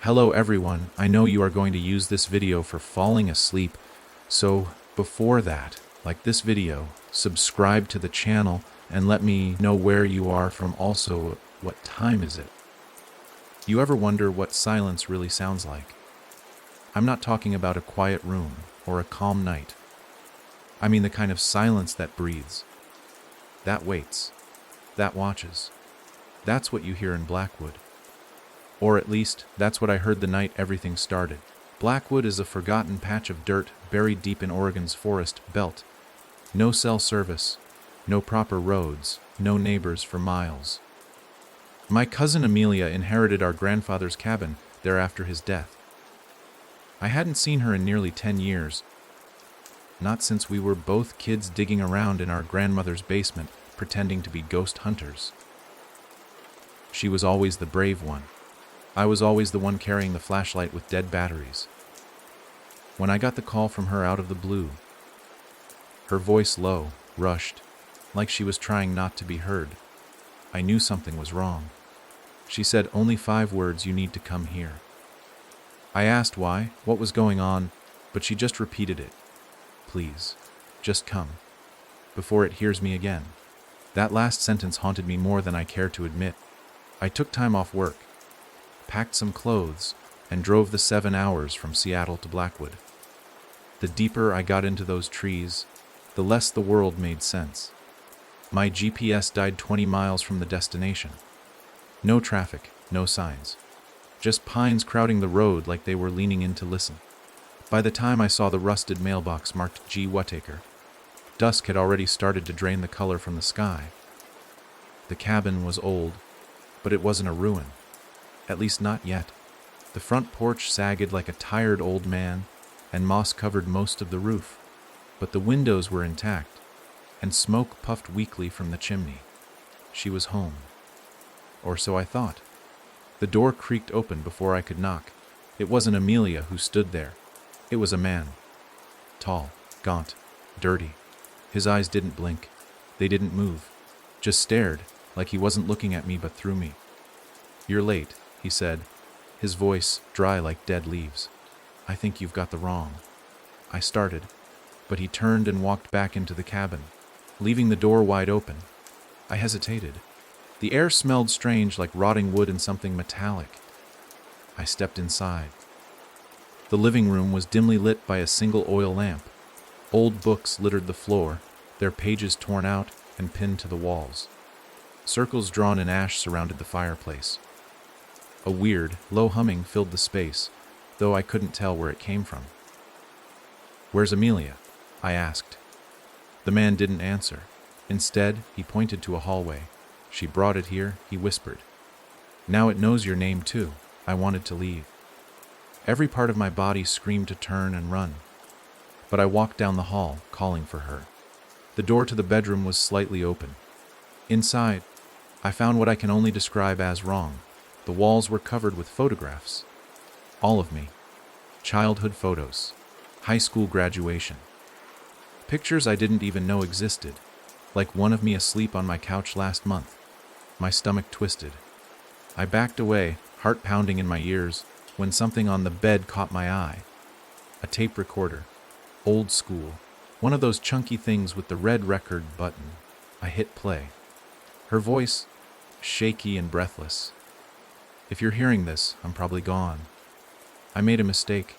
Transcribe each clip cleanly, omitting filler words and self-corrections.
Hello everyone, I know you are going to use this video for falling asleep, so before that, like this video, subscribe to the channel and let me know where you are from, also what time is it. You ever wonder what silence really sounds like? I'm not talking about a quiet room or a calm night. I mean the kind of silence that breathes, that waits, that watches. That's what you hear in Blackwood. Or at least, that's what I heard the night everything started. Blackwood is a forgotten patch of dirt buried deep in Oregon's forest belt. No cell service, no proper roads, no neighbors for miles. My cousin Amelia inherited our grandfather's cabin there after his death. I hadn't seen her in nearly 10 years, not since we were both kids digging around in our grandmother's basement pretending to be ghost hunters. She was always the brave one. I was always the one carrying the flashlight with dead batteries. When I got the call from her out of the blue, her voice low, rushed, like she was trying not to be heard, I knew something was wrong. She said only 5 words: "You need to come here." I asked why, what was going on, but she just repeated it. "Please, just come, before it hears me again." That last sentence haunted me more than I care to admit. I took time off work, packed some clothes, and drove the 7 hours from Seattle to Blackwood. The deeper I got into those trees, the less the world made sense. My GPS died 20 miles from the destination. No traffic, no signs. Just pines crowding the road like they were leaning in to listen. By the time I saw the rusted mailbox marked G. Whittaker, dusk had already started to drain the color from the sky. The cabin was old, but it wasn't a ruin. At least not yet. The front porch sagged like a tired old man, and moss covered most of the roof. But the windows were intact, and smoke puffed weakly from the chimney. She was home. Or so I thought. The door creaked open before I could knock. It wasn't Amelia who stood there. It was a man. Tall, gaunt, dirty. His eyes didn't blink. They didn't move. Just stared, like he wasn't looking at me but through me. "You're late," he said, his voice dry like dead leaves. "I think you've got the wrong." I started, but he turned and walked back into the cabin, leaving the door wide open. I hesitated. The air smelled strange, like rotting wood and something metallic. I stepped inside. The living room was dimly lit by a single oil lamp. Old books littered the floor, their pages torn out and pinned to the walls. Circles drawn in ash surrounded the fireplace. A weird, low humming filled the space, though I couldn't tell where it came from. "Where's Amelia?" I asked. The man didn't answer. Instead, he pointed to a hallway. "She brought it here," he whispered. "Now it knows your name too." I wanted to leave. Every part of my body screamed to turn and run. But I walked down the hall, calling for her. The door to the bedroom was slightly open. Inside, I found what I can only describe as wrong. The walls were covered with photographs. All of me. Childhood photos. High school graduation. Pictures I didn't even know existed, like one of me asleep on my couch last month. My stomach twisted. I backed away, heart pounding in my ears, when something on the bed caught my eye. A tape recorder. Old school. One of those chunky things with the red record button. I hit play. Her voice, shaky and breathless. "If you're hearing this, I'm probably gone. I made a mistake.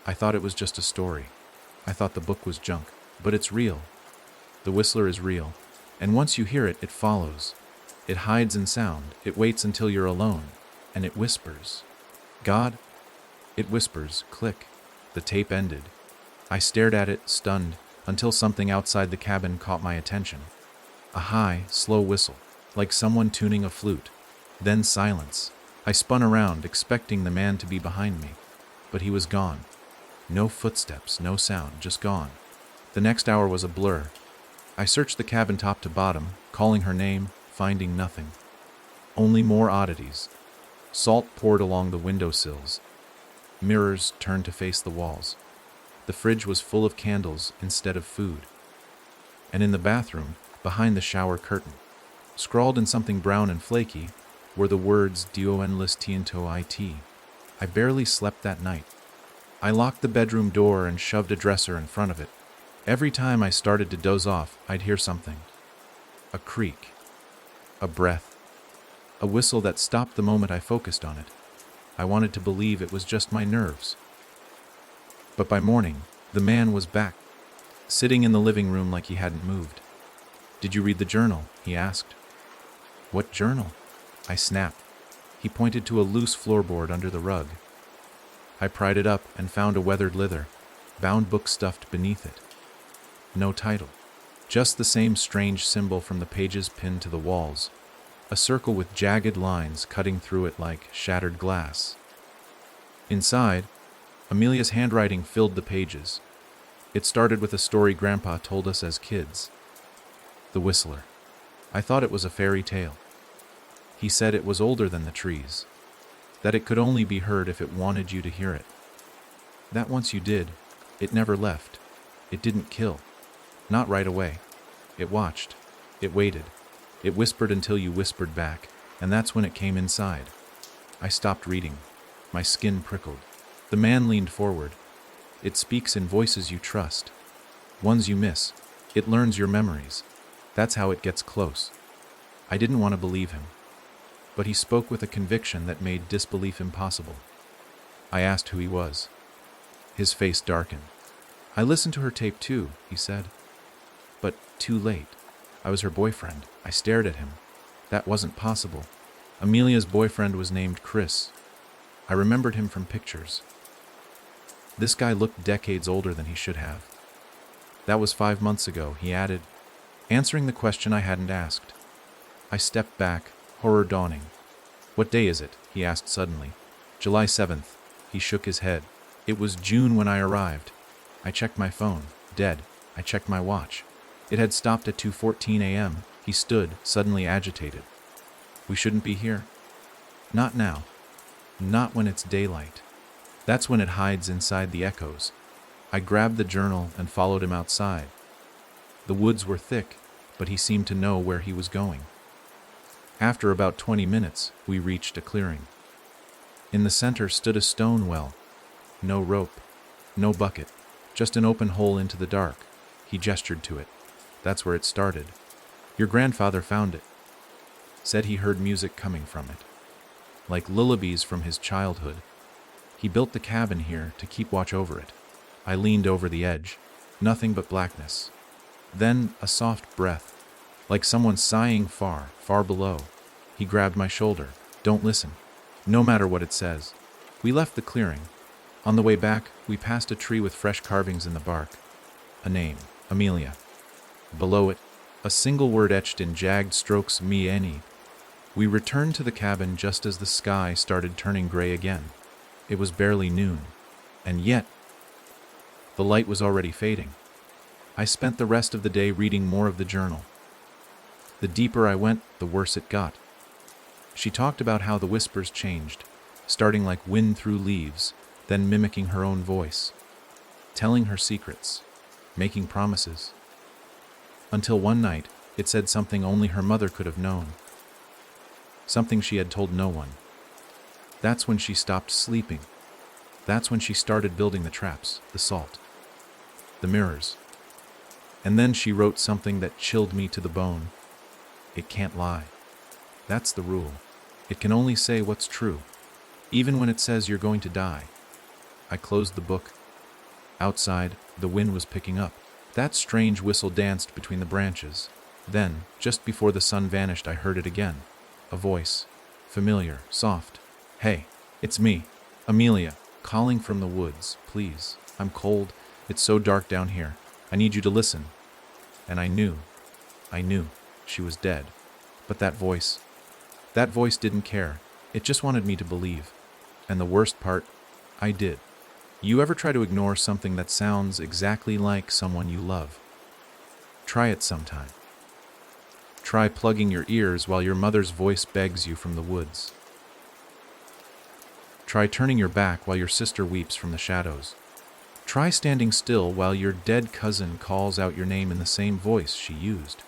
I thought it was just a story. I thought the book was junk, but it's real. The whistler is real, and once you hear it, it follows. It hides in sound, it waits until you're alone, and it whispers. God?" It whispers, click. The tape ended. I stared at it, stunned, until something outside the cabin caught my attention. A high, slow whistle, like someone tuning a flute. Then silence. I spun around, expecting the man to be behind me, but he was gone. No footsteps, no sound, just gone. The next hour was a blur. I searched the cabin top to bottom, calling her name, finding nothing. Only more oddities. Salt poured along the windowsills. Mirrors turned to face the walls. The fridge was full of candles instead of food. And in the bathroom, behind the shower curtain, scrawled in something brown and flaky, were the words "Dio en les tiento it." I barely slept that night. I locked the bedroom door and shoved a dresser in front of it. Every time I started to doze off, I'd hear something. A creak. A breath. A whistle that stopped the moment I focused on it. I wanted to believe it was just my nerves. But by morning, the man was back, sitting in the living room like he hadn't moved. "Did you read the journal?" he asked. "What journal?" I snapped. He pointed to a loose floorboard under the rug. I pried it up and found a weathered leather, bound book stuffed beneath it. No title. Just the same strange symbol from the pages pinned to the walls. A circle with jagged lines cutting through it like shattered glass. Inside, Amelia's handwriting filled the pages. It started with a story Grandpa told us as kids. The Whistler. I thought it was a fairy tale. He said it was older than the trees, that it could only be heard if it wanted you to hear it. That once you did, it never left. It didn't kill. Not right away. It watched. It waited. It whispered until you whispered back, and that's when it came inside. I stopped reading. My skin prickled. The man leaned forward. It speaks in voices you trust. Ones you miss. It learns your memories. That's how it gets close. I didn't want to believe him. But he spoke with a conviction that made disbelief impossible. I asked who he was. His face darkened. "I listened to her tape too," he said. But too late. I was her boyfriend. I stared at him. That wasn't possible. Amelia's boyfriend was named Chris. I remembered him from pictures. This guy looked decades older than he should have. "That was 5 months ago," he added, answering the question I hadn't asked. I stepped back, horror dawning. "What day is it?" he asked suddenly. "July 7th. He shook his head. "It was June when I arrived." I checked my phone. Dead. I checked my watch. It had stopped at 2:14 a.m. He stood, suddenly agitated. "We shouldn't be here." "Not now. Not when it's daylight. That's when it hides inside the echoes." I grabbed the journal and followed him outside. The woods were thick, but he seemed to know where he was going. After about 20 minutes, we reached a clearing. In the center stood a stone well. No rope. No bucket. Just an open hole into the dark. He gestured to it. "That's where it started. Your grandfather found it. Said he heard music coming from it. Like lullabies from his childhood. He built the cabin here to keep watch over it." I leaned over the edge. Nothing but blackness. Then a soft breath, like someone sighing far, far below. He grabbed my shoulder. "Don't listen. No matter what it says." We left the clearing. On the way back, we passed a tree with fresh carvings in the bark. A name, Amelia. Below it, a single word etched in jagged strokes, "Mieni." We returned to the cabin just as the sky started turning gray again. It was barely noon, and yet the light was already fading. I spent the rest of the day reading more of the journal. The deeper I went, the worse it got. She talked about how the whispers changed, starting like wind through leaves, then mimicking her own voice, telling her secrets, making promises. Until one night, it said something only her mother could have known. Something she had told no one. That's when she stopped sleeping. That's when she started building the traps, the salt, the mirrors. And then she wrote something that chilled me to the bone. It can't lie. That's the rule. It can only say what's true, even when it says you're going to die. I closed the book. Outside, the wind was picking up. That strange whistle danced between the branches. Then, just before the sun vanished, I heard it again. A voice. Familiar, soft. "Hey, it's me, Amelia, calling from the woods. Please, I'm cold. It's so dark down here. I need you to listen." And I knew she was dead. But that voice didn't care. It just wanted me to believe. And the worst part, I did. You ever try to ignore something that sounds exactly like someone you love? Try it sometime. Try plugging your ears while your mother's voice begs you from the woods. Try turning your back while your sister weeps from the shadows. Try standing still while your dead cousin calls out your name in the same voice she used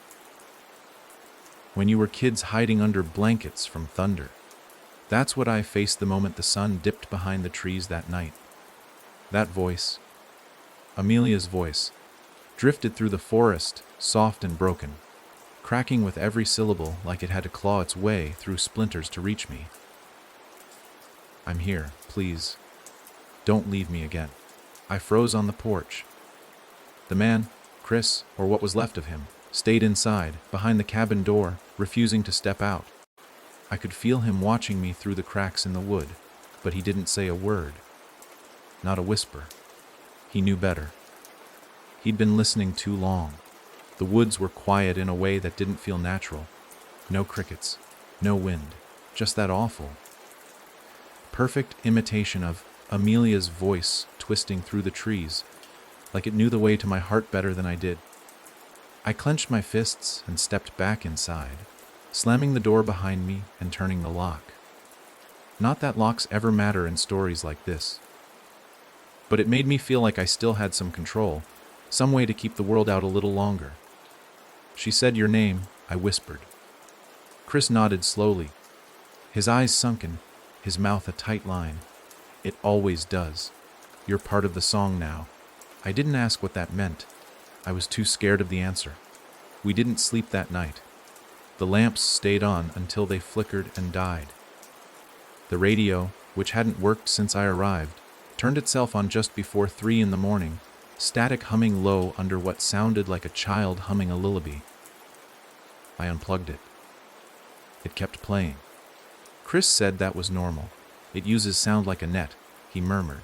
when you were kids hiding under blankets from thunder. That's what I faced the moment the sun dipped behind the trees that night. That voice, Amelia's voice, drifted through the forest, soft and broken, cracking with every syllable like it had to claw its way through splinters to reach me. I'm here, please. Don't leave me again. I froze on the porch. The man, Chris, or what was left of him, stayed inside, behind the cabin door, refusing to step out. I could feel him watching me through the cracks in the wood, but he didn't say a word. Not a whisper. He knew better. He'd been listening too long. The woods were quiet in a way that didn't feel natural. No crickets, no wind, just that awful, perfect imitation of Amelia's voice twisting through the trees, like it knew the way to my heart better than I did. I clenched my fists and stepped back inside, slamming the door behind me and turning the lock. Not that locks ever matter in stories like this, but it made me feel like I still had some control, some way to keep the world out a little longer. She said your name, I whispered. Chris nodded slowly, his eyes sunken, his mouth a tight line. It always does. You're part of the song now. I didn't ask what that meant. I was too scared of the answer. We didn't sleep that night. The lamps stayed on until they flickered and died. The radio, which hadn't worked since I arrived, turned itself on just before 3 in the morning, static humming low under what sounded like a child humming a lullaby. I unplugged it. It kept playing. Chris said that was normal. It uses sound like a net, he murmured.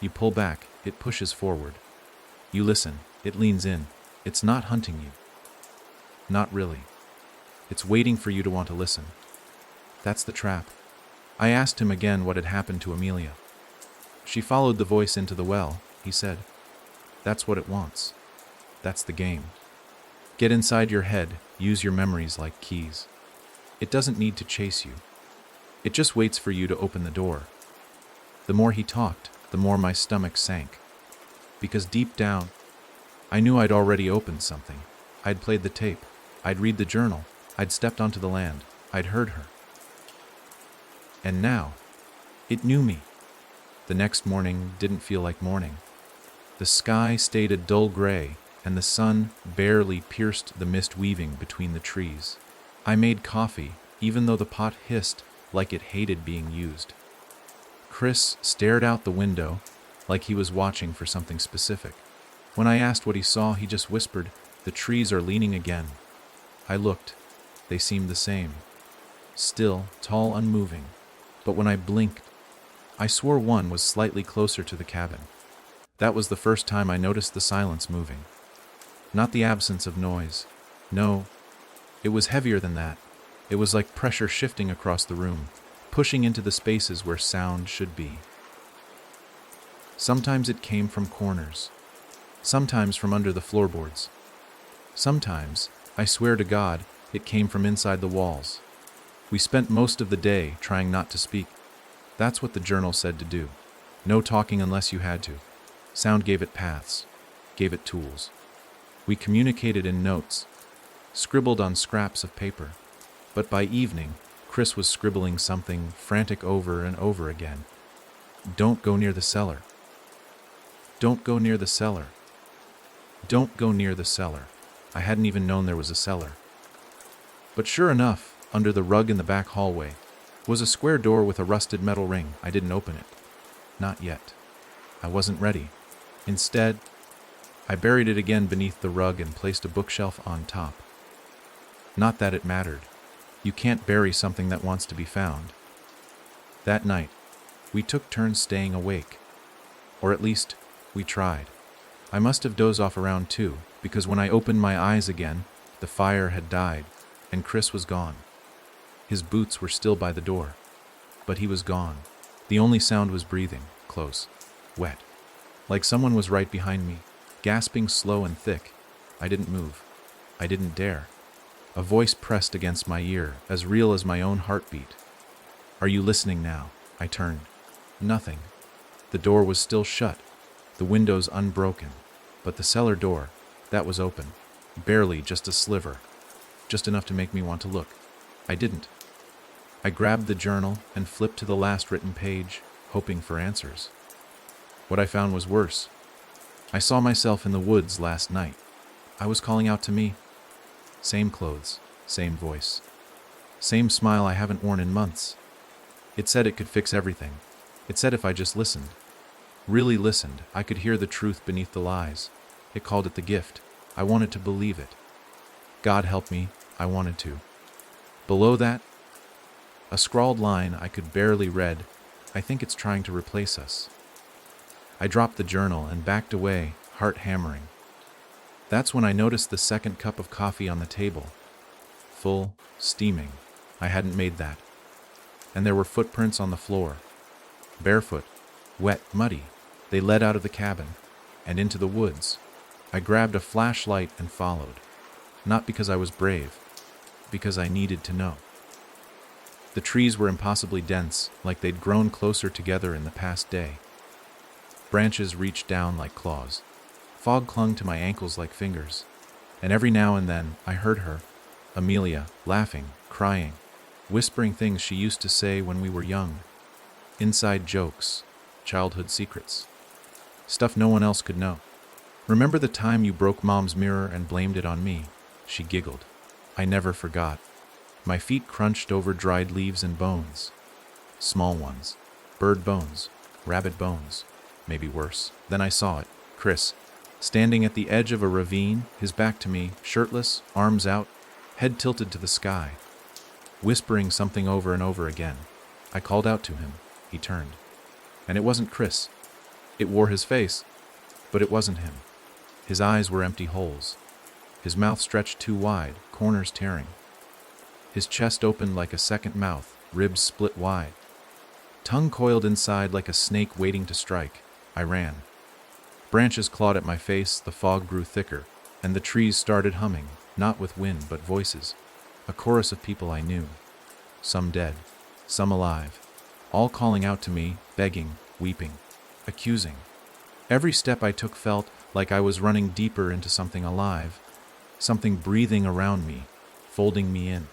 You pull back, it pushes forward. You listen, it leans in. It's not hunting you. Not really. It's waiting for you to want to listen. That's the trap. I asked him again what had happened to Amelia. She followed the voice into the well, he said. That's what it wants. That's the game. Get inside your head, use your memories like keys. It doesn't need to chase you. It just waits for you to open the door. The more he talked, the more my stomach sank. Because deep down, I knew I'd already opened something. I'd played the tape. I'd read the journal. I'd stepped onto the land. I'd heard her. And now, it knew me. The next morning didn't feel like morning. The sky stayed a dull gray, and the sun barely pierced the mist weaving between the trees. I made coffee, even though the pot hissed like it hated being used. Chris stared out the window like he was watching for something specific. When I asked what he saw, he just whispered, "The trees are leaning again." I looked. They seemed the same. Still, tall, unmoving. But when I blinked, I swore one was slightly closer to the cabin. That was the first time I noticed the silence moving. Not the absence of noise. No, it was heavier than that. It was like pressure shifting across the room, pushing into the spaces where sound should be. Sometimes it came from corners. Sometimes from under the floorboards. Sometimes, I swear to God, it came from inside the walls. We spent most of the day trying not to speak. That's what the journal said to do. No talking unless you had to. Sound gave it paths, gave it tools. We communicated in notes, scribbled on scraps of paper. But by evening, Chris was scribbling something frantic over and over again. Don't go near the cellar. Don't go near the cellar. Don't go near the cellar. I hadn't even known there was a cellar. But sure enough, under the rug in the back hallway, was a square door with a rusted metal ring. I didn't open it. Not yet. I wasn't ready. Instead, I buried it again beneath the rug and placed a bookshelf on top. Not that it mattered. You can't bury something that wants to be found. That night, we took turns staying awake. Or at least, we tried. I must have dozed off around 2, because when I opened my eyes again, the fire had died, and Chris was gone. His boots were still by the door, but he was gone. The only sound was breathing, close, wet, like someone was right behind me, gasping slow and thick. I didn't move. I didn't dare. A voice pressed against my ear, as real as my own heartbeat. Are you listening now? I turned. Nothing. The door was still shut, the windows unbroken, but the cellar door, that was open. Barely, just a sliver. Just enough to make me want to look. I didn't. I grabbed the journal and flipped to the last written page, hoping for answers. What I found was worse. I saw myself in the woods last night. I was calling out to me. Same clothes, same voice. Same smile I haven't worn in months. It said it could fix everything. It said if I just listened. Really listened, I could hear the truth beneath the lies. It called it the gift. I wanted to believe it. God help me, I wanted to. Below that, a scrawled line I could barely read. I think it's trying to replace us. I dropped the journal and backed away, heart hammering. That's when I noticed the second cup of coffee on the table. Full, steaming. I hadn't made that. And there were footprints on the floor. Barefoot, wet, muddy. They led out of the cabin and into the woods. I grabbed a flashlight and followed. Not because I was brave, because I needed to know. The trees were impossibly dense, like they'd grown closer together in the past day. Branches reached down like claws. Fog clung to my ankles like fingers. And every now and then I heard her, Amelia, laughing, crying, whispering things she used to say when we were young. Inside jokes, childhood secrets. Stuff no one else could know. Remember the time you broke Mom's mirror and blamed it on me? She giggled. I never forgot. My feet crunched over dried leaves and bones. Small ones. Bird bones. Rabbit bones. Maybe worse. Then I saw it. Chris, standing at the edge of a ravine, his back to me, shirtless, arms out, head tilted to the sky, whispering something over and over again. I called out to him. He turned. And it wasn't Chris. It wore his face, but it wasn't him. His eyes were empty holes. His mouth stretched too wide, corners tearing. His chest opened like a second mouth, ribs split wide. Tongue coiled inside like a snake waiting to strike. I ran. Branches clawed at my face, the fog grew thicker, and the trees started humming, not with wind but voices. A chorus of people I knew. Some dead, some alive, all calling out to me, begging, weeping, accusing. Every step I took felt like I was running deeper into something alive, something breathing around me, folding me in.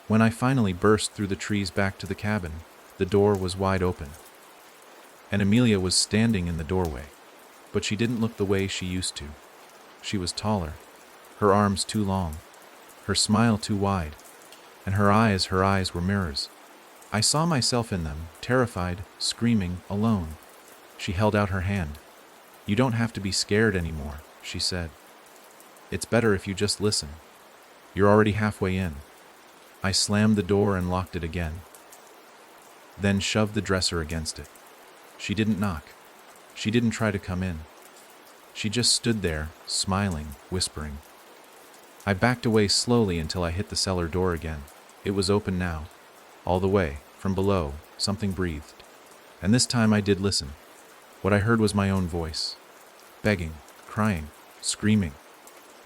When I finally burst through the trees back to the cabin, the door was wide open. And Amelia was standing in the doorway, but she didn't look the way she used to. She was taller, her arms too long, her smile too wide, and her eyes were mirrors. I saw myself in them, terrified, screaming, alone. She held out her hand. You don't have to be scared anymore, she said. It's better if you just listen. You're already halfway in. I slammed the door and locked it again, then shoved the dresser against it. She didn't knock. She didn't try to come in. She just stood there, smiling, whispering. I backed away slowly until I hit the cellar door again. It was open now. All the way, from below, something breathed. And this time I did listen. What I heard was my own voice. Begging, crying, screaming.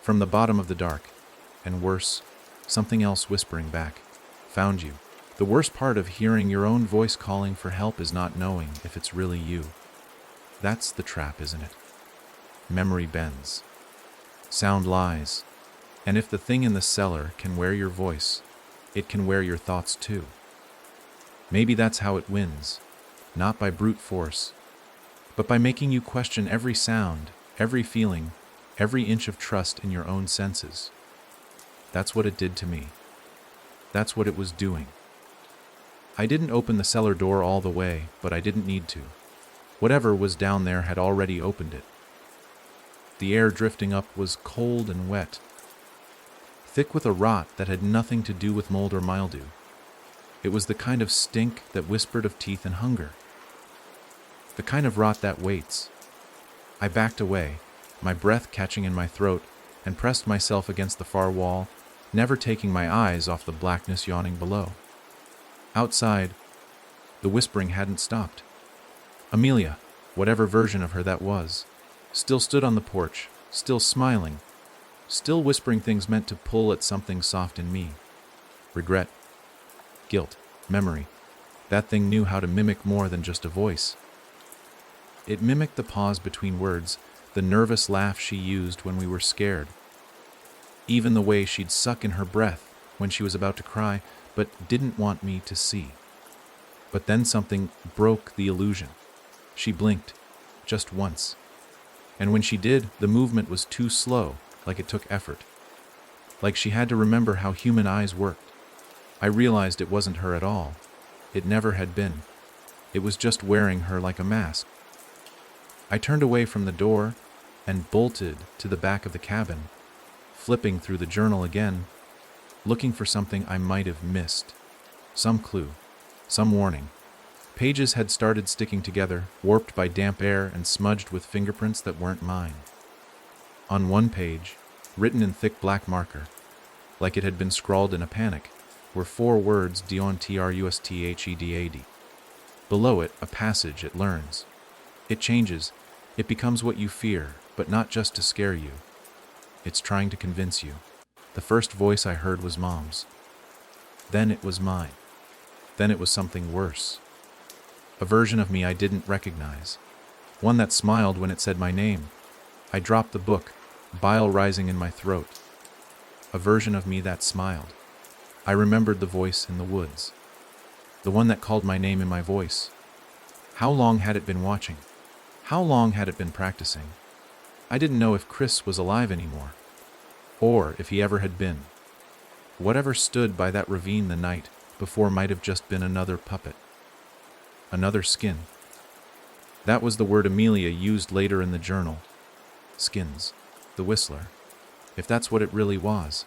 From the bottom of the dark. And worse, something else whispering back. Found you. The worst part of hearing your own voice calling for help is not knowing if it's really you. That's the trap, isn't it? Memory bends. Sound lies. And if the thing in the cellar can wear your voice, it can wear your thoughts too. Maybe that's how it wins. Not by brute force, but by making you question every sound, every feeling, every inch of trust in your own senses. That's what it did to me. That's what it was doing. I didn't open the cellar door all the way, but I didn't need to. Whatever was down there had already opened it. The air drifting up was cold and wet, thick with a rot that had nothing to do with mold or mildew. It was the kind of stink that whispered of teeth and hunger. The kind of rot that waits. I backed away, my breath catching in my throat, and pressed myself against the far wall, never taking my eyes off the blackness yawning below. Outside, the whispering hadn't stopped. Amelia, whatever version of her that was, still stood on the porch, still smiling, still whispering things meant to pull at something soft in me. Regret, guilt, memory. That thing knew how to mimic more than just a voice. It mimicked the pause between words, the nervous laugh she used when we were scared. Even the way she'd suck in her breath when she was about to cry, but didn't want me to see. But then something broke the illusion. She blinked, just once. And when she did, the movement was too slow, like it took effort. Like she had to remember how human eyes worked. I realized it wasn't her at all. It never had been. It was just wearing her like a mask. I turned away from the door and bolted to the back of the cabin, flipping through the journal again, looking for something I might have missed. Some clue, some warning. Pages had started sticking together, warped by damp air and smudged with fingerprints that weren't mine. On one page, written in thick black marker, like it had been scrawled in a panic, were 4 words DONTRUSTHEDAD. Below it, a passage it learns. It changes. It becomes what you fear, but not just to scare you. It's trying to convince you. The first voice I heard was Mom's. Then it was mine. Then it was something worse. A version of me I didn't recognize. One that smiled when it said my name. I dropped the book, bile rising in my throat. A version of me that smiled. I remembered the voice in the woods. The one that called my name in my voice. How long had it been watching? How long had it been practicing? I didn't know if Chris was alive anymore, or if he ever had been. Whatever stood by that ravine the night before might have just been another puppet. Another skin. That was the word Amelia used later in the journal. Skins. The Whistler. If that's what it really was.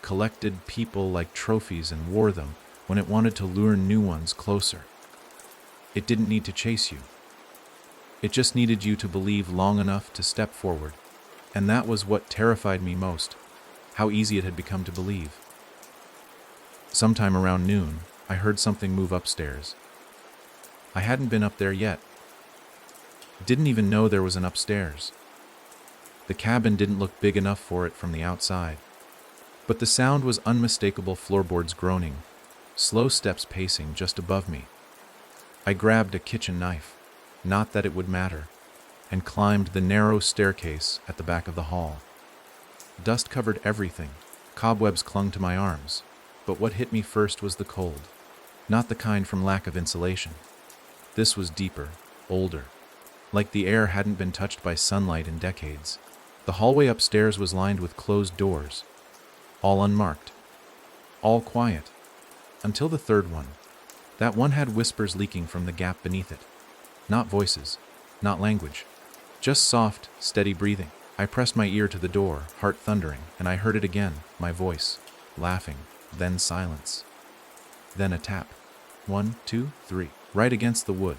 Collected people like trophies and wore them when it wanted to lure new ones closer. It didn't need to chase you. It just needed you to believe long enough to step forward. And that was what terrified me most, how easy it had become to believe. Sometime around noon, I heard something move upstairs. I hadn't been up there yet. Didn't even know there was an upstairs. The cabin didn't look big enough for it from the outside. But the sound was unmistakable, floorboards groaning, slow steps pacing just above me. I grabbed a kitchen knife, not that it would matter, and climbed the narrow staircase at the back of the hall. Dust covered everything, cobwebs clung to my arms, but what hit me first was the cold, not the kind from lack of insulation. This was deeper, older, like the air hadn't been touched by sunlight in decades. The hallway upstairs was lined with closed doors, all unmarked, all quiet, until the third one. That one had whispers leaking from the gap beneath it. Not voices, not language, just soft, steady breathing. I pressed my ear to the door, heart thundering, and I heard it again, my voice, laughing, then silence. Then a tap. 1, 2, 3, right against the wood,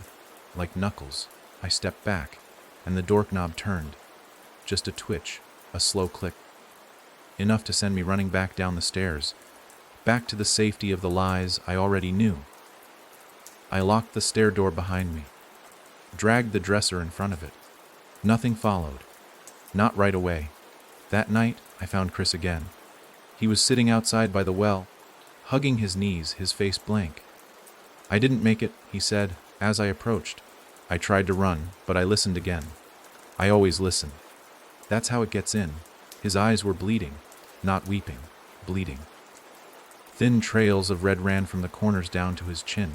like knuckles. I stepped back, and the doorknob turned. Just a twitch, a slow click. Enough to send me running back down the stairs, back to the safety of the lies I already knew. I locked the stair door behind me, dragged the dresser in front of it. Nothing followed. Not right away. That night, I found Chris again. He was sitting outside by the well, hugging his knees, his face blank. "I didn't make it," he said, as I approached. I tried to run, but I listened again. I always listen. That's how it gets in. His eyes were bleeding, not weeping, bleeding. Thin trails of red ran from the corners down to his chin.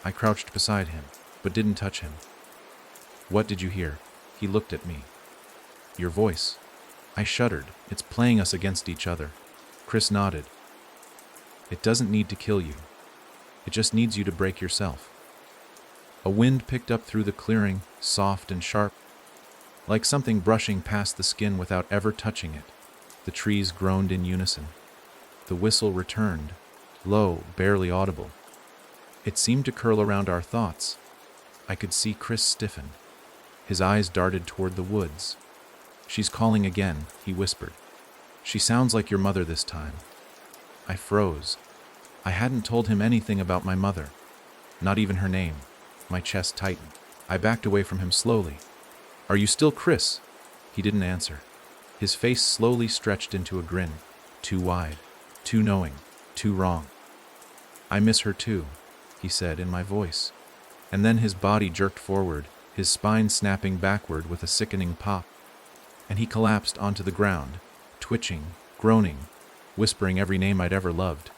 I crouched beside him, but didn't touch him. "What did you hear?" He looked at me. "Your voice." I shuddered. "It's playing us against each other." Chris nodded. "It doesn't need to kill you. It just needs you to break yourself." A wind picked up through the clearing, soft and sharp, like something brushing past the skin without ever touching it. The trees groaned in unison. The whistle returned, low, barely audible. It seemed to curl around our thoughts. I could see Chris stiffen. His eyes darted toward the woods. "She's calling again," he whispered. "She sounds like your mother this time." I froze. I hadn't told him anything about my mother, not even her name. My chest tightened. I backed away from him slowly. "Are you still Chris?" He didn't answer. His face slowly stretched into a grin, too wide, too knowing, too wrong. "I miss her too," he said in my voice. And then his body jerked forward, his spine snapping backward with a sickening pop. And he collapsed onto the ground, twitching, groaning, whispering every name I'd ever loved.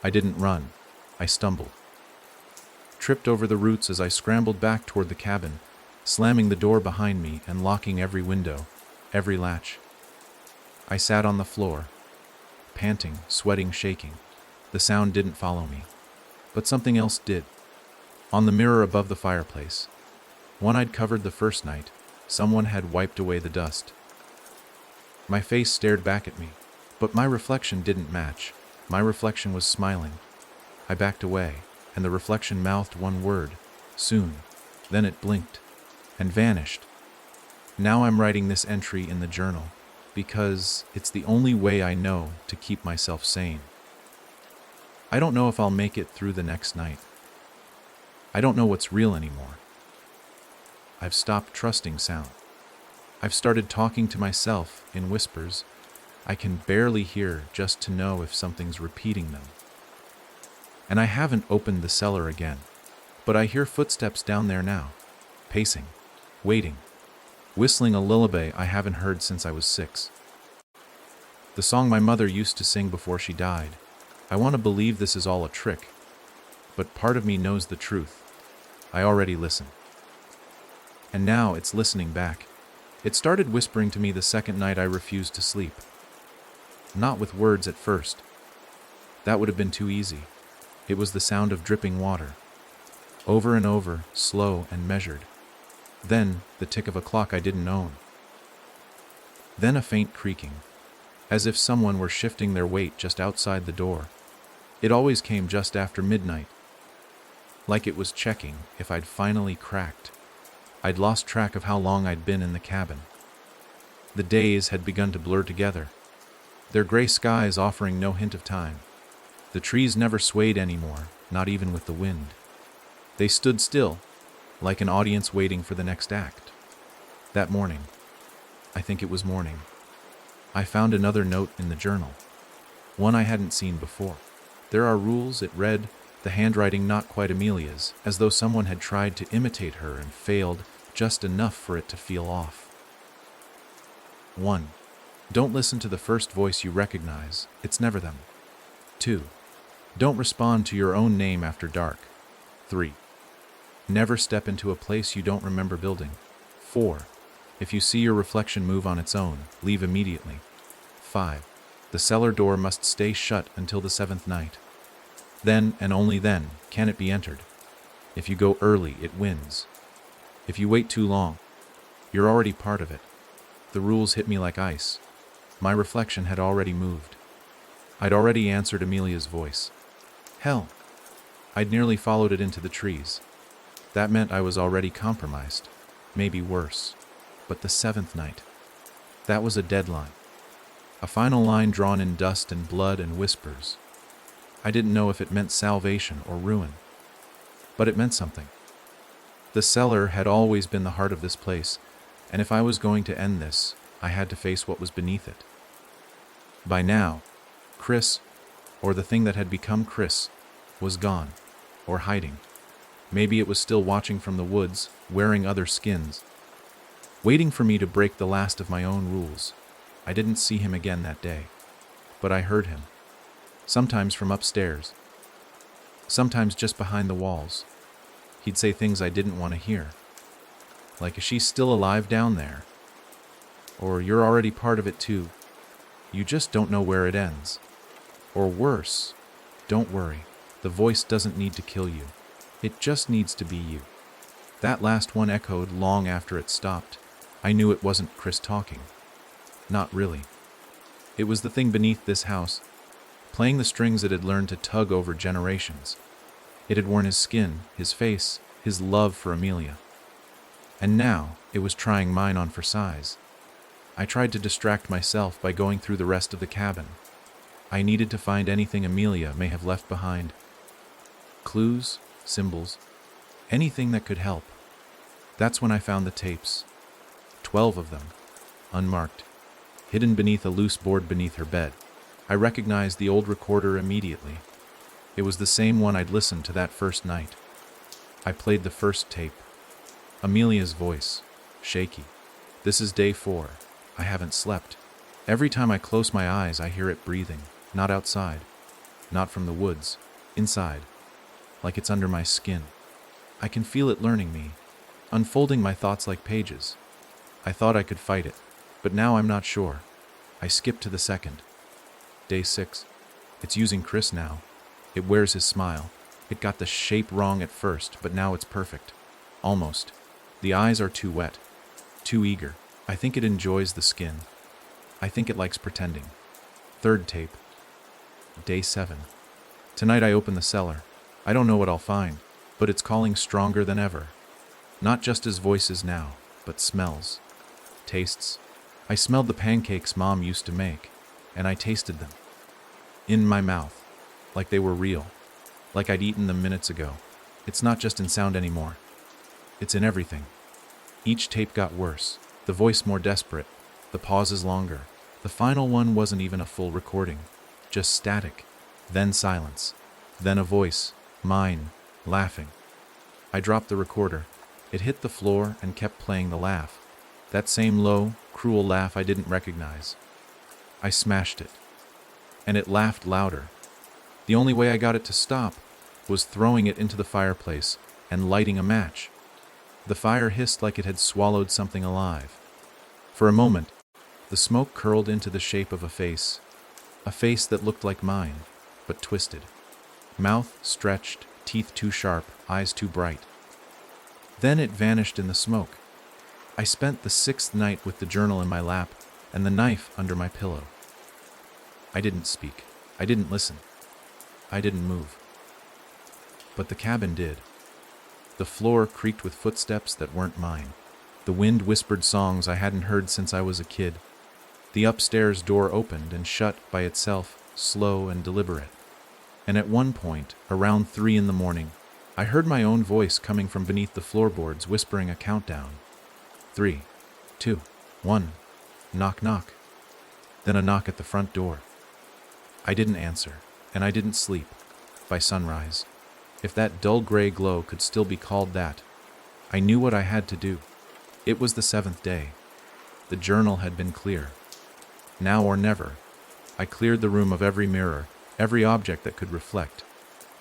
I didn't run. I stumbled. Tripped over the roots as I scrambled back toward the cabin, slamming the door behind me and locking every window, every latch. I sat on the floor, panting, sweating, shaking. The sound didn't follow me, but something else did. On the mirror above the fireplace, one I'd covered the first night, someone had wiped away the dust. My face stared back at me, but my reflection didn't match. My reflection was smiling. I backed away, and the reflection mouthed one word, soon. Then it blinked and vanished. Now I'm writing this entry in the journal because it's the only way I know to keep myself sane. I don't know if I'll make it through the next night. I don't know what's real anymore. I've stopped trusting sound. I've started talking to myself in whispers I can barely hear just to know if something's repeating them. And I haven't opened the cellar again, but I hear footsteps down there now, pacing, waiting, whistling a lullaby I haven't heard since I was 6. The song my mother used to sing before she died. I want to believe this is all a trick, but part of me knows the truth. I already listened. And now it's listening back. It started whispering to me the second night I refused to sleep. Not with words at first. That would have been too easy. It was the sound of dripping water. Over and over, slow and measured. Then the tick of a clock I didn't own. Then a faint creaking, as if someone were shifting their weight just outside the door. It always came just after midnight, like it was checking if I'd finally cracked. I'd lost track of how long I'd been in the cabin. The days had begun to blur together, their gray skies offering no hint of time. The trees never swayed anymore, not even with the wind. They stood still, like an audience waiting for the next act. That morning, I think it was morning, I found another note in the journal, one I hadn't seen before. There are rules, it read, the handwriting not quite Amelia's, as though someone had tried to imitate her and failed just enough for it to feel off. 1. Don't listen to the first voice you recognize, it's never them. 2. Don't respond to your own name after dark. 3. Never step into a place you don't remember building. 4. If you see your reflection move on its own, leave immediately. 5. The cellar door must stay shut until the 7th night. Then, and only then, can it be entered. If you go early, it wins. If you wait too long, you're already part of it. The rules hit me like ice. My reflection had already moved. I'd already answered Amelia's voice. Hell, I'd nearly followed it into the trees. That meant I was already compromised, maybe worse. But the 7th night, that was a deadline. A final line drawn in dust and blood and whispers. I didn't know if it meant salvation or ruin, but it meant something. The cellar had always been the heart of this place, and if I was going to end this, I had to face what was beneath it. By now, Chris, or the thing that had become Chris, was gone, or hiding. Maybe it was still watching from the woods, wearing other skins, waiting for me to break the last of my own rules. I didn't see him again that day, but I heard him, sometimes from upstairs, sometimes just behind the walls. He'd say things I didn't want to hear, like, is she still alive down there? Or, you're already part of it too. You just don't know where it ends. Or worse, don't worry, the voice doesn't need to kill you. It just needs to be you. That last one echoed long after it stopped. I knew it wasn't Chris talking. Not really. It was the thing beneath this house, playing the strings it had learned to tug over generations. It had worn his skin, his face, his love for Amelia. And now it was trying mine on for size. I tried to distract myself by going through the rest of the cabin. I needed to find anything Amelia may have left behind. Clues, symbols, anything that could help. That's when I found the tapes. 12 of them, unmarked, hidden beneath a loose board beneath her bed. I recognized the old recorder immediately. It was the same one I'd listened to that first night. I played the first tape. Amelia's voice, shaky. This is day 4. I haven't slept. Every time I close my eyes, I hear it breathing, not outside, not from the woods, inside, like it's under my skin. I can feel it learning me, unfolding my thoughts like pages. I thought I could fight it, but now I'm not sure. I skip to the second. Day 6. It's using Chris now. It wears his smile. It got the shape wrong at first, but now it's perfect. Almost. The eyes are too wet, too eager. I think it enjoys the skin. I think it likes pretending. Third tape. Day 7. Tonight I open the cellar. I don't know what I'll find, but it's calling stronger than ever. Not just as voices now, but smells. Tastes. I smelled the pancakes Mom used to make, and I tasted them. In my mouth, like they were real, like I'd eaten them minutes ago. It's not just in sound anymore. It's in everything. Each tape got worse, the voice more desperate, the pauses longer. The final one wasn't even a full recording, just static, then silence, then a voice, mine, laughing. I dropped the recorder. It hit the floor and kept playing the laugh. That same low, cruel laugh I didn't recognize. I smashed it. And it laughed louder. The only way I got it to stop was throwing it into the fireplace and lighting a match. The fire hissed like it had swallowed something alive. For a moment, the smoke curled into the shape of a face that looked like mine, but twisted. Mouth stretched, teeth too sharp, eyes too bright. Then it vanished in the smoke. I spent the 6th night with the journal in my lap and the knife under my pillow. I didn't speak. I didn't listen. I didn't move. But the cabin did. The floor creaked with footsteps that weren't mine. The wind whispered songs I hadn't heard since I was a kid. The upstairs door opened and shut by itself, slow and deliberate. And at one point, around 3 in the morning, I heard my own voice coming from beneath the floorboards whispering a countdown. 3, 2, 1. Knock, knock. Then a knock at the front door. I didn't answer, and I didn't sleep. By sunrise, if that dull gray glow could still be called that, I knew what I had to do. It was the 7th day. The journal had been clear. Now or never, I cleared the room of every mirror, every object that could reflect.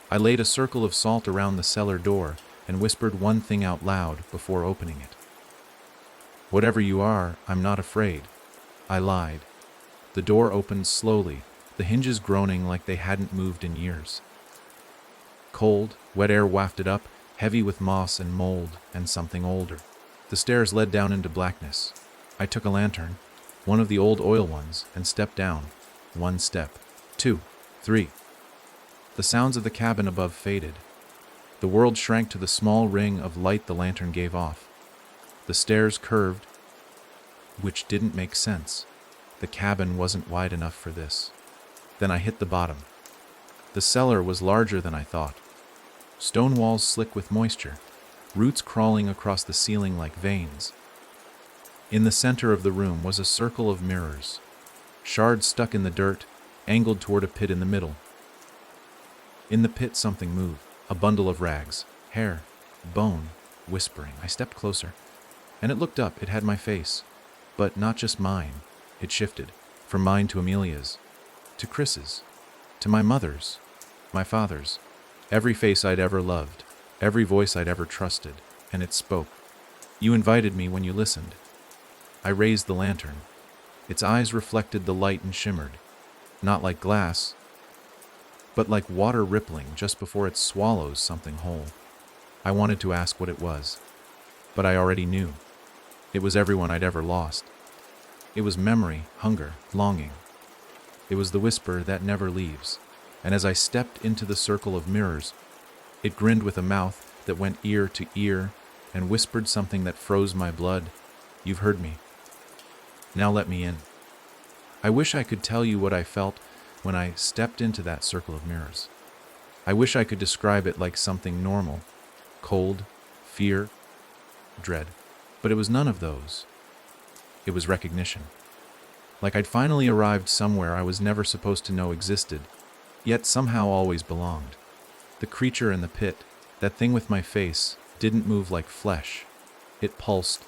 I laid a circle of salt around the cellar door and whispered one thing out loud before opening it. Whatever you are, I'm not afraid. I lied. The door opened slowly, the hinges groaning like they hadn't moved in years. Cold, wet air wafted up, heavy with moss and mold and something older. The stairs led down into blackness. I took a lantern, one of the old oil ones, and stepped down. 1 step, 2, 3. The sounds of the cabin above faded. The world shrank to the small ring of light the lantern gave off. The stairs curved, which didn't make sense. The cabin wasn't wide enough for this. Then I hit the bottom. The cellar was larger than I thought. Stone walls slick with moisture, roots crawling across the ceiling like veins. In the center of the room was a circle of mirrors, shards stuck in the dirt, angled toward a pit in the middle. In the pit something moved, a bundle of rags, hair, bone, whispering. I stepped closer, and it looked up. It had my face, but not just mine. It shifted, from mine to Amelia's, to Chris's, to my mother's, my father's, every face I'd ever loved, every voice I'd ever trusted, and it spoke. You invited me when you listened. I raised the lantern. Its eyes reflected the light and shimmered, not like glass, but like water rippling just before it swallows something whole. I wanted to ask what it was, but I already knew. It was everyone I'd ever lost. It was memory, hunger, longing. It was the whisper that never leaves. And as I stepped into the circle of mirrors, it grinned with a mouth that went ear to ear and whispered something that froze my blood. You've heard me. Now let me in. I wish I could tell you what I felt when I stepped into that circle of mirrors. I wish I could describe it like something normal, cold, fear, dread. But it was none of those. It was recognition. Like I'd finally arrived somewhere I was never supposed to know existed, yet somehow always belonged. The creature in the pit, that thing with my face, didn't move like flesh. It pulsed,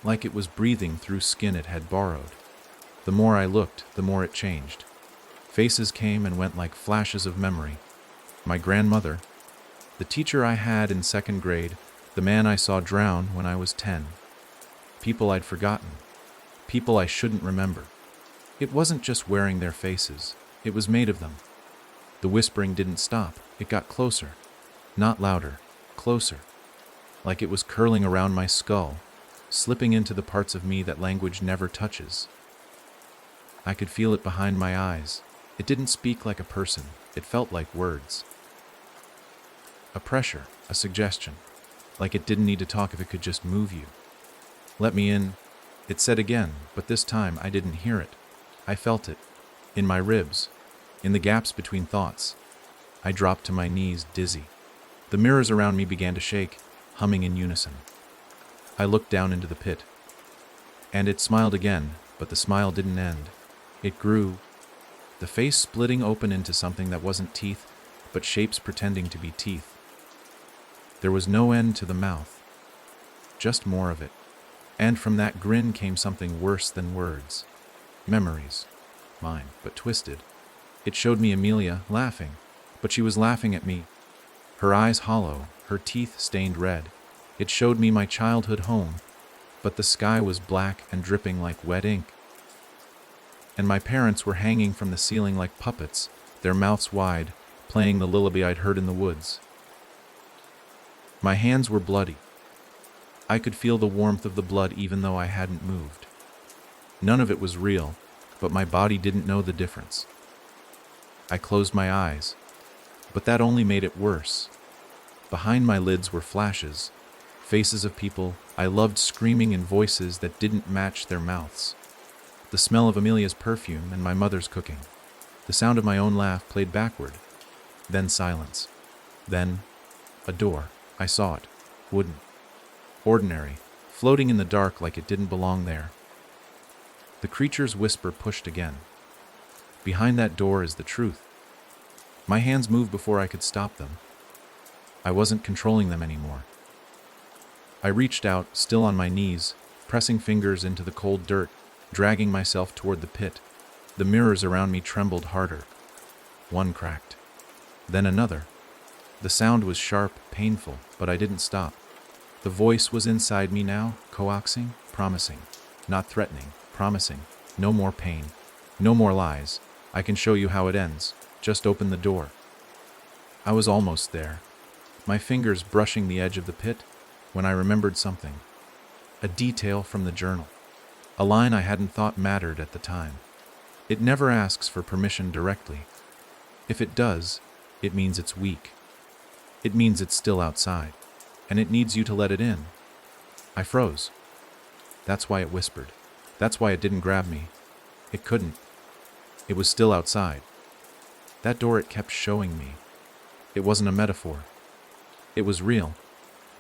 like it was breathing through skin it had borrowed. The more I looked, the more it changed. Faces came and went like flashes of memory. My grandmother, the teacher I had in second grade, the man I saw drown when I was 10. People I'd forgotten. People I shouldn't remember. It wasn't just wearing their faces. It was made of them. The whispering didn't stop. It got closer. Not louder. Closer. Like it was curling around my skull, slipping into the parts of me that language never touches. I could feel it behind my eyes. It didn't speak like a person. It felt like words. A pressure, a suggestion. Like it didn't need to talk if it could just move you. Let me in, it said again, but this time I didn't hear it. I felt it. In my ribs. In the gaps between thoughts. I dropped to my knees, dizzy. The mirrors around me began to shake, humming in unison. I looked down into the pit. And it smiled again, but the smile didn't end. It grew. The face splitting open into something that wasn't teeth, but shapes pretending to be teeth. There was no end to the mouth. Just more of it. And from that grin came something worse than words. Memories. Mine, but twisted. It showed me Amelia, laughing. But she was laughing at me. Her eyes hollow, her teeth stained red. It showed me my childhood home, but the sky was black and dripping like wet ink. And my parents were hanging from the ceiling like puppets, their mouths wide, playing the lullaby I'd heard in the woods. My hands were bloody. I could feel the warmth of the blood even though I hadn't moved. None of it was real, but my body didn't know the difference. I closed my eyes, but that only made it worse. Behind my lids were flashes, faces of people I loved screaming in voices that didn't match their mouths. The smell of Amelia's perfume and my mother's cooking. The sound of my own laugh played backward. Then silence. Then a door. I saw it. Wooden. Ordinary. Floating in the dark like it didn't belong there. The creature's whisper pushed again. Behind that door is the truth. My hands moved before I could stop them. I wasn't controlling them anymore. I reached out, still on my knees, pressing fingers into the cold dirt, dragging myself toward the pit. The mirrors around me trembled harder. One cracked. Then another. The sound was sharp, painful, but I didn't stop. The voice was inside me now, coaxing, promising. Not threatening, promising. No more pain. No more lies. I can show you how it ends. Just open the door. I was almost there, my fingers brushing the edge of the pit, when I remembered something. A detail from the journal. A line I hadn't thought mattered at the time. It never asks for permission directly. If it does, it means it's weak. It means it's still outside, and it needs you to let it in. I froze. That's why it whispered. That's why it didn't grab me. It couldn't. It was still outside. That door it kept showing me. It wasn't a metaphor. It was real,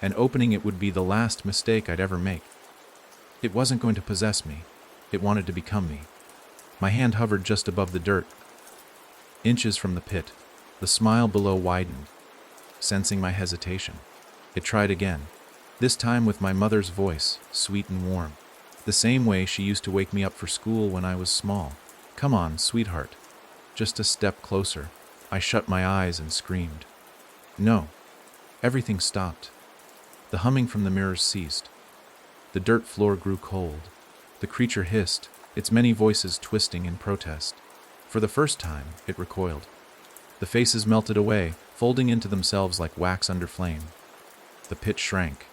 and opening it would be the last mistake I'd ever make. It wasn't going to possess me. It wanted to become me. My hand hovered just above the dirt. Inches from the pit, the smile below widened, sensing my hesitation. It tried again, this time with my mother's voice, sweet and warm, the same way she used to wake me up for school when I was small. Come on, sweetheart. Just a step closer. I shut my eyes and screamed. No. Everything stopped. The humming from the mirrors ceased. The dirt floor grew cold. The creature hissed, its many voices twisting in protest. For the first time, it recoiled. The faces melted away, folding into themselves like wax under flame. The pit shrank.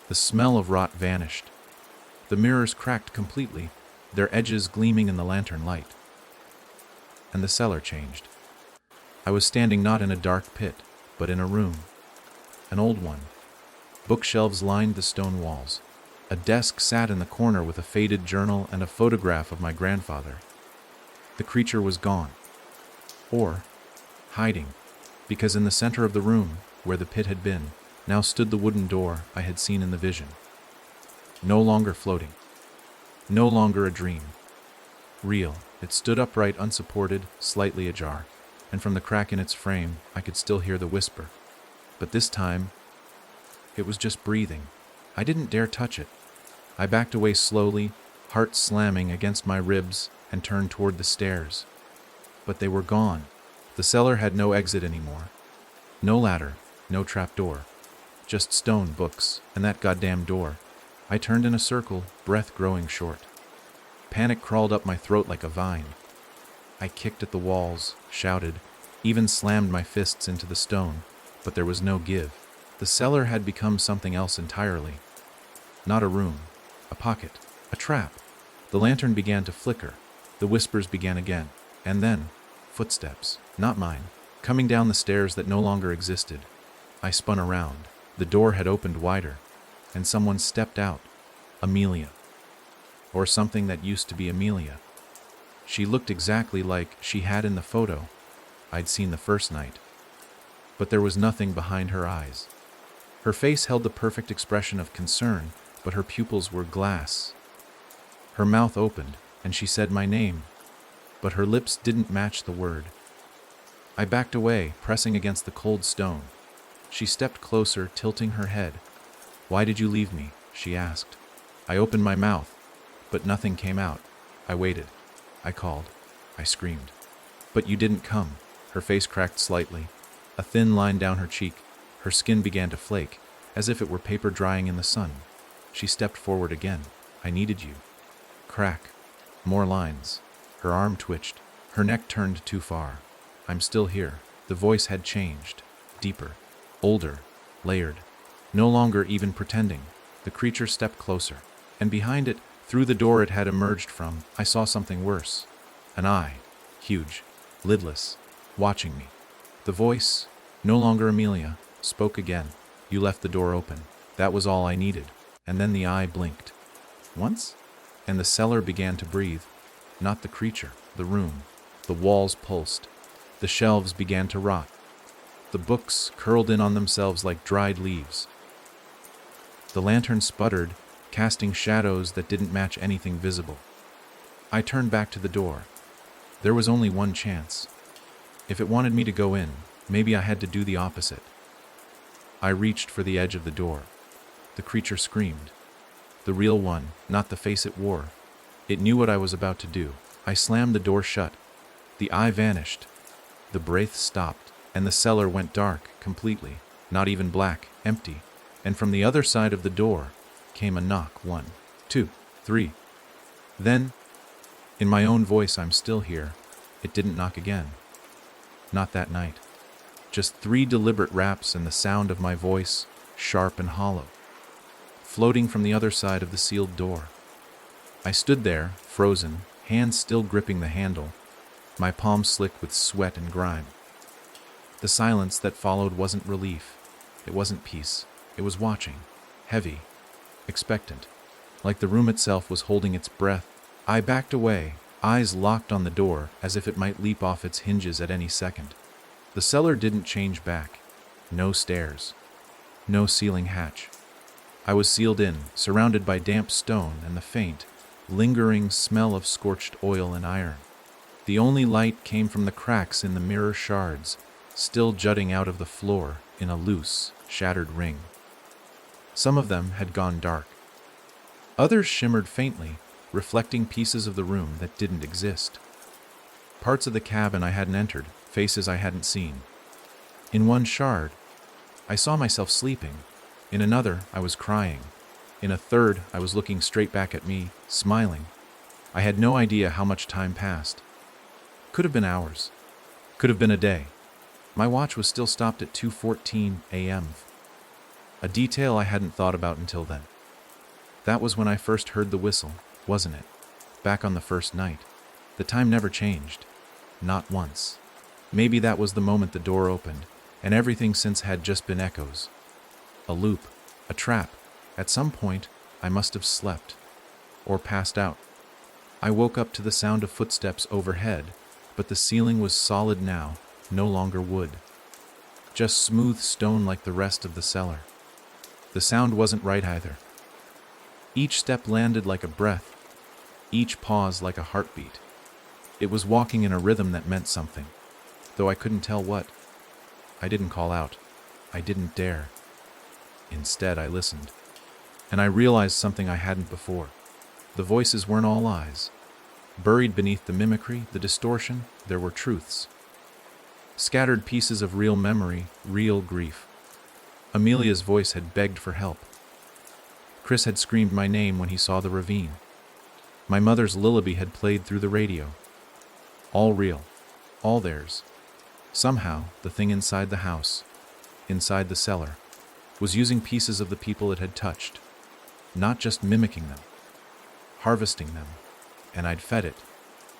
The smell of rot vanished. The mirrors cracked completely, their edges gleaming in the lantern light. And the cellar changed. I was standing not in a dark pit, but in a room. An old one. Bookshelves lined the stone walls. A desk sat in the corner with a faded journal and a photograph of my grandfather. The creature was gone. Or hiding, because in the center of the room, where the pit had been, now stood the wooden door I had seen in the vision. No longer floating. No longer a dream. Real. It stood upright, unsupported, slightly ajar, and from the crack in its frame, I could still hear the whisper. But this time, it was just breathing. I didn't dare touch it. I backed away slowly, heart slamming against my ribs, and turned toward the stairs. but they were gone. The cellar had no exit anymore. No ladder, no trapdoor. Just stone, books, and that goddamn door. I turned in a circle, breath growing short. Panic crawled up my throat like a vine. I kicked at the walls, shouted, even slammed my fists into the stone, but there was no give. The cellar had become something else entirely. Not a room, a pocket, a trap. The lantern began to flicker. The whispers began again. And then, footsteps, not mine, coming down the stairs that no longer existed. I spun around. The door had opened wider, and someone stepped out. Amelia. Or something that used to be Amelia. She looked exactly like she had in the photo I'd seen the first night. But there was nothing behind her eyes. Her face held the perfect expression of concern, but her pupils were glass. Her mouth opened, and she said my name, but her lips didn't match the word. I backed away, pressing against the cold stone. She stepped closer, tilting her head. "Why did you leave me?" she asked. I opened my mouth, but nothing came out. I waited. I called. I screamed. "But you didn't come." Her face cracked slightly, a thin line down her cheek. Her skin began to flake, as if it were paper drying in the sun. She stepped forward again. "I needed you." Crack. More lines. Her arm twitched. Her neck turned too far. "I'm still here." The voice had changed. Deeper. Older. Layered. No longer even pretending. The creature stepped closer. And behind it, through the door it had emerged from, I saw something worse. An eye. Huge. Lidless. Watching me. The voice, no longer Amelia, spoke again. "You left the door open. That was all I needed." And then the eye blinked. Once? And the cellar began to breathe. Not the creature, the room. The walls pulsed. The shelves began to rot. The books curled in on themselves like dried leaves. The lantern sputtered, casting shadows that didn't match anything visible. I turned back to the door. There was only one chance. If it wanted me to go in, maybe I had to do the opposite. I reached for the edge of the door. The creature screamed. The real one, not the face it wore. It knew what I was about to do. I slammed the door shut. The eye vanished. The breath stopped, and the cellar went dark, completely. Not even black, empty. And from the other side of the door came a knock. 1, 2, 3. Then, in my own voice, "I'm still here." It didn't knock again. Not that night. Just 3 deliberate raps and the sound of my voice, sharp and hollow, floating from the other side of the sealed door. I stood there, frozen, hands still gripping the handle, my palms slick with sweat and grime. The silence that followed wasn't relief. It wasn't peace. It was watching, heavy, expectant, like the room itself was holding its breath. I backed away, eyes locked on the door as if it might leap off its hinges at any second. The cellar didn't change back. No stairs. No ceiling hatch. I was sealed in, surrounded by damp stone and the faint, lingering smell of scorched oil and iron. The only light came from the cracks in the mirror shards, still jutting out of the floor in a loose, shattered ring. Some of them had gone dark. Others shimmered faintly, reflecting pieces of the room that didn't exist. Parts of the cabin I hadn't entered, faces I hadn't seen. In one shard, I saw myself sleeping. In another, I was crying. In a third, I was looking straight back at me, smiling. I had no idea how much time passed. Could have been hours. Could have been a day. My watch was still stopped at 2:14 a.m. A detail I hadn't thought about until then. That was when I first heard the whistle, wasn't it? Back on the first night. The time never changed. Not once. Maybe that was the moment the door opened, and everything since had just been echoes. A loop. A trap. At some point, I must have slept. Or passed out. I woke up to the sound of footsteps overhead, but the ceiling was solid now, no longer wood. Just smooth stone like the rest of the cellar. The sound wasn't right either. Each step landed like a breath, each pause like a heartbeat. It was walking in a rhythm that meant something, though I couldn't tell what. I didn't call out. I didn't dare. Instead, I listened, and I realized something I hadn't before. The voices weren't all lies. Buried beneath the mimicry, the distortion, there were truths. Scattered pieces of real memory, real grief. Amelia's voice had begged for help. Chris had screamed my name when he saw the ravine. My mother's lullaby had played through the radio. All real. All theirs. Somehow, the thing inside the house, inside the cellar, was using pieces of the people it had touched, not just mimicking them, harvesting them, and I'd fed it.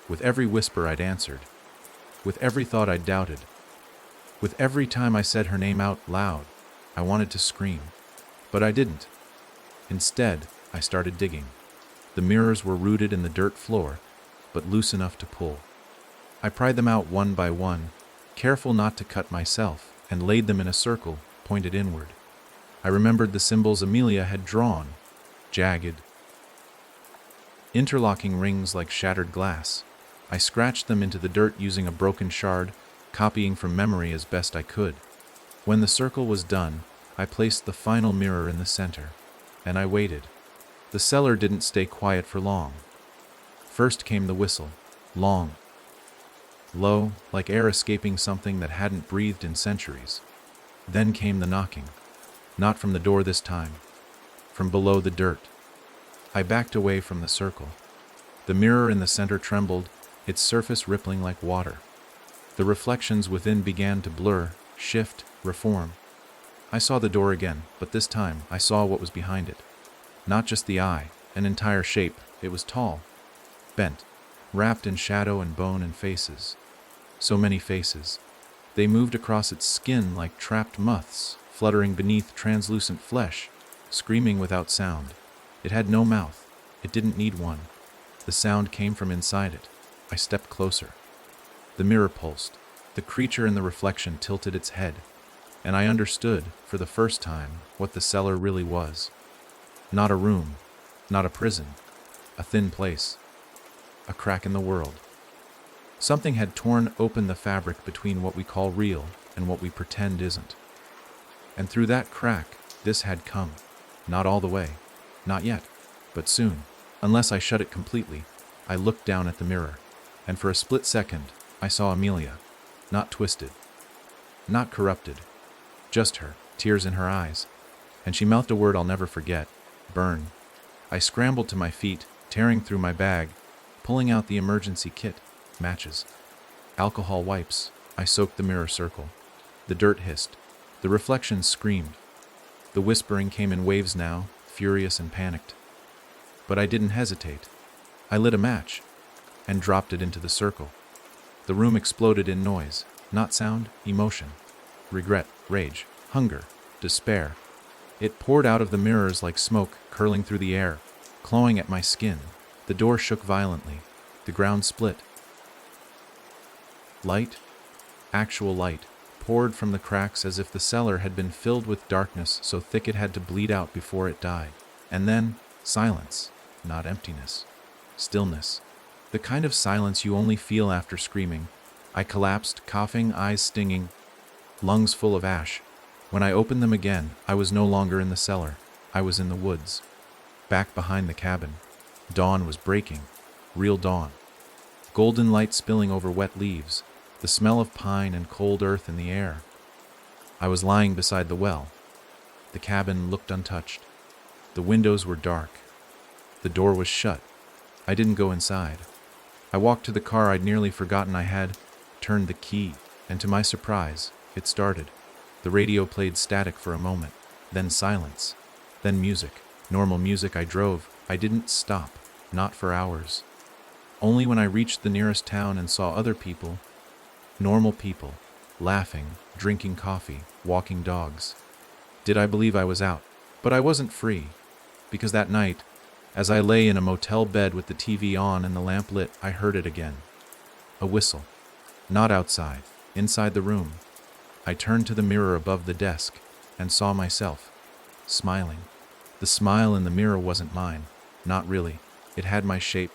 With every whisper I'd answered, with every thought I'd doubted, with every time I said her name out loud, I wanted to scream, but I didn't. Instead, I started digging. The mirrors were rooted in the dirt floor, but loose enough to pull. I pried them out one by one, careful not to cut myself, and laid them in a circle, pointed inward. I remembered the symbols Amelia had drawn, jagged, interlocking rings like shattered glass. I scratched them into the dirt using a broken shard, copying from memory as best I could. When the circle was done, I placed the final mirror in the center, and I waited. The cellar didn't stay quiet for long. First came the whistle, long, low, like air escaping something that hadn't breathed in centuries. Then came the knocking. Not from the door this time, from below the dirt. I backed away from the circle. The mirror in the center trembled, its surface rippling like water. The reflections within began to blur, shift, reform. I saw the door again, but this time I saw what was behind it. Not just the eye, an entire shape. It was tall, bent, wrapped in shadow and bone and faces. So many faces. They moved across its skin like trapped moths, fluttering beneath translucent flesh, screaming without sound. It had no mouth. It didn't need one. The sound came from inside it. I stepped closer. The mirror pulsed. The creature in the reflection tilted its head, and I understood, for the first time, what the cellar really was. Not a room, not a prison, a thin place, a crack in the world. Something had torn open the fabric between what we call real and what we pretend isn't. And through that crack, this had come. Not all the way. Not yet. But soon. Unless I shut it completely. I looked down at the mirror. And for a split second, I saw Amelia. Not twisted. Not corrupted. Just her, tears in her eyes. And she mouthed a word I'll never forget. Burn. I scrambled to my feet, tearing through my bag, pulling out the emergency kit. Matches. Alcohol wipes. I soaked the mirror circle. The dirt hissed. The reflections screamed. The whispering came in waves now, furious and panicked. But I didn't hesitate. I lit a match and dropped it into the circle. The room exploded in noise, not sound, emotion. Regret, rage, hunger, despair. It poured out of the mirrors like smoke, curling through the air, clawing at my skin. The door shook violently. The ground split. Light, actual light, poured from the cracks as if the cellar had been filled with darkness so thick it had to bleed out before it died. And then, silence, not emptiness. Stillness. The kind of silence you only feel after screaming. I collapsed, coughing, eyes stinging, lungs full of ash. When I opened them again, I was no longer in the cellar. I was in the woods. Back behind the cabin. Dawn was breaking. Real dawn. Golden light spilling over wet leaves. The smell of pine and cold earth in the air. I was lying beside the well. The cabin looked untouched. The windows were dark. The door was shut. I didn't go inside. I walked to the car I'd nearly forgotten I had, turned the key, and to my surprise, it started. The radio played static for a moment, then silence, then music. Normal music. I drove. I didn't stop, not for hours. Only when I reached the nearest town and saw other people, normal people, laughing, drinking coffee, walking dogs, did I believe I was out. But I wasn't free, because that night, as I lay in a motel bed with the TV on and the lamp lit, I heard it again. A whistle. Not outside, inside the room. I turned to the mirror above the desk and saw myself, smiling. The smile in the mirror wasn't mine, not really. It had my shape,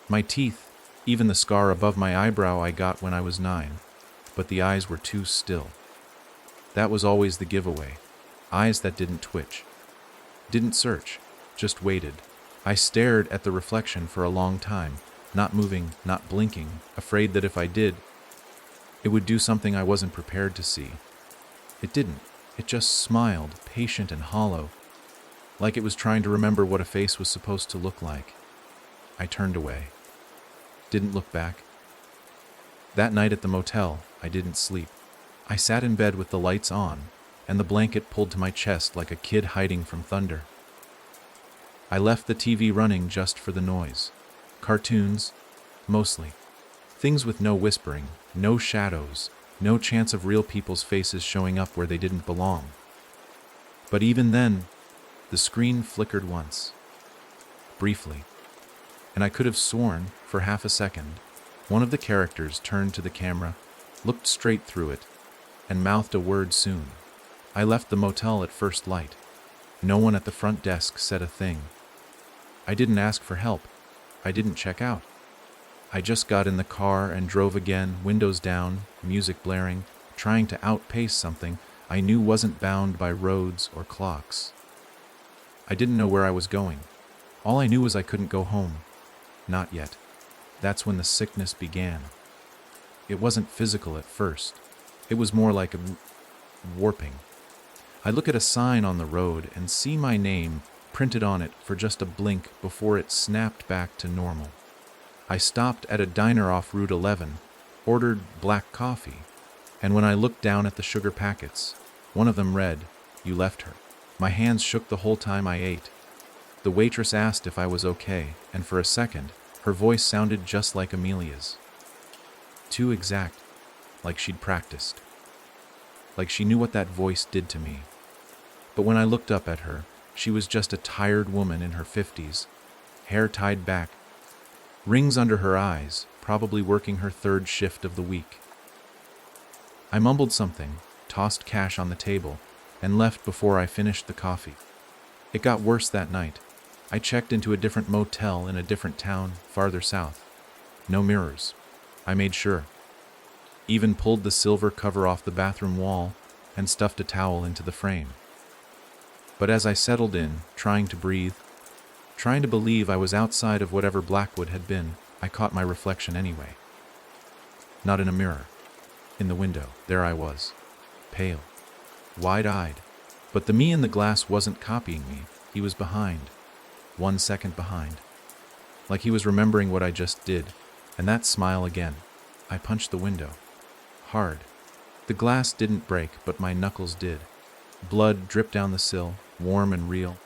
my teeth, even the scar above my eyebrow I got when I was 9. But the eyes were too still. That was always the giveaway. Eyes that didn't twitch, didn't search, just waited. I stared at the reflection for a long time, not moving, not blinking, afraid that if I did, it would do something I wasn't prepared to see. It didn't. It just smiled, patient and hollow, like it was trying to remember what a face was supposed to look like. I turned away. Didn't look back. That night at the motel, I didn't sleep. I sat in bed with the lights on, and the blanket pulled to my chest like a kid hiding from thunder. I left the TV running just for the noise. Cartoons, mostly. Things with no whispering, no shadows, no chance of real people's faces showing up where they didn't belong. But even then, the screen flickered once. Briefly. And I could have sworn, for half a second, one of the characters turned to the camera, looked straight through it, and mouthed a word soon. I left the motel at first light. No one at the front desk said a thing. I didn't ask for help. I didn't check out. I just got in the car and drove again, windows down, music blaring, trying to outpace something I knew wasn't bound by roads or clocks. I didn't know where I was going. All I knew was I couldn't go home. Not yet. That's when the sickness began. It wasn't physical at first. It was more like a warping. I look at a sign on the road and see my name printed on it for just a blink before it snapped back to normal. I stopped at a diner off Route 11, ordered black coffee, and when I looked down at the sugar packets, one of them read, "You left her." My hands shook the whole time I ate. The waitress asked if I was okay, and for a second, her voice sounded just like Amelia's. Too exact, like she'd practiced. Like she knew what that voice did to me. But when I looked up at her, she was just a tired woman in her 50s, hair tied back, rings under her eyes, probably working her third shift of the week. I mumbled something, tossed cash on the table, and left before I finished the coffee. It got worse that night. I checked into a different motel in a different town, farther south. No mirrors. I made sure. Even pulled the silver cover off the bathroom wall and stuffed a towel into the frame. But as I settled in, trying to breathe, trying to believe I was outside of whatever Blackwood had been, I caught my reflection anyway. Not in a mirror. In the window, there I was. Pale. Wide-eyed. But the me in the glass wasn't copying me. He was behind. 1 second behind. Like he was remembering what I just did. And that smile again. I punched the window. Hard. The glass didn't break, but my knuckles did. Blood dripped down the sill, warm and real,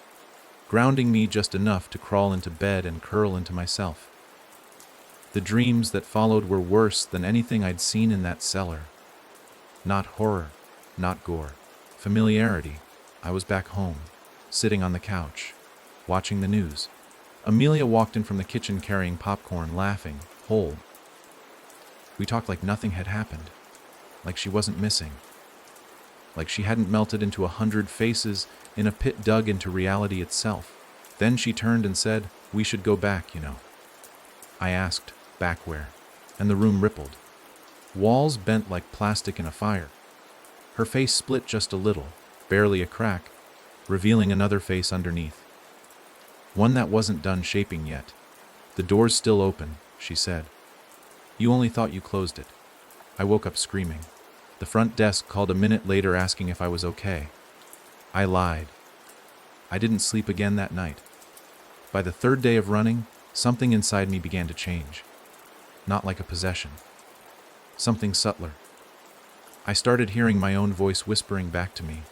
grounding me just enough to crawl into bed and curl into myself. The dreams that followed were worse than anything I'd seen in that cellar. Not horror, not gore. Familiarity. I was back home, sitting on the couch, watching the news. Amelia walked in from the kitchen carrying popcorn, laughing, whole. We talked like nothing had happened, like she wasn't missing, like she hadn't melted into 100 faces in a pit dug into reality itself. Then she turned and said, "We should go back, you know." I asked, "Back where?" And the room rippled. Walls bent like plastic in a fire. Her face split just a little, barely a crack, revealing another face underneath. One that wasn't done shaping yet. "The door's still open," she said. "You only thought you closed it." I woke up screaming. The front desk called a minute later asking if I was okay. I lied. I didn't sleep again that night. By the third day of running, something inside me began to change. Not like a possession. Something subtler. I started hearing my own voice whispering back to me.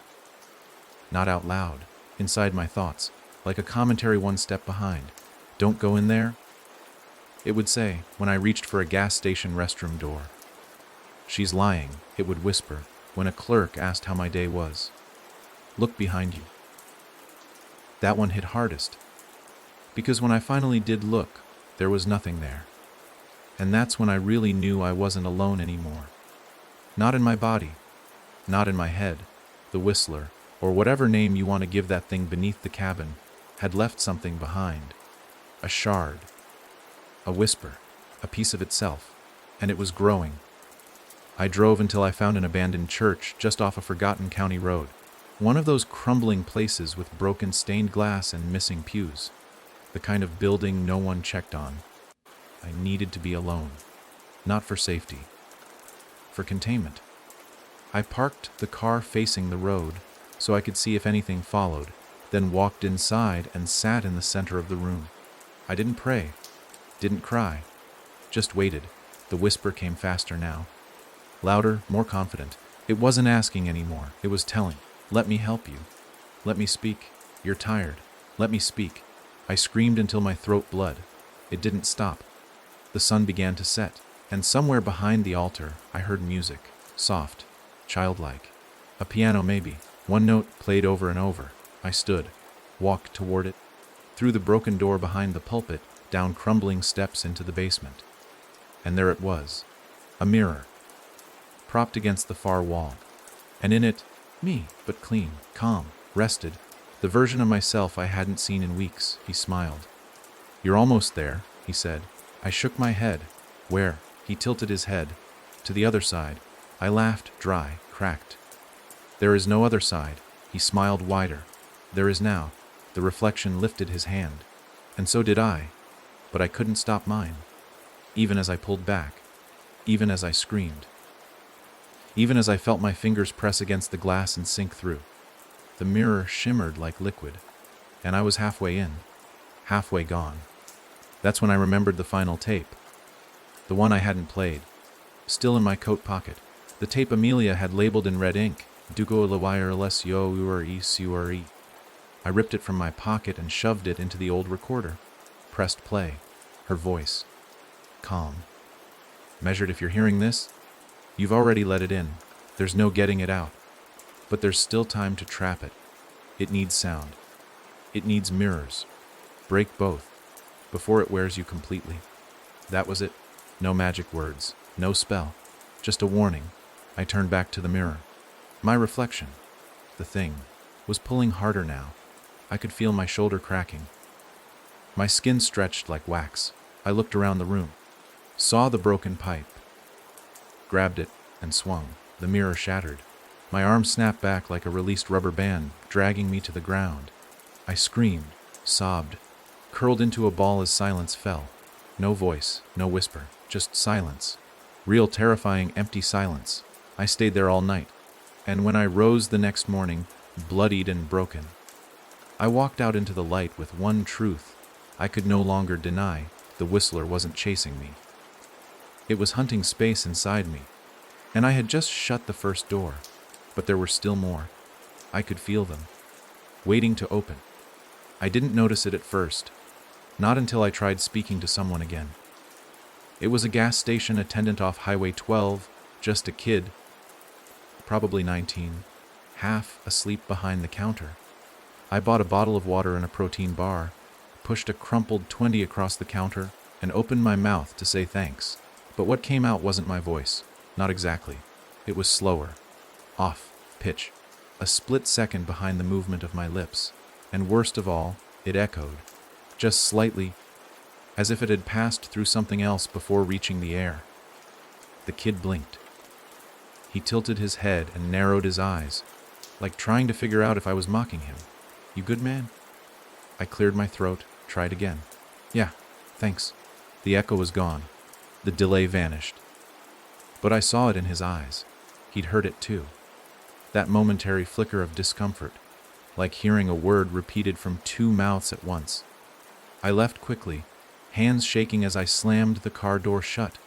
Not out loud, inside my thoughts, like a commentary one step behind. "Don't go in there," it would say when I reached for a gas station restroom door. "She's lying," it would whisper when a clerk asked how my day was. "Look behind you." That one hit hardest, because when I finally did look, there was nothing there. And that's when I really knew I wasn't alone anymore. Not in my body, not in my head. The Whistler, or whatever name you want to give that thing beneath the cabin, had left something behind. A shard. A whisper. A piece of itself. And it was growing. I drove until I found an abandoned church just off a forgotten county road. One of those crumbling places with broken stained glass and missing pews. The kind of building no one checked on. I needed to be alone. Not for safety, for containment. I parked the car facing the road so I could see if anything followed, then walked inside and sat in the center of the room. I didn't pray, didn't cry, just waited. The whisper came faster now. Louder, more confident. It wasn't asking anymore. It was telling. Let me help you. Let me speak. You're tired. Let me speak. I screamed until my throat bled. It didn't stop. The sun began to set, and somewhere behind the altar I heard music. Soft, childlike. A piano maybe. One note played over and over. I stood, walked toward it, through the broken door behind the pulpit, down crumbling steps into the basement. And there it was. A mirror, propped against the far wall. And in it, me, but clean, calm, rested, the version of myself I hadn't seen in weeks. He smiled. You're almost there, he said. I shook my head. Where? He tilted his head. To the other side. I laughed, dry, cracked. There is no other side. He smiled wider. There is now. The reflection lifted his hand. And so did I. But I couldn't stop mine. Even as I pulled back. Even as I screamed. Even as I felt my fingers press against the glass and sink through. The mirror shimmered like liquid. And I was halfway in. Halfway gone. That's when I remembered the final tape. The one I hadn't played. Still in my coat pocket. The tape Amelia had labeled in red ink. Dugo la wireless yo ure. I ripped it from my pocket and shoved it into the old recorder. Pressed play. Her voice. Calm. Measured, if you're hearing this, you've already let it in. There's no getting it out. But there's still time to trap it. It needs sound. It needs mirrors. Break both, before it wears you completely. That was it. No magic words. No spell. Just a warning. I turned back to the mirror. My reflection, the thing, was pulling harder now. I could feel my shoulder cracking. My skin stretched like wax. I looked around the room. Saw the broken pipe. Grabbed it and swung. The mirror shattered. My arm snapped back like a released rubber band, dragging me to the ground. I screamed, sobbed, curled into a ball as silence fell. No voice, no whisper, just silence. Real terrifying, empty silence. I stayed there all night. And when I rose the next morning, bloodied and broken, I walked out into the light with one truth I could no longer deny. The whistler wasn't chasing me. It was hunting space inside me. And I had just shut the first door. But there were still more. I could feel them, waiting to open. I didn't notice it at first, not until I tried speaking to someone again. It was a gas station attendant off Highway 12, just a kid, probably 19, half asleep behind the counter. I bought a bottle of water and a protein bar, pushed a crumpled 20 across the counter, and opened my mouth to say thanks. But what came out wasn't my voice. Not exactly. It was slower. Off, pitch, a split second behind the movement of my lips, and worst of all, it echoed, just slightly, as if it had passed through something else before reaching the air. The kid blinked. He tilted his head and narrowed his eyes, like trying to figure out if I was mocking him. You good, man? I cleared my throat, tried again. Yeah, thanks. The echo was gone. The delay vanished. But I saw it in his eyes. He'd heard it too. That momentary flicker of discomfort, like hearing a word repeated from two mouths at once. I left quickly, hands shaking as I slammed the car door shut.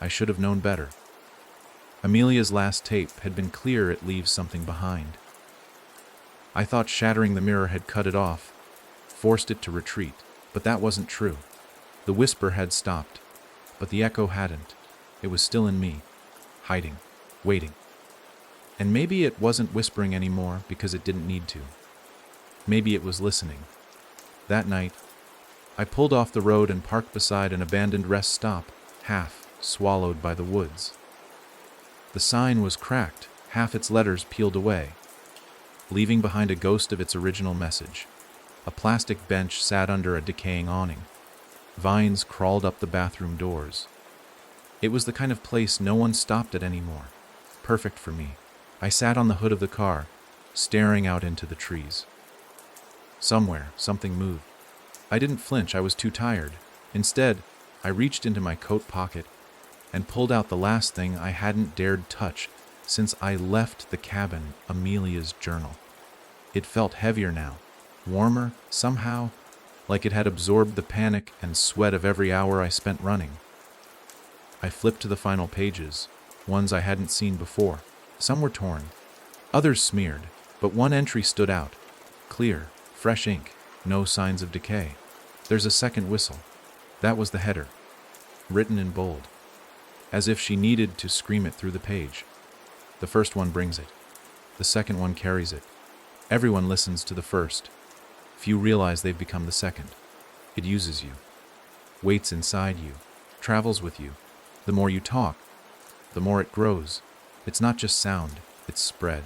I should have known better. Amelia's last tape had been clear. It leaves something behind. I thought shattering the mirror had cut it off, forced it to retreat, but that wasn't true. The whisper had stopped, but the echo hadn't. It was still in me, hiding, waiting. And maybe it wasn't whispering anymore because it didn't need to. Maybe it was listening. That night, I pulled off the road and parked beside an abandoned rest stop, half swallowed by the woods. The sign was cracked, half its letters peeled away, leaving behind a ghost of its original message. A plastic bench sat under a decaying awning. Vines crawled up the bathroom doors. It was the kind of place no one stopped at anymore. Perfect for me. I sat on the hood of the car, staring out into the trees. Somewhere, something moved. I didn't flinch. I was too tired. Instead, I reached into my coat pocket and pulled out the last thing I hadn't dared touch since I left the cabin, Amelia's journal. It felt heavier now, warmer, somehow, like it had absorbed the panic and sweat of every hour I spent running. I flipped to the final pages, ones I hadn't seen before. Some were torn, others smeared, but one entry stood out. Clear, fresh ink, no signs of decay. There's a second whistle. That was the header, written in bold, as if she needed to scream it through the page. The first one brings it. The second one carries it. Everyone listens to the first. Few realize they've become the second. It uses you, waits inside you, travels with you. The more you talk, the more it grows. It's not just sound, it's spread.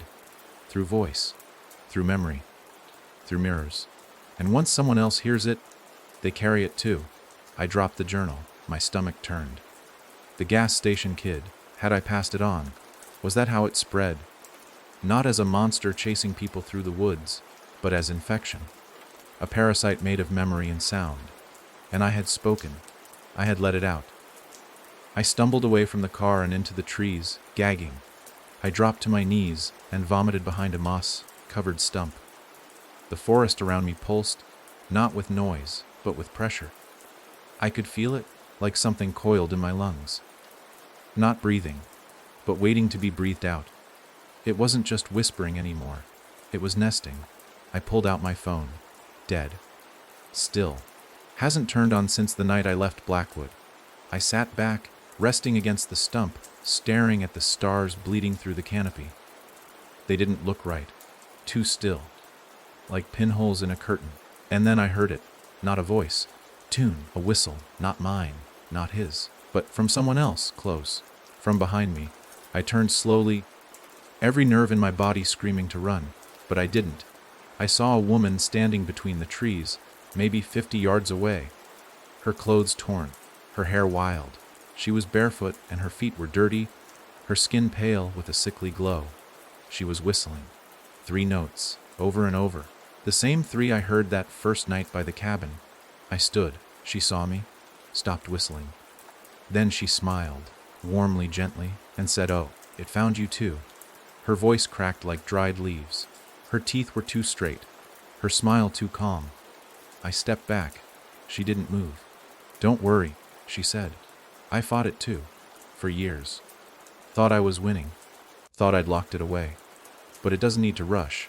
Through voice, through memory, through mirrors. And once someone else hears it, they carry it too. I dropped the journal, my stomach turned. The gas station kid, had I passed it on? Was that how it spread? Not as a monster chasing people through the woods, but as infection. A parasite made of memory and sound. And I had spoken. I had let it out. I stumbled away from the car and into the trees, gagging. I dropped to my knees and vomited behind a moss-covered stump. The forest around me pulsed, not with noise, but with pressure. I could feel it, like something coiled in my lungs. Not breathing, but waiting to be breathed out. It wasn't just whispering anymore. It was nesting. I pulled out my phone. Dead. Still. Hasn't turned on since the night I left Blackwood. I sat back, resting against the stump, staring at the stars bleeding through the canopy. They didn't look right. Too still. Like pinholes in a curtain. And then I heard it. Not a voice. Tune. A whistle. Not mine. Not his. But from someone else, close. From behind me. I turned slowly, every nerve in my body screaming to run. But I didn't. I saw a woman standing between the trees, maybe 50 yards away. Her clothes torn. Her hair wild. She was barefoot and her feet were dirty, her skin pale with a sickly glow. She was whistling. 3 notes, over and over. The same 3 I heard that first night by the cabin. I stood. She saw me, stopped whistling. Then she smiled, warmly, gently, and said, "Oh, it found you too." Her voice cracked like dried leaves. Her teeth were too straight, her smile too calm. I stepped back. She didn't move. "Don't worry," she said. "I fought it too, for years. Thought I was winning. Thought I'd locked it away. But it doesn't need to rush."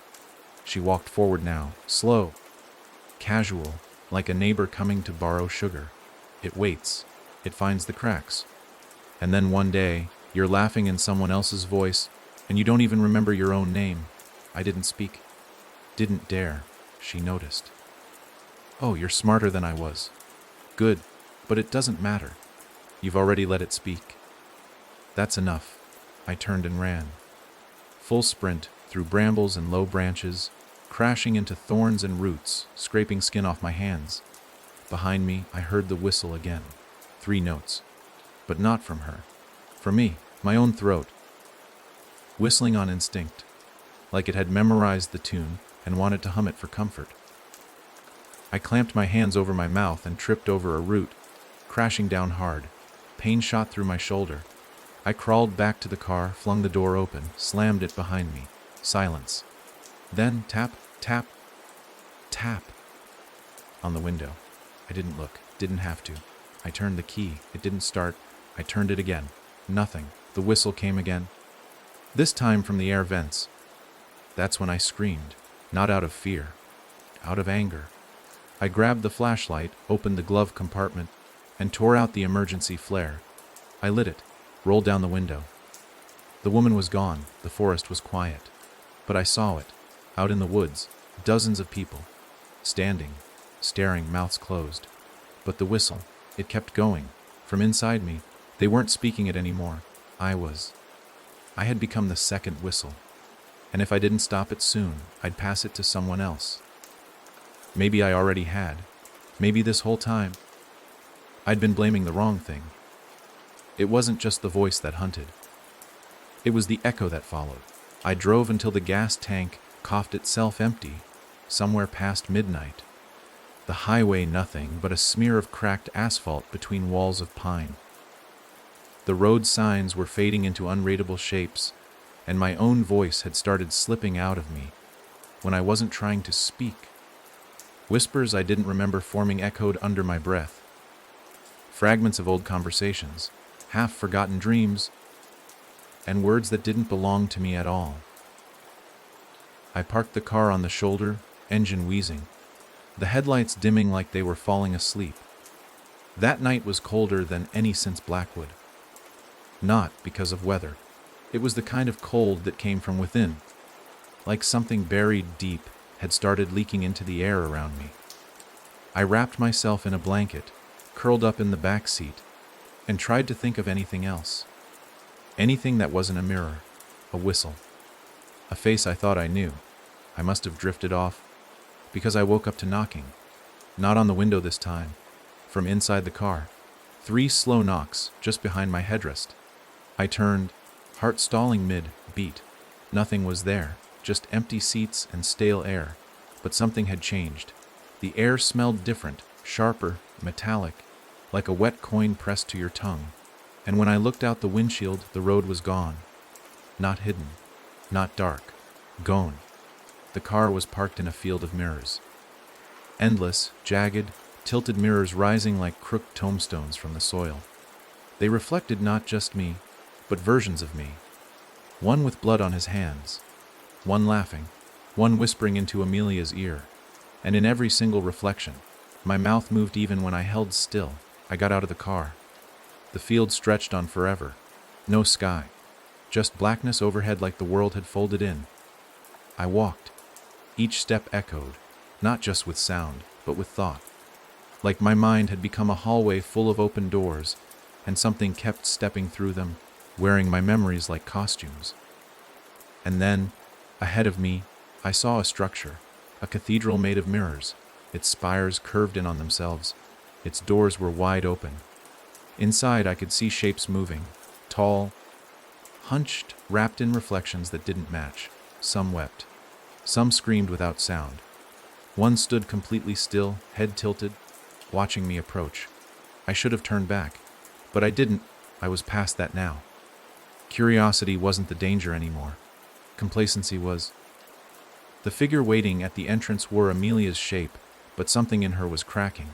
She walked forward now, slow, casual, like a neighbor coming to borrow sugar. It waits. It finds the cracks. And then one day, you're laughing in someone else's voice, and you don't even remember your own name. I didn't speak. Didn't dare. She noticed. "Oh, you're smarter than I was." "Good, but it doesn't matter. You've already let it speak." "That's enough." I turned and ran. Full sprint, through brambles and low branches, crashing into thorns and roots, scraping skin off my hands. Behind me, I heard the whistle again. 3 notes. But not from her. From me, my own throat. Whistling on instinct, like it had memorized the tune and wanted to hum it for comfort. I clamped my hands over my mouth and tripped over a root, crashing down hard. Pain shot through my shoulder. I crawled back to the car, flung the door open, slammed it behind me. Silence. Then tap, tap, tap on the window. I didn't look, didn't have to. I turned the key. It didn't start. I turned it again. Nothing. The whistle came again. This time from the air vents. That's when I screamed, not out of fear, out of anger. I grabbed the flashlight, opened the glove compartment, and tore out the emergency flare. I lit it, rolled down the window. The woman was gone. The forest was quiet. But I saw it, out in the woods, dozens of people, standing, staring, mouths closed. But the whistle, it kept going. From inside me, they weren't speaking it anymore. I was. I had become the second whistle. And if I didn't stop it soon, I'd pass it to someone else. Maybe I already had. Maybe this whole time, I'd been blaming the wrong thing. It wasn't just the voice that hunted. It was the echo that followed. I drove until the gas tank coughed itself empty, somewhere past midnight. The highway nothing but a smear of cracked asphalt between walls of pine. The road signs were fading into unreadable shapes, and my own voice had started slipping out of me when I wasn't trying to speak. Whispers I didn't remember forming echoed under my breath. Fragments of old conversations, half-forgotten dreams, and words that didn't belong to me at all. I parked the car on the shoulder, engine wheezing, the headlights dimming like they were falling asleep. That night was colder than any since Blackwood. Not because of weather. It was the kind of cold that came from within, like something buried deep had started leaking into the air around me. I wrapped myself in a blanket, curled up in the back seat, and tried to think of anything else. Anything that wasn't a mirror, a whistle, a face I thought I knew. I must have drifted off, because I woke up to knocking. Not on the window this time, from inside the car. 3 slow knocks just behind my headrest. I turned, heart stalling mid-beat. Nothing was there, just empty seats and stale air. But something had changed. The air smelled different, sharper, metallic, like a wet coin pressed to your tongue. And when I looked out the windshield, the road was gone. Not hidden, not dark, gone. The car was parked in a field of mirrors. Endless, jagged, tilted mirrors rising like crooked tombstones from the soil. They reflected not just me, but versions of me. One with blood on his hands, one laughing, one whispering into Amelia's ear. And in every single reflection, my mouth moved even when I held still. I got out of the car. The field stretched on forever. No sky, just blackness overhead like the world had folded in. I walked. Each step echoed, not just with sound, but with thought. Like my mind had become a hallway full of open doors, and something kept stepping through them, wearing my memories like costumes. And then, ahead of me, I saw a structure, a cathedral made of mirrors. Its spires curved in on themselves. Its doors were wide open. Inside I could see shapes moving, tall, hunched, wrapped in reflections that didn't match. Some wept. Some screamed without sound. One stood completely still, head tilted, watching me approach. I should have turned back, but I didn't. I was past that now. Curiosity wasn't the danger anymore. Complacency was. The figure waiting at the entrance wore Amelia's shape, but something in her was cracking.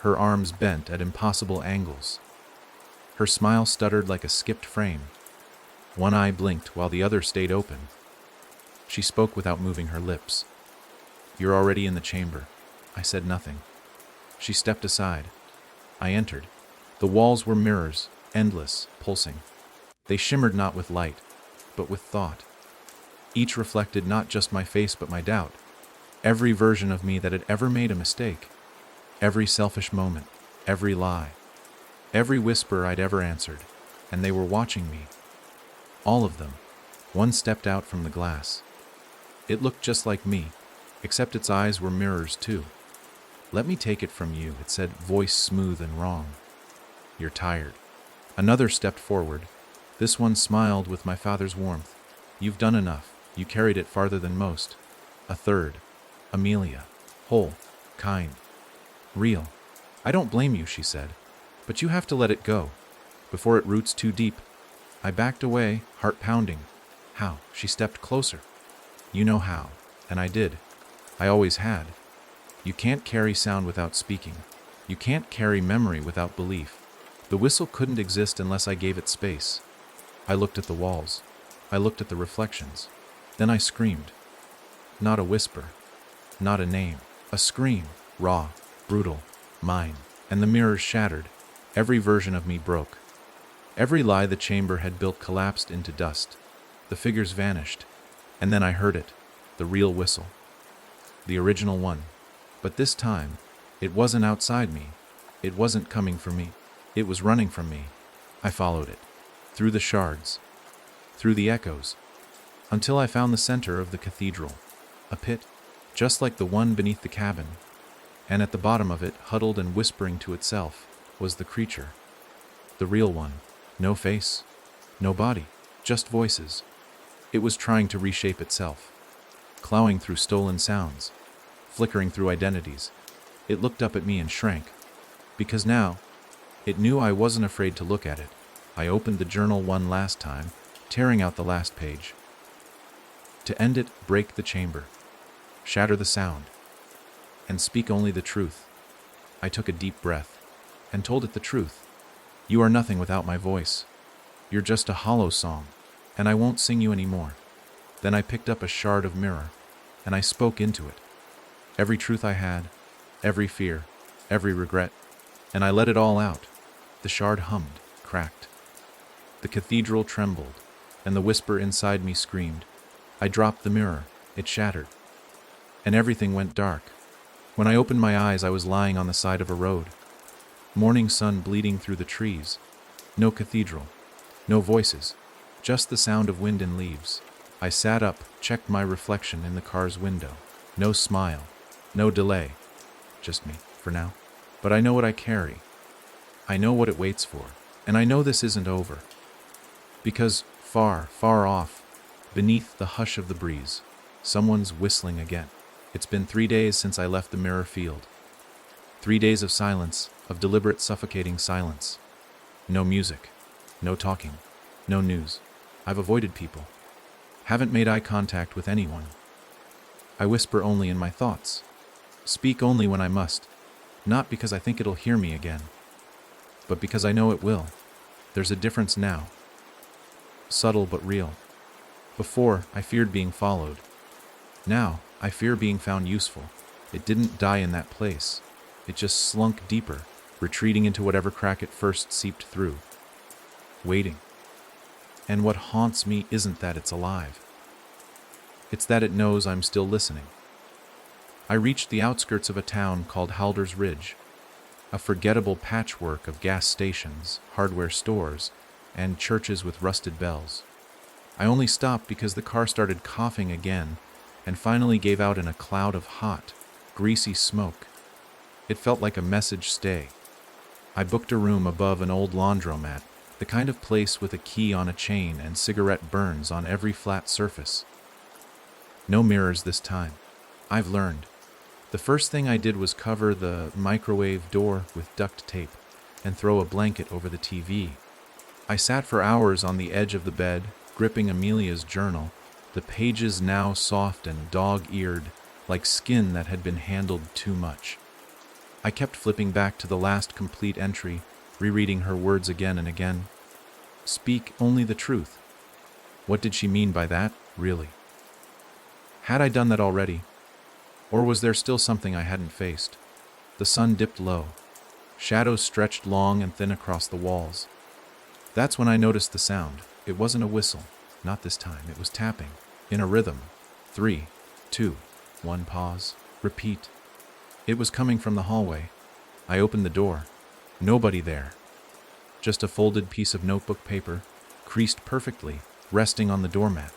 Her arms bent at impossible angles. Her smile stuttered like a skipped frame. One eye blinked while the other stayed open. She spoke without moving her lips. "You're already in the chamber." I said nothing. She stepped aside. I entered. The walls were mirrors, endless, pulsing. They shimmered not with light, but with thought. Each reflected not just my face but my doubt. Every version of me that had ever made a mistake. Every selfish moment, every lie. Every whisper I'd ever answered. And they were watching me. All of them. One stepped out from the glass. It looked just like me, except its eyes were mirrors too. "Let me take it from you," it said, voice smooth and wrong. "You're tired." Another stepped forward. This one smiled with my father's warmth. "You've done enough. You carried it farther than most." A third. Amelia. Whole. Kind. Real. "I don't blame you," she said. "But you have to let it go, before it roots too deep." I backed away, heart pounding. "How?" She stepped closer. "You know how." And I did. I always had. You can't carry sound without speaking. You can't carry memory without belief. The whistle couldn't exist unless I gave it space. I looked at the walls. I looked at the reflections. Then I screamed. Not a whisper. Not a name. A scream. Raw. Brutal. Mine. And the mirrors shattered. Every version of me broke. Every lie the chamber had built collapsed into dust. The figures vanished. And then I heard it. The real whistle. The original one. But this time, it wasn't outside me. It wasn't coming for me. It was running from me. I followed it. Through the shards. Through the echoes. Until I found the center of the cathedral. A pit, just like the one beneath the cabin. And at the bottom of it, huddled and whispering to itself, was the creature. The real one. No face. No body. Just voices. It was trying to reshape itself. Clawing through stolen sounds. Flickering through identities. It looked up at me and shrank. Because now, it knew I wasn't afraid to look at it. I opened the journal one last time, tearing out the last page. To end it, break the chamber, shatter the sound, and speak only the truth. I took a deep breath and told it the truth. You are nothing without my voice. You're just a hollow song, and I won't sing you anymore. Then I picked up a shard of mirror, and I spoke into it. Every truth I had, every fear, every regret, and I let it all out. The shard hummed, cracked. The cathedral trembled, and the whisper inside me screamed. I dropped the mirror, it shattered, and everything went dark. When I opened my eyes, I was lying on the side of a road. Morning sun bleeding through the trees. No cathedral, no voices, just the sound of wind and leaves. I sat up, checked my reflection in the car's window. No smile, no delay, just me, for now. But I know what I carry. I know what it waits for, and I know this isn't over. Because far, far off, beneath the hush of the breeze, someone's whistling again. It's been 3 days since I left the mirror field. 3 days of silence, of deliberate suffocating silence. No music, no talking, no news. I've avoided people. Haven't made eye contact with anyone. I whisper only in my thoughts. Speak only when I must. Not because I think it'll hear me again, but because I know it will. There's a difference now. Subtle but real. Before, I feared being followed. Now, I fear being found useful. It didn't die in that place. It just slunk deeper, retreating into whatever crack it first seeped through. Waiting. And what haunts me isn't that it's alive. It's that it knows I'm still listening. I reached the outskirts of a town called Halder's Ridge, a forgettable patchwork of gas stations, hardware stores, and churches with rusted bells. I only stopped because the car started coughing again and finally gave out in a cloud of hot, greasy smoke. It felt like a message stay. I booked a room above an old laundromat, the kind of place with a key on a chain and cigarette burns on every flat surface. No mirrors this time. I've learned. The first thing I did was cover the microwave door with duct tape and throw a blanket over the TV. I sat for hours on the edge of the bed, gripping Amelia's journal, the pages now soft and dog-eared, like skin that had been handled too much. I kept flipping back to the last complete entry, rereading her words again and again. Speak only the truth. What did she mean by that, really? Had I done that already? Or was there still something I hadn't faced? The sun dipped low. Shadows stretched long and thin across the walls. That's when I noticed the sound. It wasn't a whistle. Not this time. It was tapping. In a rhythm. 3, 2, 1 pause. Repeat. It was coming from the hallway. I opened the door. Nobody there. Just a folded piece of notebook paper, creased perfectly, resting on the doormat.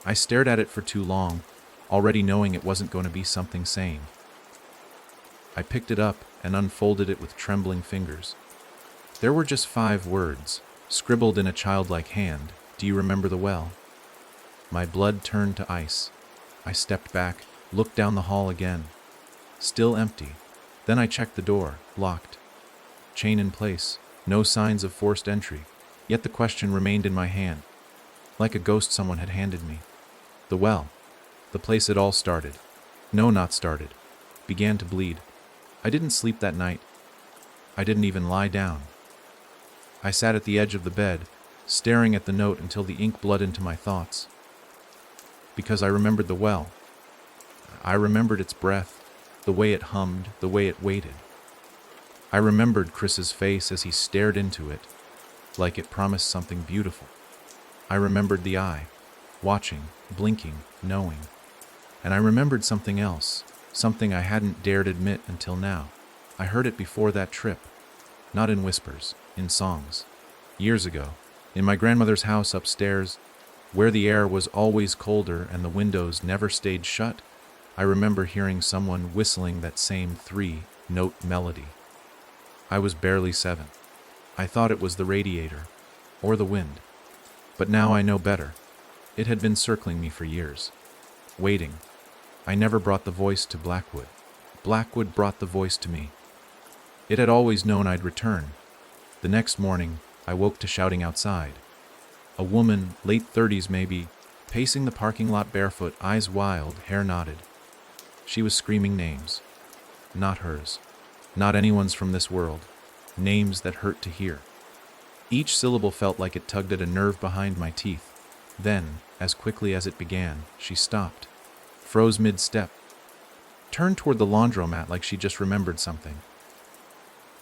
I stared at it for too long, already knowing it wasn't going to be something sane. I picked it up and unfolded it with trembling fingers. There were just 5 words, scribbled in a childlike hand. Do you remember the well? My blood turned to ice. I stepped back, looked down the hall again. Still empty. Then I checked the door, locked. Chain in place, no signs of forced entry. Yet the question remained in my hand, like a ghost someone had handed me. The well. The place it all started. No, not started. Began to bleed. I didn't sleep that night. I didn't even lie down. I sat at the edge of the bed, staring at the note until the ink bled into my thoughts. Because I remembered the well. I remembered its breath, the way it hummed, the way it waited. I remembered Chris's face as he stared into it, like it promised something beautiful. I remembered the eye, watching, blinking, knowing. And I remembered something else, something I hadn't dared admit until now. I heard it before that trip, not in whispers, in songs. Years ago, in my grandmother's house upstairs, where the air was always colder and the windows never stayed shut, I remember hearing someone whistling that same 3-note melody. I was barely 7. I thought it was the radiator, or the wind. But now I know better. It had been circling me for years. Waiting. I never brought the voice to Blackwood. Blackwood brought the voice to me. It had always known I'd return. The next morning, I woke to shouting outside. A woman, late 30s maybe, pacing the parking lot barefoot, eyes wild, hair knotted. She was screaming names. Not hers. Not anyone's from this world. Names that hurt to hear. Each syllable felt like it tugged at a nerve behind my teeth. Then, as quickly as it began, she stopped, froze mid-step, turned toward the laundromat like she just remembered something.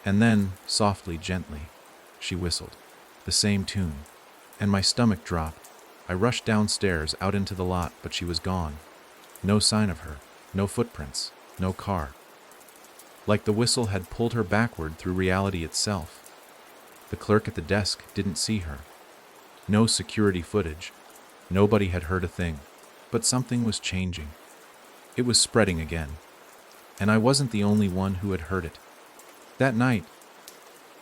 And then, softly, gently, she whistled, the same tune, and my stomach dropped. I rushed downstairs, out into the lot, but she was gone. No sign of her, no footprints, no car. Like the whistle had pulled her backward through reality itself. The clerk at the desk didn't see her. No security footage. Nobody had heard a thing. But something was changing. It was spreading again. And I wasn't the only one who had heard it. That night,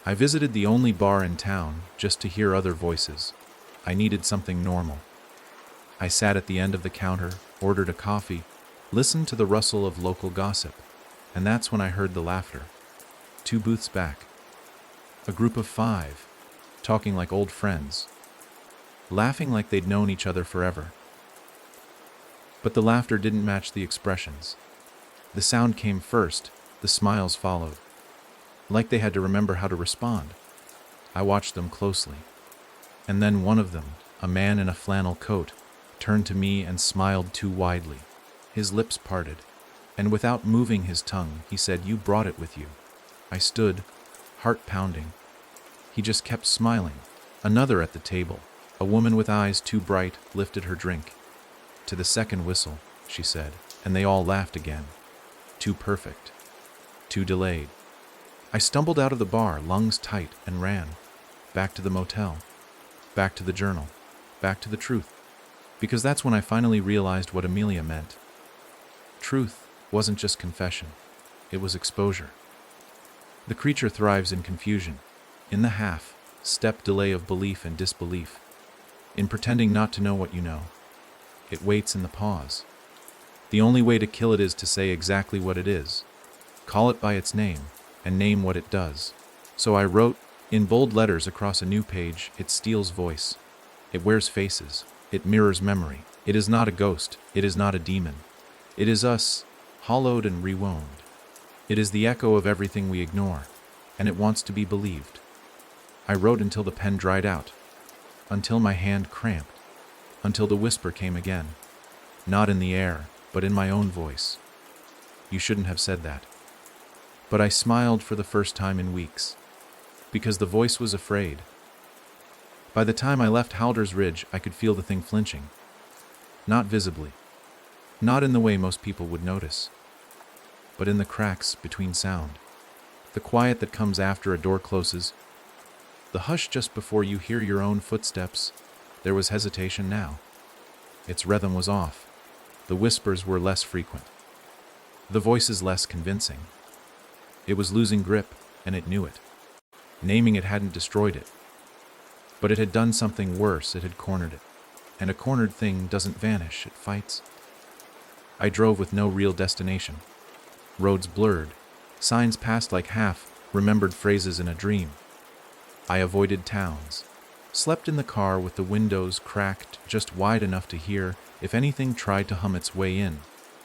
I visited the only bar in town just to hear other voices. I needed something normal. I sat at the end of the counter, ordered a coffee, listened to the rustle of local gossip, and that's when I heard the laughter. 2 booths back. A group of 5, talking like old friends, laughing like they'd known each other forever. But the laughter didn't match the expressions. The sound came first, the smiles followed, like they had to remember how to respond. I watched them closely. And then one of them, a man in a flannel coat, turned to me and smiled too widely. His lips parted, and without moving his tongue, he said, "You brought it with you." I stood, heart pounding. He just kept smiling. Another at the table, a woman with eyes too bright, lifted her drink. "To the second whistle," she said, and they all laughed again. Too perfect. Too delayed. I stumbled out of the bar, lungs tight, and ran. Back to the motel. Back to the journal. Back to the truth. Because that's when I finally realized what Amelia meant. Truth wasn't just confession. It was exposure. The creature thrives in confusion, in the half-step delay of belief and disbelief, in pretending not to know what you know. It waits in the pause. The only way to kill it is to say exactly what it is, call it by its name, and name what it does. So I wrote, in bold letters across a new page, "It steals voice. It wears faces. It mirrors memory. It is not a ghost. It is not a demon. It is us, hollowed and rewound. It is the echo of everything we ignore, and it wants to be believed." I wrote until the pen dried out, until my hand cramped, until the whisper came again, not in the air, but in my own voice. "You shouldn't have said that." But I smiled for the first time in weeks, because the voice was afraid. By the time I left Halder's Ridge, I could feel the thing flinching. Not visibly, not in the way most people would notice, but in the cracks between sound, the quiet that comes after a door closes, the hush just before you hear your own footsteps. There was hesitation now. Its rhythm was off. The whispers were less frequent. The voices less convincing. It was losing grip, and it knew it. Naming it hadn't destroyed it. But it had done something worse. It had cornered it. And a cornered thing doesn't vanish, it fights. I drove with no real destination. Roads blurred. Signs passed like half-remembered phrases in a dream. I avoided towns. Slept in the car with the windows cracked just wide enough to hear if anything tried to hum its way in.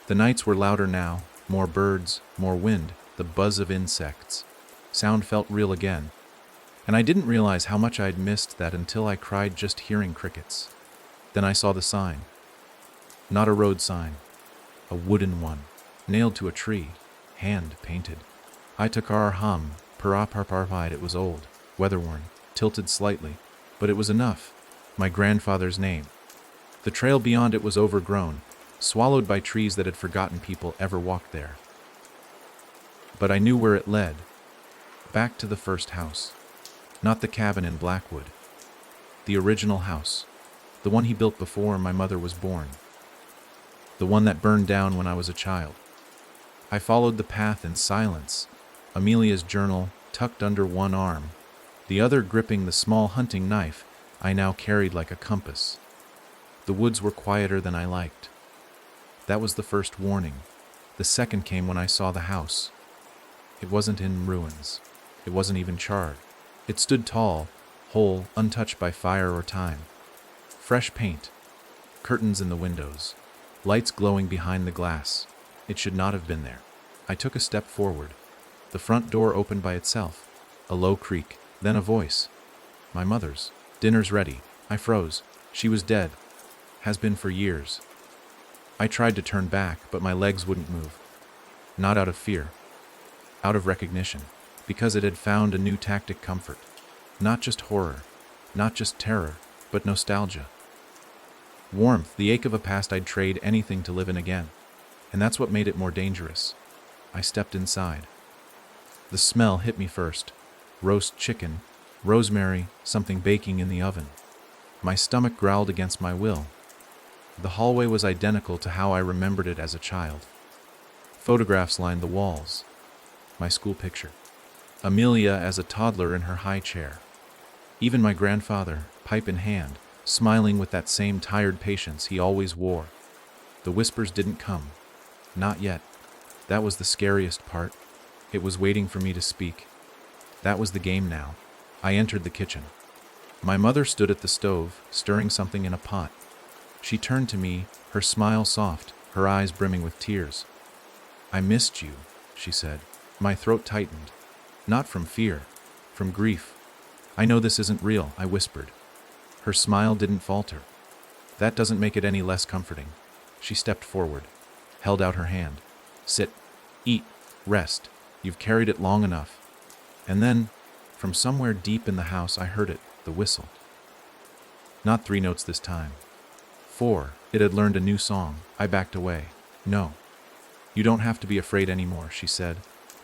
The nights were louder now, more birds, more wind, the buzz of insects. Sound felt real again. And I didn't realize how much I'd missed that until I cried just hearing crickets. Then I saw the sign. Not a road sign. A wooden one, nailed to a tree, hand-painted. I took Arham, Paraparparpide. It was old, weather-worn, tilted slightly, but it was enough. My grandfather's name. The trail beyond it was overgrown, swallowed by trees that had forgotten people ever walked there. But I knew where it led. Back to the first house. Not the cabin in Blackwood. The original house. The one he built before my mother was born. The one that burned down when I was a child. I followed the path in silence, Amelia's journal tucked under one arm, the other gripping the small hunting knife I now carried like a compass. The woods were quieter than I liked. That was the first warning. The second came when I saw the house. It wasn't in ruins. It wasn't even charred. It stood tall, whole, untouched by fire or time. Fresh paint, curtains in the windows, lights glowing behind the glass. It should not have been there. I took a step forward. The front door opened by itself. A low creak, then a voice. My mother's. Dinner's ready. I froze. She was dead. Has been for years. I tried to turn back, but my legs wouldn't move. Not out of fear. Out of recognition. Because it had found a new tactic comfort. Not just horror. Not just terror, but nostalgia. Warmth, the ache of a past I'd trade anything to live in again. And that's what made it more dangerous. I stepped inside. The smell hit me first. Roast chicken, rosemary, something baking in the oven. My stomach growled against my will. The hallway was identical to how I remembered it as a child. Photographs lined the walls. My school picture. Amelia as a toddler in her high chair. Even my grandfather, pipe in hand, smiling with that same tired patience he always wore. The whispers didn't come. Not yet. That was the scariest part. It was waiting for me to speak. That was the game now. I entered the kitchen. My mother stood at the stove, stirring something in a pot. She turned to me, her smile soft, her eyes brimming with tears. I missed you, she said. My throat tightened. Not from fear, from grief. I know this isn't real, I whispered. Her smile didn't falter. That doesn't make it any less comforting. She stepped forward, held out her hand. Sit, eat, rest. You've carried it long enough. And then, from somewhere deep in the house, I heard it, the whistle. Not 3 notes this time. 4. It had learned a new song. I backed away. No. You don't have to be afraid anymore, she said.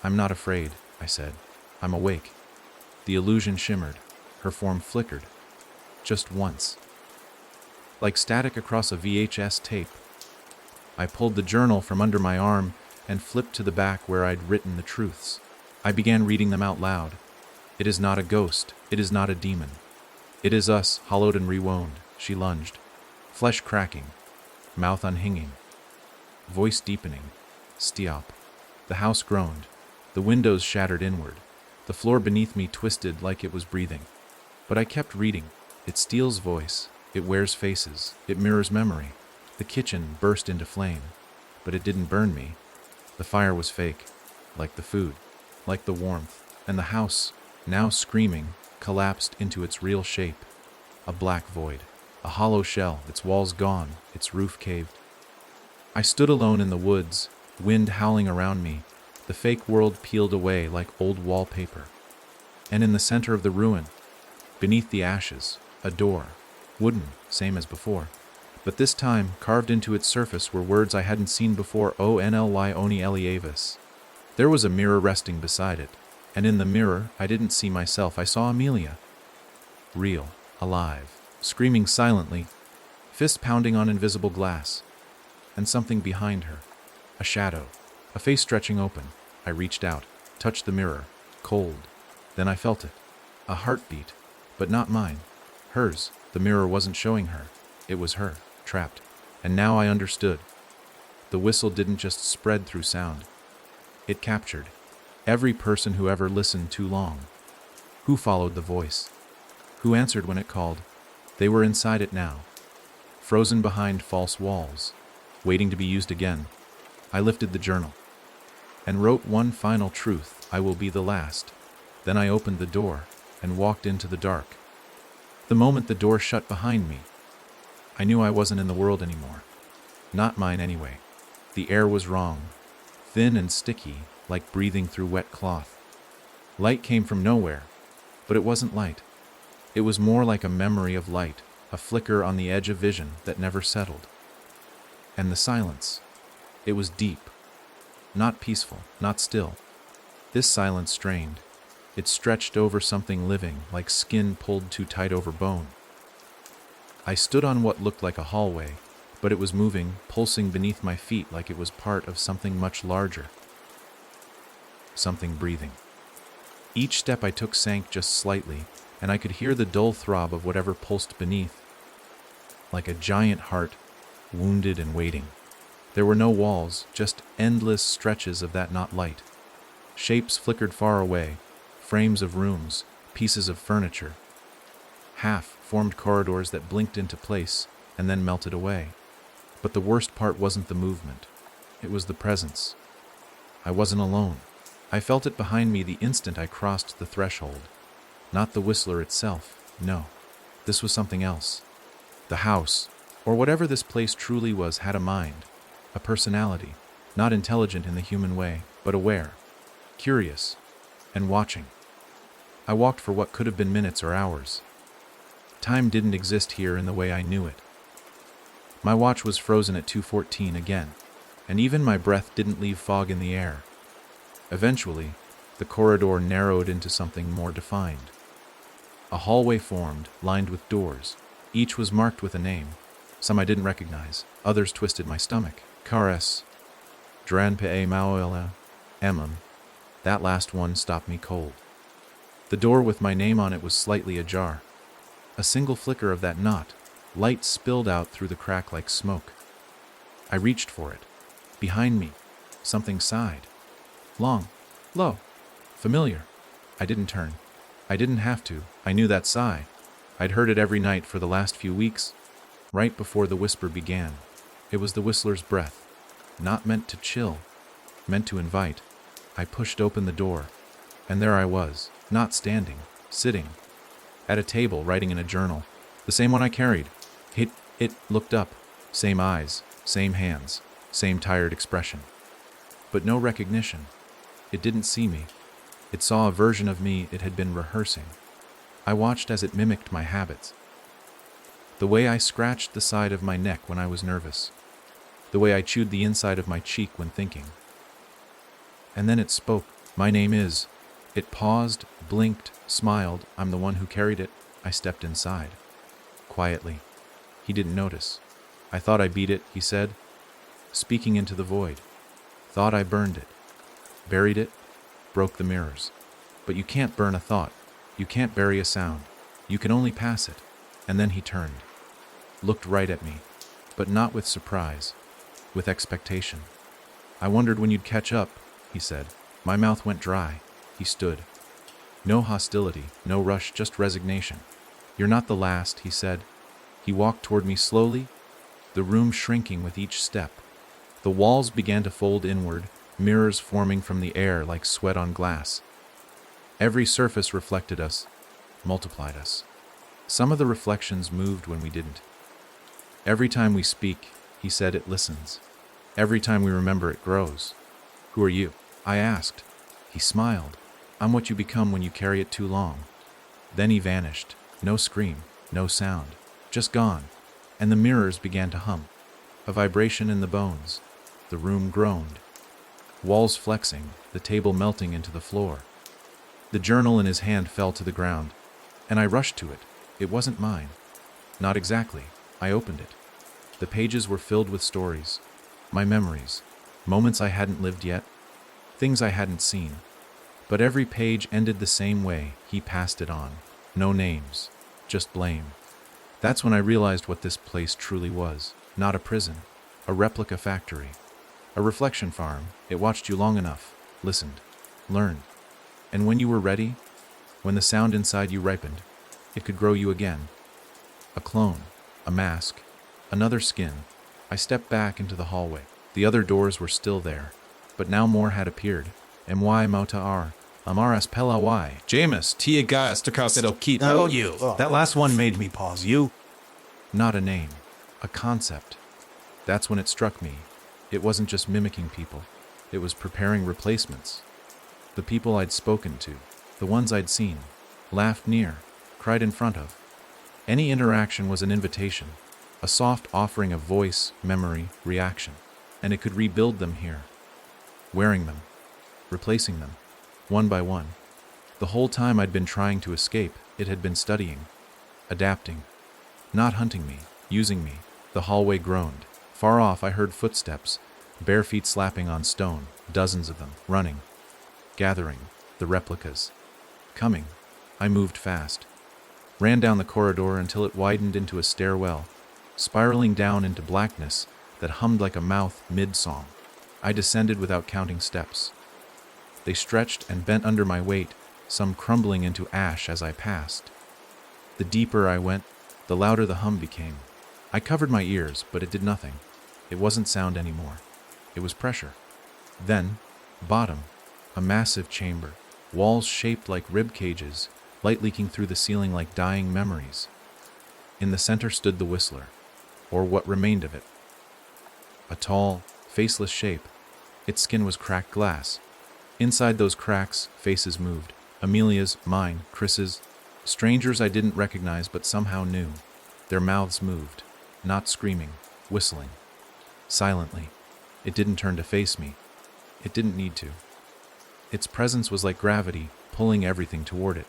I'm not afraid, I said. I'm awake. The illusion shimmered. Her form flickered. Just once. Like static across a VHS tape. I pulled the journal from under my arm and flipped to the back where I'd written the truths. I began reading them out loud. It is not a ghost. It is not a demon. It is us, hollowed and rewound. She lunged. Flesh cracking. Mouth unhinging. Voice deepening. Stiop. The house groaned. The windows shattered inward. The floor beneath me twisted like it was breathing. But I kept reading. It steals voice. It wears faces. It mirrors memory. The kitchen burst into flame. But it didn't burn me. The fire was fake. Like the food. Like the warmth. And the house, now screaming, collapsed into its real shape. A black void. A hollow shell, its walls gone, its roof caved. I stood alone in the woods, wind howling around me, the fake world peeled away like old wallpaper. And in the center of the ruin, beneath the ashes, a door, wooden, same as before. But this time, carved into its surface were words I hadn't seen before: Only Oni Elievis. There was a mirror resting beside it, and in the mirror, I didn't see myself, I saw Amelia. Real, alive, screaming silently, fist pounding on invisible glass. And something behind her, a shadow, a face stretching open. I reached out, touched the mirror, cold. Then I felt it, a heartbeat, but not mine, hers. The mirror wasn't showing her, it was her, trapped. And now I understood. The whistle didn't just spread through sound. It captured every person who ever listened too long. Who followed the voice? Who answered when it called? They were inside it now, frozen behind false walls, waiting to be used again. I lifted the journal and wrote one final truth: I will be the last. Then I opened the door and walked into the dark. The moment the door shut behind me, I knew I wasn't in the world anymore. Not mine anyway. The air was wrong, thin and sticky, like breathing through wet cloth. Light came from nowhere, but it wasn't light. It was more like a memory of light, a flicker on the edge of vision that never settled. And the silence. It was deep. Not peaceful, not still. This silence strained. It stretched over something living, like skin pulled too tight over bone. I stood on what looked like a hallway, but it was moving, pulsing beneath my feet like it was part of something much larger. Something breathing. Each step I took sank just slightly, and I could hear the dull throb of whatever pulsed beneath, like a giant heart, wounded and waiting. There were no walls, just endless stretches of that not light. Shapes flickered far away, frames of rooms, pieces of furniture. Half-formed corridors that blinked into place and then melted away. But the worst part wasn't the movement. It was the presence. I wasn't alone. I felt it behind me the instant I crossed the threshold. Not the Whistler itself, no. This was something else. The house, or whatever this place truly was, had a mind, a personality, not intelligent in the human way, but aware, curious, and watching. I walked for what could have been minutes or hours. Time didn't exist here in the way I knew it. My watch was frozen at 2:14 again, and even my breath didn't leave fog in the air. Eventually, the corridor narrowed into something more defined. A hallway formed, lined with doors. Each was marked with a name. Some I didn't recognize, others twisted my stomach. Kares, Dranpe Mauela, Emem. That last one stopped me cold. The door with my name on it was slightly ajar. A single flicker of that knot, light spilled out through the crack like smoke. I reached for it. Behind me, something sighed. Long, low, familiar. I didn't turn. I didn't have to. I knew that sigh. I'd heard it every night for the last few weeks, right before the whisper began. It was the Whistler's breath, not meant to chill, meant to invite. I pushed open the door, and there I was, not standing, sitting, at a table writing in a journal, the same one I carried. It looked up, same eyes, same hands, same tired expression. But no recognition. It didn't see me. It saw a version of me it had been rehearsing. I watched as it mimicked my habits. The way I scratched the side of my neck when I was nervous. The way I chewed the inside of my cheek when thinking. And then it spoke. My name is. It paused, blinked, smiled. I'm the one who carried it. I stepped inside. Quietly. He didn't notice. I thought I beat it, he said, speaking into the void. Thought I burned it. Buried it. Broke the mirrors. But you can't burn a thought. You can't bury a sound. You can only pass it. And then he turned. Looked right at me. But not with surprise. With expectation. I wondered when you'd catch up, he said. My mouth went dry. He stood. No hostility, no rush, just resignation. You're not the last, he said. He walked toward me slowly, the room shrinking with each step. The walls began to fold inward, mirrors forming from the air like sweat on glass. Every surface reflected us, multiplied us. Some of the reflections moved when we didn't. Every time we speak, he said, it listens. Every time we remember, it grows. Who are you? I asked. He smiled. I'm what you become when you carry it too long. Then he vanished. No scream, no sound. Just gone. And the mirrors began to hum. A vibration in the bones. The room groaned. Walls flexing, the table melting into the floor. The journal in his hand fell to the ground, and I rushed to it. It wasn't mine. Not exactly. I opened it. The pages were filled with stories. My memories. Moments I hadn't lived yet. Things I hadn't seen. But every page ended the same way. He passed it on. No names. Just blame. That's when I realized what this place truly was. Not a prison. A replica factory. A reflection farm. It watched you long enough. Listened. Learned. And when you were ready, when the sound inside you ripened, it could grow you again. A clone. A mask. Another skin. I stepped back into the hallway. The other doors were still there. But now more had appeared. Mwy Mautar. Amaras Pelawai. Jameis, Tiaga Estakasito Oh, you. That last one made me pause. You? Not a name. A concept. That's when it struck me. It wasn't just mimicking people. It was preparing replacements. The people I'd spoken to. The ones I'd seen. Laughed near. Cried in front of. Any interaction was an invitation. A soft offering of voice, memory, reaction. And it could rebuild them here. Wearing them. Replacing them. One by one. The whole time I'd been trying to escape, it had been studying. Adapting. Not hunting me. Using me. The hallway groaned. Far off I heard footsteps. Bare feet slapping on stone. Dozens of them. Running. Gathering. The replicas. Coming. I moved fast. Ran down the corridor until it widened into a stairwell. Spiraling down into blackness, that hummed like a mouth mid-song. I descended without counting steps. They stretched and bent under my weight, some crumbling into ash as I passed. The deeper I went, the louder the hum became. I covered my ears, but it did nothing. It wasn't sound anymore. It was pressure. Then, bottom, a massive chamber, walls shaped like rib cages, light leaking through the ceiling like dying memories. In the center stood the Whistler, or what remained of it. A tall, faceless shape. Its skin was cracked glass. Inside those cracks, faces moved. Amelia's, mine, Chris's. Strangers I didn't recognize but somehow knew. Their mouths moved, not screaming, whistling. Silently. It didn't turn to face me. It didn't need to. Its presence was like gravity, pulling everything toward it.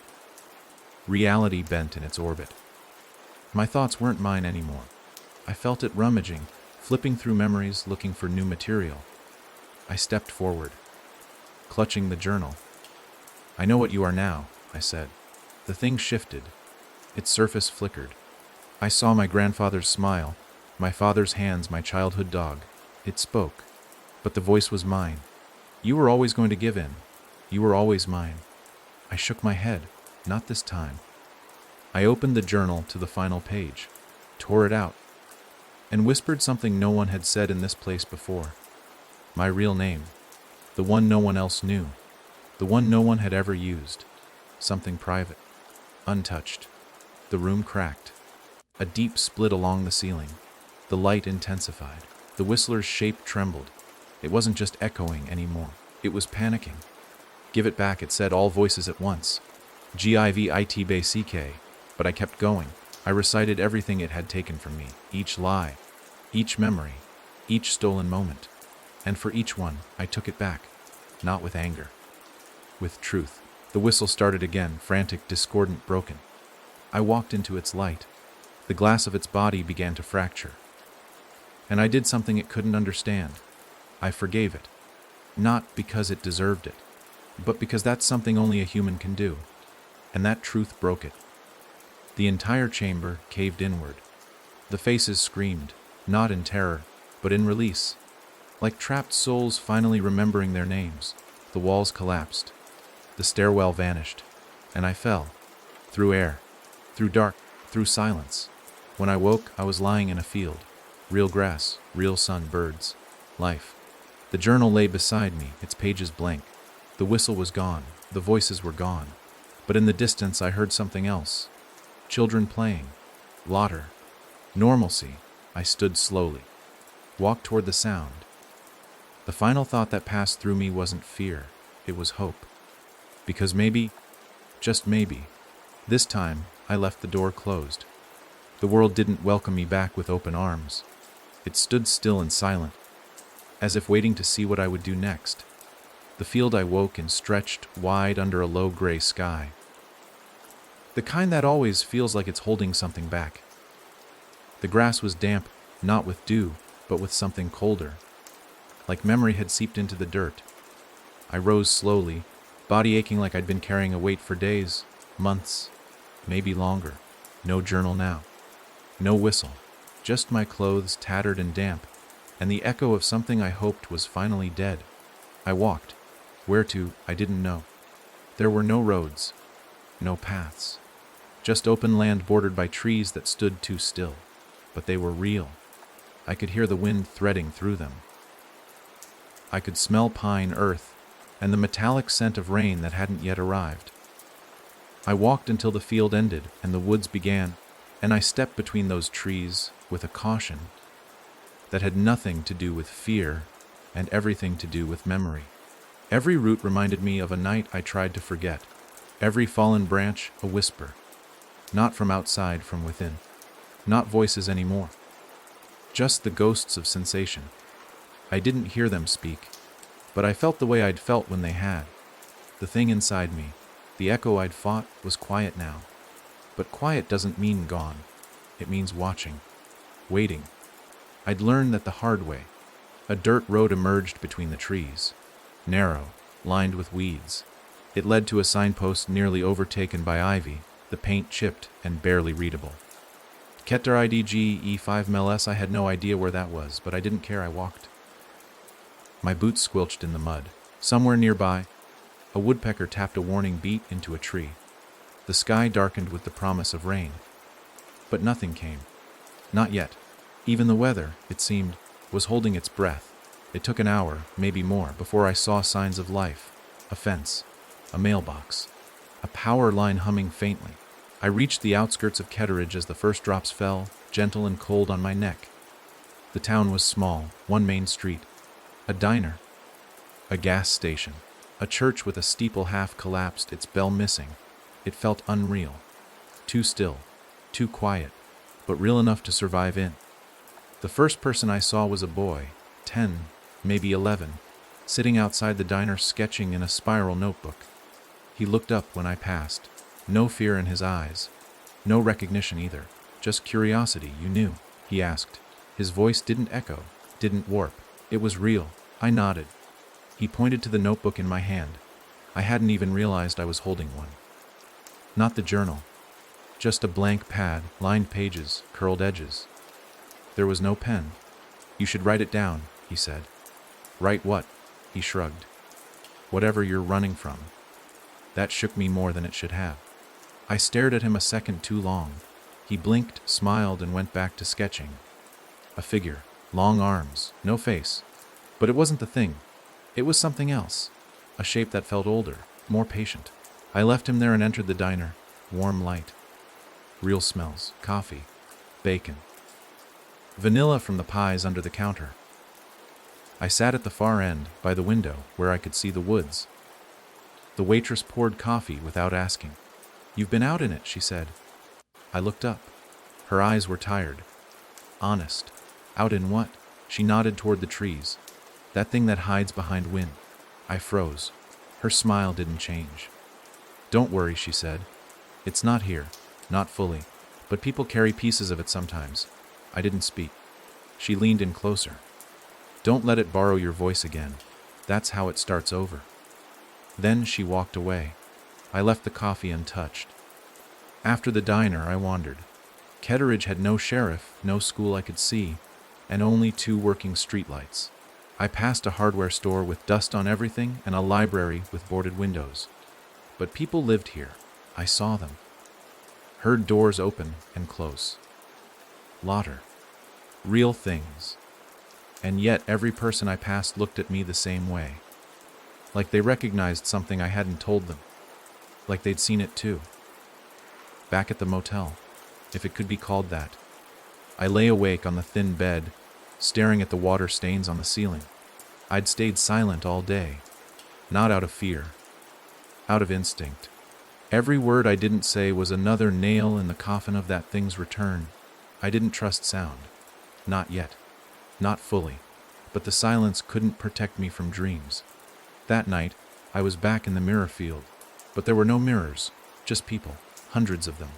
Reality bent in its orbit. My thoughts weren't mine anymore. I felt it rummaging, flipping through memories, looking for new material. I stepped forward, clutching the journal. "I know what you are now," I said. The thing shifted. Its surface flickered. I saw my grandfather's smile, my father's hands, my childhood dog. It spoke, but the voice was mine. "You were always going to give in. You were always mine." I shook my head. Not this time. I opened the journal to the final page, tore it out, and whispered something no one had said in this place before. My real name. The one no one else knew. The one no one had ever used. Something private. Untouched. The room cracked. A deep split along the ceiling. The light intensified. The Whistler's shape trembled. It wasn't just echoing anymore. It was panicking. "Give it back," it said, all voices at once. "Givitback." But I kept going. I recited everything it had taken from me. Each lie. Each memory. Each stolen moment. And for each one, I took it back. Not with anger. With truth. The whistle started again, frantic, discordant, broken. I walked into its light. The glass of its body began to fracture. And I did something it couldn't understand. I forgave it. Not because it deserved it, but because that's something only a human can do. And that truth broke it. The entire chamber caved inward. The faces screamed, not in terror, but in release. Like trapped souls finally remembering their names. The walls collapsed. The stairwell vanished. And I fell. Through air. Through dark. Through silence. When I woke, I was lying in a field. Real grass. Real sun. Birds. Life. The journal lay beside me, its pages blank. The whistle was gone. The voices were gone. But in the distance, I heard something else. Children playing. Laughter. Normalcy. I stood slowly. Walked toward the sound. The final thought that passed through me wasn't fear. It was hope. Because maybe, just maybe, this time I left the door closed. The world didn't welcome me back with open arms. It stood still and silent, as if waiting to see what I would do next. The field I woke in stretched wide under a low gray sky. The kind that always feels like it's holding something back. The grass was damp, not with dew, but with something colder. Like memory had seeped into the dirt. I rose slowly, body aching like I'd been carrying a weight for days, months, maybe longer. No journal now. No whistle. Just my clothes tattered and damp, and the echo of something I hoped was finally dead. I walked. Where to, I didn't know. There were no roads, no paths. Just open land bordered by trees that stood too still. But they were real. I could hear the wind threading through them. I could smell pine, earth, and the metallic scent of rain that hadn't yet arrived. I walked until the field ended and the woods began, and I stepped between those trees with a caution that had nothing to do with fear and everything to do with memory. Every root reminded me of a night I tried to forget. Every fallen branch, a whisper. Not from outside, from within. Not voices anymore. Just the ghosts of sensation. I didn't hear them speak, but I felt the way I'd felt when they had. The thing inside me, the echo I'd fought, was quiet now. But quiet doesn't mean gone. It means watching. Waiting. I'd learned that the hard way. A dirt road emerged between the trees. Narrow, lined with weeds. It led to a signpost nearly overtaken by ivy, the paint chipped and barely readable. Keter IDG E5 MLS. I had no idea where that was, but I didn't care. I walked. My boots squelched in the mud. Somewhere nearby, a woodpecker tapped a warning beat into a tree. The sky darkened with the promise of rain. But nothing came. Not yet. Even the weather, it seemed, was holding its breath. It took an hour, maybe more, before I saw signs of life. A fence, a mailbox, a power line humming faintly. I reached the outskirts of Ketteridge as the first drops fell, gentle and cold on my neck. The town was small, one main street, a diner, a gas station, a church with a steeple half collapsed, its bell missing. It felt unreal. Too still, too quiet, but real enough to survive in. The first person I saw was a boy, 10, maybe 11, sitting outside the diner sketching in a spiral notebook. He looked up when I passed. No fear in his eyes. No recognition either. Just curiosity, you knew, he asked. His voice didn't echo, didn't warp. It was real. I nodded. He pointed to the notebook in my hand. I hadn't even realized I was holding one. Not the journal. Just a blank pad, lined pages, curled edges. There was no pen. You should write it down, he said. Write what? He shrugged. Whatever you're running from. That shook me more than it should have. I stared at him a second too long. He blinked, smiled, and went back to sketching. A figure, long arms, no face. But it wasn't the thing. It was something else. A shape that felt older, more patient. I left him there and entered the diner. Warm light. Real smells, coffee, bacon. Vanilla from the pies under the counter. I sat at the far end, by the window, where I could see the woods. The waitress poured coffee without asking. You've been out in it, she said. I looked up. Her eyes were tired. Honest. Out in what? She nodded toward the trees. That thing that hides behind wind. I froze. Her smile didn't change. Don't worry, she said. It's not here. Not fully. But people carry pieces of it sometimes. I didn't speak. She leaned in closer. Don't let it borrow your voice again. That's how it starts over. Then she walked away. I left the coffee untouched. After the diner, I wandered. Ketteridge had no sheriff, no school I could see, and only 2 working streetlights. I passed a hardware store with dust on everything and a library with boarded windows. But people lived here. I saw them. Heard doors open and close. Laughter. Real things. And yet every person I passed looked at me the same way. Like they recognized something I hadn't told them. Like they'd seen it too. Back at the motel, if it could be called that. I lay awake on the thin bed, staring at the water stains on the ceiling. I'd stayed silent all day. Not out of fear. Out of instinct. Every word I didn't say was another nail in the coffin of that thing's return. I didn't trust sound. Not yet. Not fully. But the silence couldn't protect me from dreams. That night, I was back in the mirror field. But there were no mirrors, just people, hundreds of them.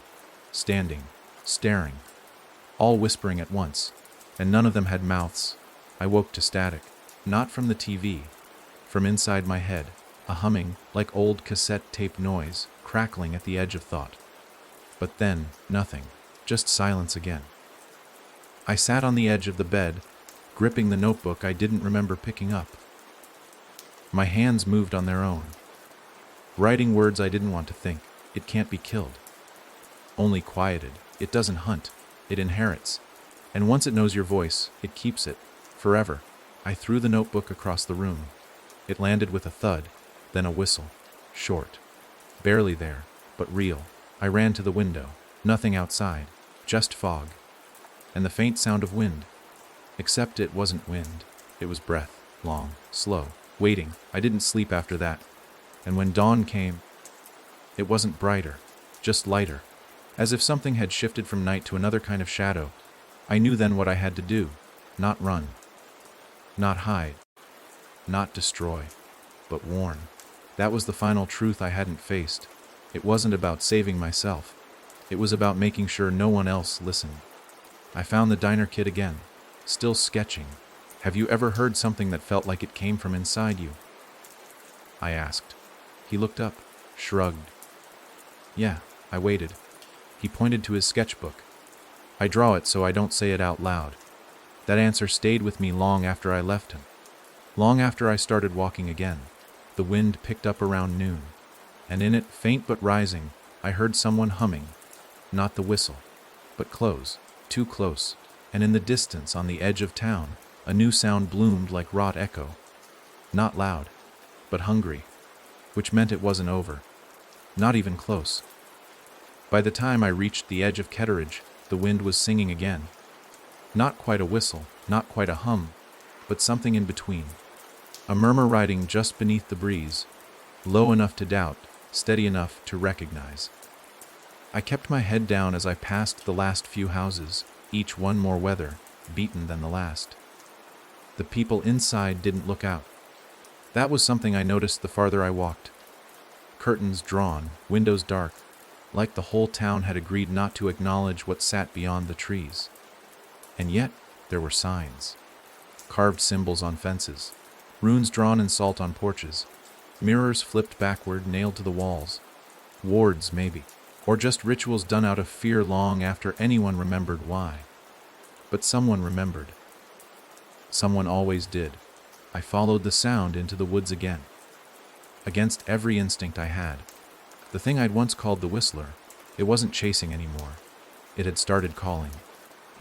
Standing, staring, all whispering at once. And none of them had mouths. I woke to static. Not from the TV. From inside my head. A humming, like old cassette tape noise, crackling at the edge of thought. But then, nothing. Just silence again. I sat on the edge of the bed, gripping the notebook I didn't remember picking up. My hands moved on their own. Writing words I didn't want to think. It can't be killed. Only quieted. It doesn't hunt. It inherits. And once it knows your voice, it keeps it. Forever. I threw the notebook across the room. It landed with a thud, then a whistle. Short. Barely there, but real. I ran to the window. Nothing outside. Just fog. And the faint sound of wind. Except it wasn't wind. It was breath. Long. Slow. Waiting. I didn't sleep after that. And when dawn came, it wasn't brighter. Just lighter. As if something had shifted from night to another kind of shadow. I knew then what I had to do. Not run. Not hide. Not destroy. But warn. That was the final truth I hadn't faced. It wasn't about saving myself. It was about making sure no one else listened. I found the diner kid again. Still sketching. Have you ever heard something that felt like it came from inside you? I asked. He looked up. Shrugged. Yeah, I waited. He pointed to his sketchbook. I draw it so I don't say it out loud. That answer stayed with me long after I left him. Long after I started walking again. The wind picked up around noon, and in it, faint but rising, I heard someone humming. Not the whistle, but close, too close, and in the distance on the edge of town, a new sound bloomed like wrought echo. Not loud, but hungry, which meant it wasn't over. Not even close. By the time I reached the edge of Ketteridge, the wind was singing again. Not quite a whistle, not quite a hum, but something in between. A murmur riding just beneath the breeze, low enough to doubt, steady enough to recognize. I kept my head down as I passed the last few houses, each one more weather beaten than the last. The people inside didn't look out. That was something I noticed the farther I walked. Curtains drawn, windows dark, like the whole town had agreed not to acknowledge what sat beyond the trees. And yet, there were signs. Carved symbols on fences, runes drawn in salt on porches, mirrors flipped backward nailed to the walls. Wards, maybe, or just rituals done out of fear long after anyone remembered why. But someone remembered. Someone always did. I followed the sound into the woods again. Against every instinct I had. The thing I'd once called the whistler, it wasn't chasing anymore. It had started calling.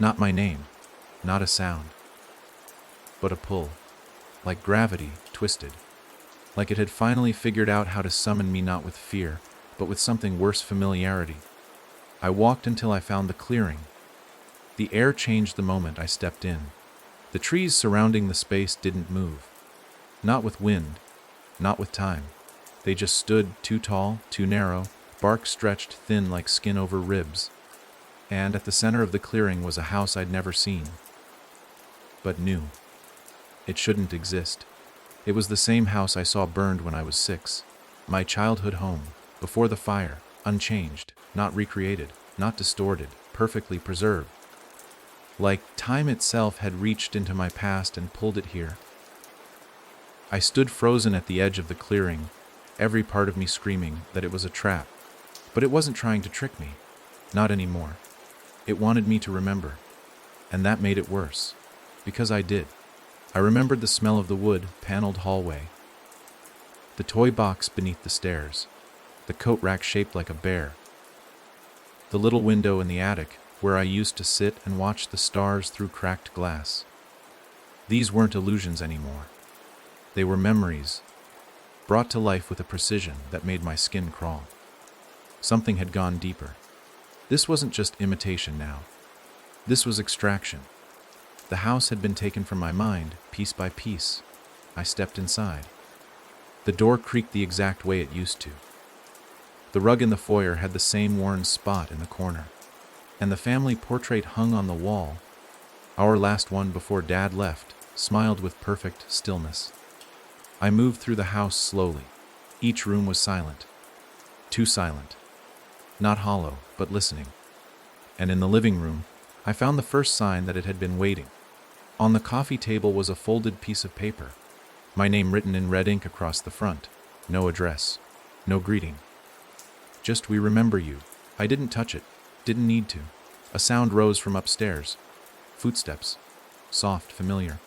Not my name, not a sound, but a pull, like gravity, twisted. Like it had finally figured out how to summon me not with fear, but with something worse, familiarity. I walked until I found the clearing. The air changed the moment I stepped in. The trees surrounding the space didn't move. Not with wind, not with time. They just stood, too tall, too narrow, bark stretched thin like skin over ribs. And at the center of the clearing was a house I'd never seen, but knew. It shouldn't exist. It was the same house I saw burned when I was 6. My childhood home, before the fire, unchanged, not recreated, not distorted, perfectly preserved. Like time itself had reached into my past and pulled it here. I stood frozen at the edge of the clearing, every part of me screaming that it was a trap. But it wasn't trying to trick me. Not anymore. It wanted me to remember. And that made it worse. Because I did. I remembered the smell of the wood, paneled hallway. The toy box beneath the stairs. The coat rack shaped like a bear. The little window in the attic where I used to sit and watch the stars through cracked glass. These weren't illusions anymore. They were memories, brought to life with a precision that made my skin crawl. Something had gone deeper. This wasn't just imitation now. This was extraction. The house had been taken from my mind, piece by piece. I stepped inside. The door creaked the exact way it used to. The rug in the foyer had the same worn spot in the corner. And the family portrait hung on the wall, our last one before Dad left, smiled with perfect stillness. I moved through the house slowly. Each room was silent. Too silent. Not hollow, but listening. And in the living room, I found the first sign that it had been waiting. On the coffee table was a folded piece of paper. My name written in red ink across the front. No address. No greeting. Just, "We remember you." I didn't touch it. Didn't need to. A sound rose from upstairs. Footsteps. Soft, familiar.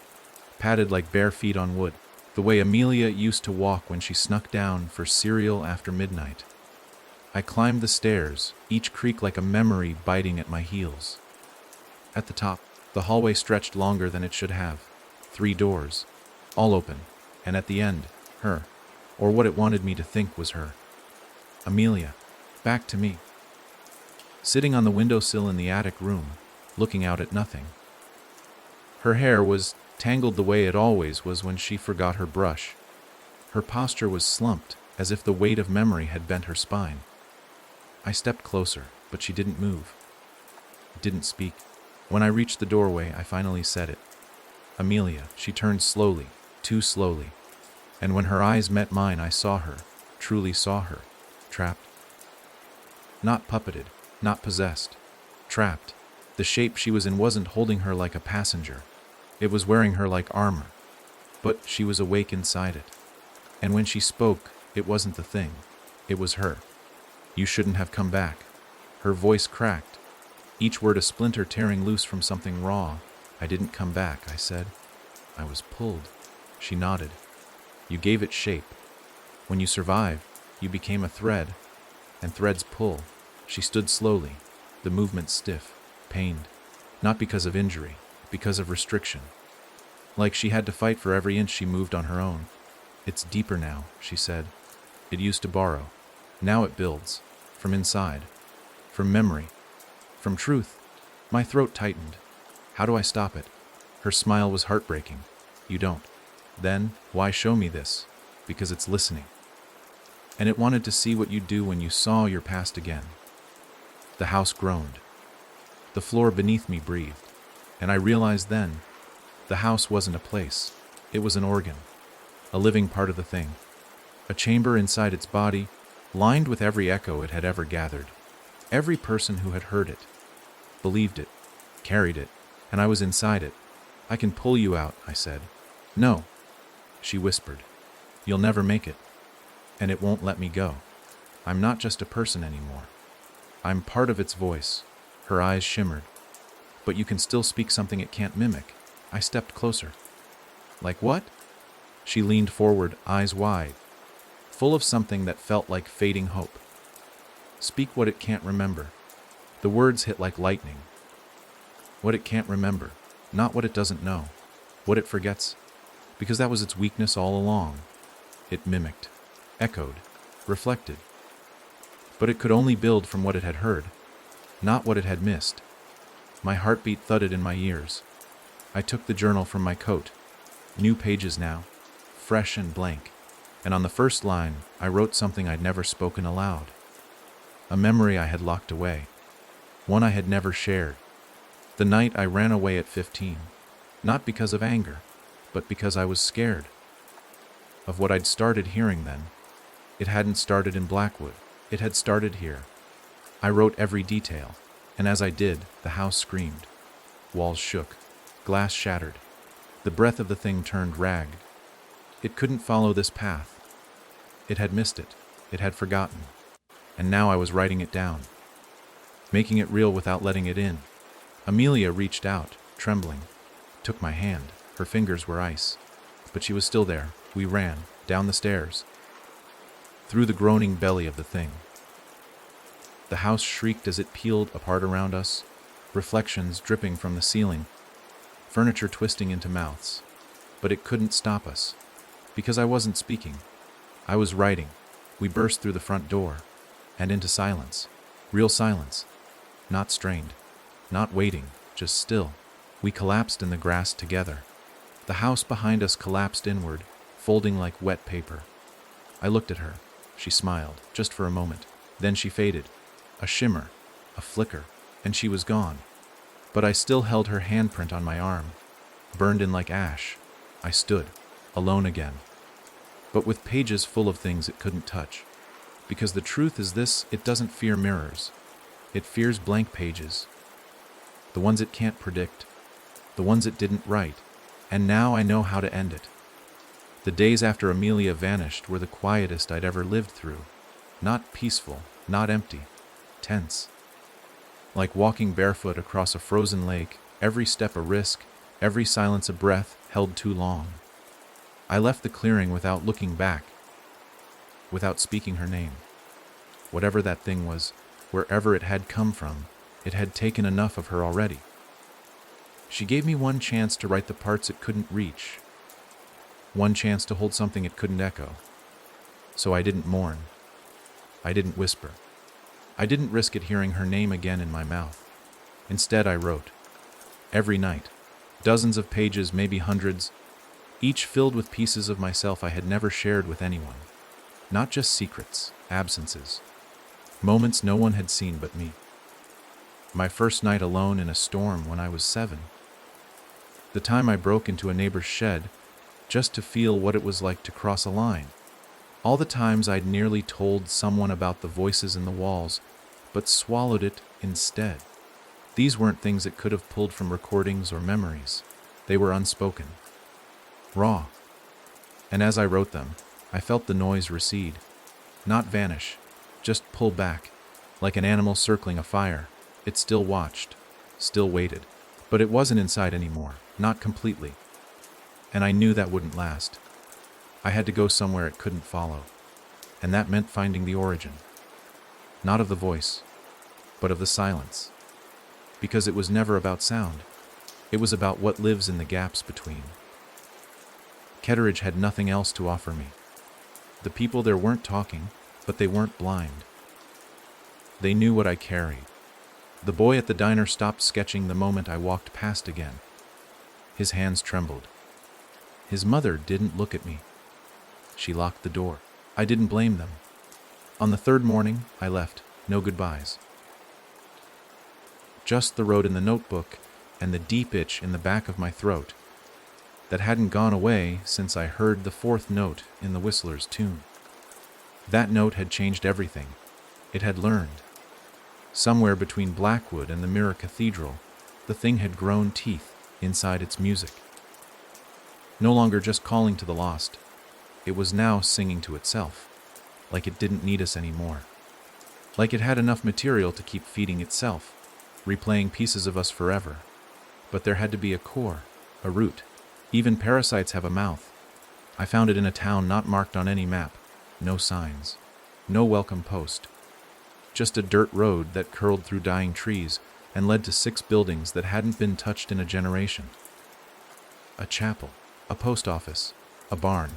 Padded like bare feet on wood. The way Amelia used to walk when she snuck down for cereal after midnight. I climbed the stairs, each creak like a memory biting at my heels. At the top, the hallway stretched longer than it should have. 3 doors, all open, and at the end, her, or what it wanted me to think was her. Amelia, back to me. Sitting on the windowsill in the attic room, looking out at nothing. Her hair was tangled the way it always was when she forgot her brush. Her posture was slumped, as if the weight of memory had bent her spine. I stepped closer, but she didn't move. Didn't speak. When I reached the doorway, I finally said it. "Amelia." She turned slowly, too slowly. And when her eyes met mine, I saw her, truly saw her, trapped. Not puppeted, not possessed. Trapped. The shape she was in wasn't holding her like a passenger. It was wearing her like armor. But she was awake inside it. And when she spoke, it wasn't the thing. It was her. "You shouldn't have come back." Her voice cracked. each word a splinter tearing loose from something raw. I didn't come back, I said. I was pulled. She nodded. You gave it shape. When you survive, you became a thread, and threads pull. She stood slowly, the movement stiff, pained, not because of injury, because of restriction. Like she had to fight for every inch she moved on her own. It's deeper now, she said. It used to borrow. Now it builds. From inside. From memory. From truth. My throat tightened. How do I stop it? Her smile was heartbreaking. You don't. Then, why show me this? Because it's listening. And it wanted to see what you'd do when you saw your past again. The house groaned. The floor beneath me breathed. And I realized then, the house wasn't a place. It was an organ. A living part of the thing. A chamber inside its body, lined with every echo it had ever gathered. Every person who had heard it, believed it, carried it, and I was inside it. I can pull you out, I said. No, she whispered. You'll never make it. And it won't let me go. I'm not just a person anymore. I'm part of its voice. Her eyes shimmered. But you can still speak something it can't mimic. I stepped closer. Like what? She leaned forward, eyes wide, full of something that felt like fading hope. Speak what it can't remember. The words hit like lightning. What it can't remember, not what it doesn't know, what it forgets, because that was its weakness all along. It mimicked, echoed, reflected. But it could only build from what it had heard, not what it had missed. My heartbeat thudded in my ears. I took the journal from my coat. New pages now, fresh and blank. And on the first line, I wrote something I'd never spoken aloud. A memory I had locked away. One I had never shared. The night I ran away at 15. Not because of anger, but because I was scared. Of what I'd started hearing then. It hadn't started in Blackwood. It had started here. I wrote every detail, and as I did, the house screamed. Walls shook. Glass shattered. The breath of the thing turned ragged. It couldn't follow this path. It had missed it. It had forgotten. And now I was writing it down, making it real without letting it in. Amelia reached out, trembling, took my hand. Her fingers were ice. But she was still there. We ran, down the stairs, through the groaning belly of the thing. The house shrieked as it peeled apart around us, reflections dripping from the ceiling, furniture twisting into mouths. But it couldn't stop us, because I wasn't speaking. I was writing. We burst through the front door, and into silence. Real silence. Not strained. Not waiting, just still. We collapsed in the grass together. The house behind us collapsed inward, folding like wet paper. I looked at her. She smiled, just for a moment. Then she faded. A shimmer, a flicker, and she was gone. But I still held her handprint on my arm, burned in like ash. I stood, alone again, but with pages full of things it couldn't touch. Because the truth is this, it doesn't fear mirrors. It fears blank pages. The ones it can't predict. The ones it didn't write. And now I know how to end it. The days after Amelia vanished were the quietest I'd ever lived through. Not peaceful, not empty, tense. Like walking barefoot across a frozen lake, every step a risk, every silence a breath held too long. I left the clearing without looking back, without speaking her name. Whatever that thing was, wherever it had come from, it had taken enough of her already. She gave me one chance to write the parts it couldn't reach, one chance to hold something it couldn't echo. So I didn't mourn. I didn't whisper. I didn't risk it hearing her name again in my mouth. Instead, I wrote. Every night. Dozens of pages, maybe hundreds, each filled with pieces of myself I had never shared with anyone. Not just secrets, absences, moments no one had seen but me. My first night alone in a storm when I was 7. The time I broke into a neighbor's shed just to feel what it was like to cross a line. All the times I'd nearly told someone about the voices in the walls, but swallowed it instead. These weren't things it could have pulled from recordings or memories. They were unspoken, raw. And as I wrote them, I felt the noise recede. Not vanish, just pull back, like an animal circling a fire. It still watched, still waited, but it wasn't inside anymore, not completely. And I knew that wouldn't last. I had to go somewhere it couldn't follow, and that meant finding the origin. Not of the voice, but of the silence. Because it was never about sound. It was about what lives in the gaps between. Ketteridge had nothing else to offer me. The people there weren't talking, but they weren't blind. They knew what I carried. The boy at the diner stopped sketching the moment I walked past again. His hands trembled. His mother didn't look at me. She locked the door. I didn't blame them. On the third morning, I left. No goodbyes. Just the road in the notebook and the deep itch in the back of my throat that hadn't gone away since I heard the fourth note in the Whistler's tune. That note had changed everything. It had learned. Somewhere between Blackwood and the Mirror Cathedral, the thing had grown teeth inside its music. No longer just calling to the lost, it was now singing to itself, like it didn't need us anymore. Like it had enough material to keep feeding itself, replaying pieces of us forever. But there had to be a core, a root. Even parasites have a mouth. I found it in a town not marked on any map. No signs. No welcome post. Just a dirt road that curled through dying trees and led to 6 buildings that hadn't been touched in a generation. A chapel, a post office, a barn,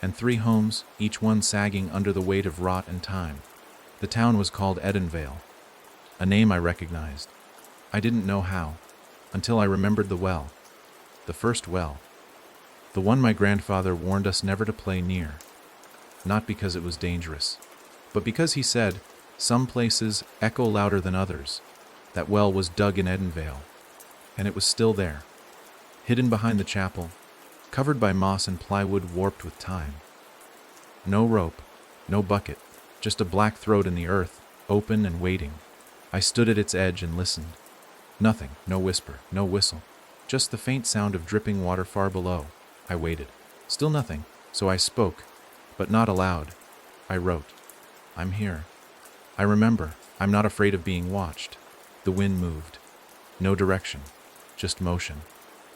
and 3 homes, each one sagging under the weight of rot and time. The town was called Edenvale, a name I recognized. I didn't know how, until I remembered the well. The first well. The one my grandfather warned us never to play near. Not because it was dangerous, but because he said, some places echo louder than others. That well was dug in Edenvale, and it was still there, hidden behind the chapel, covered by moss and plywood warped with time. No rope, no bucket, just a black throat in the earth, open and waiting. I stood at its edge and listened. Nothing, no whisper, no whistle, just the faint sound of dripping water far below. I waited. Still nothing, so I spoke, but not aloud. I wrote, I'm here. I remember, I'm not afraid of being watched. The wind moved. No direction, just motion.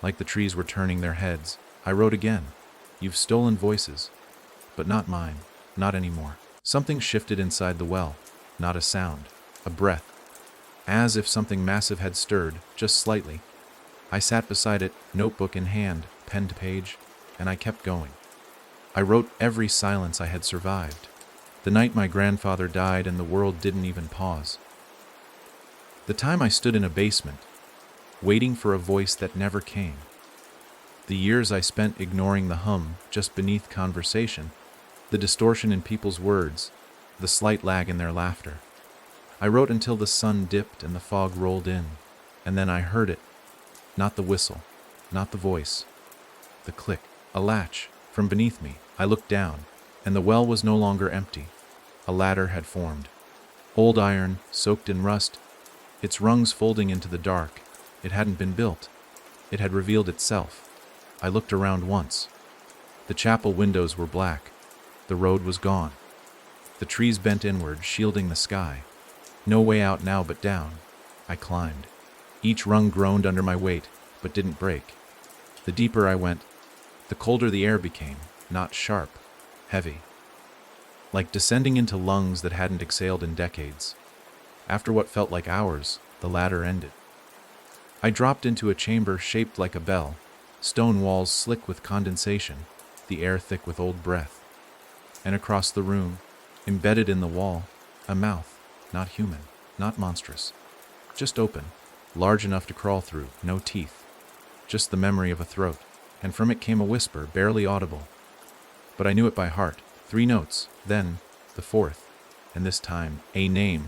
Like the trees were turning their heads. I wrote again, you've stolen voices, but not mine, not anymore. Something shifted inside the well, not a sound, a breath. As if something massive had stirred, just slightly. I sat beside it, notebook in hand, pen to page, and I kept going. I wrote every silence I had survived. The night my grandfather died and the world didn't even pause. The time I stood in a basement, waiting for a voice that never came. The years I spent ignoring the hum just beneath conversation, the distortion in people's words, the slight lag in their laughter. I wrote until the sun dipped and the fog rolled in, and then I heard it. Not the whistle, not the voice. The click, a latch, from beneath me. I looked down, and the well was no longer empty. A ladder had formed. Old iron, soaked in rust, its rungs folding into the dark. It hadn't been built. It had revealed itself. I looked around once. The chapel windows were black. The road was gone. The trees bent inward, shielding the sky. No way out now but down. I climbed. Each rung groaned under my weight, but didn't break. The deeper I went, the colder the air became, not sharp, heavy. Like descending into lungs that hadn't exhaled in decades. After what felt like hours, the ladder ended. I dropped into a chamber shaped like a bell, stone walls slick with condensation, the air thick with old breath. And across the room, embedded in the wall, a mouth, not human, not monstrous, just open, large enough to crawl through, no teeth, just the memory of a throat, and from it came a whisper, barely audible. But I knew it by heart, 3 notes, then the 4th, and this time a name,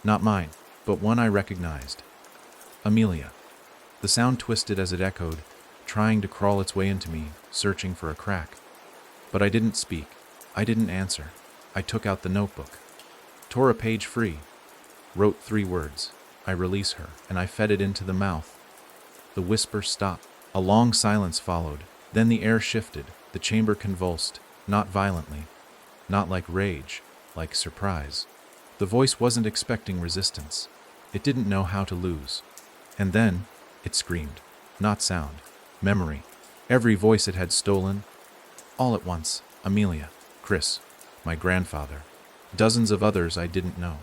not mine, but one I recognized. Amelia. The sound twisted as it echoed, trying to crawl its way into me, searching for a crack. But I didn't speak. I didn't answer. I took out the notebook, tore a page free, wrote 3 words. I release her, and I fed it into the mouth. The whisper stopped. A long silence followed. Then the air shifted. The chamber convulsed, not violently, not like rage, like surprise. The voice wasn't expecting resistance. It didn't know how to lose. And then it screamed. Not sound. Memory. Every voice it had stolen. All at once. Amelia. Chris. My grandfather. Dozens of others I didn't know.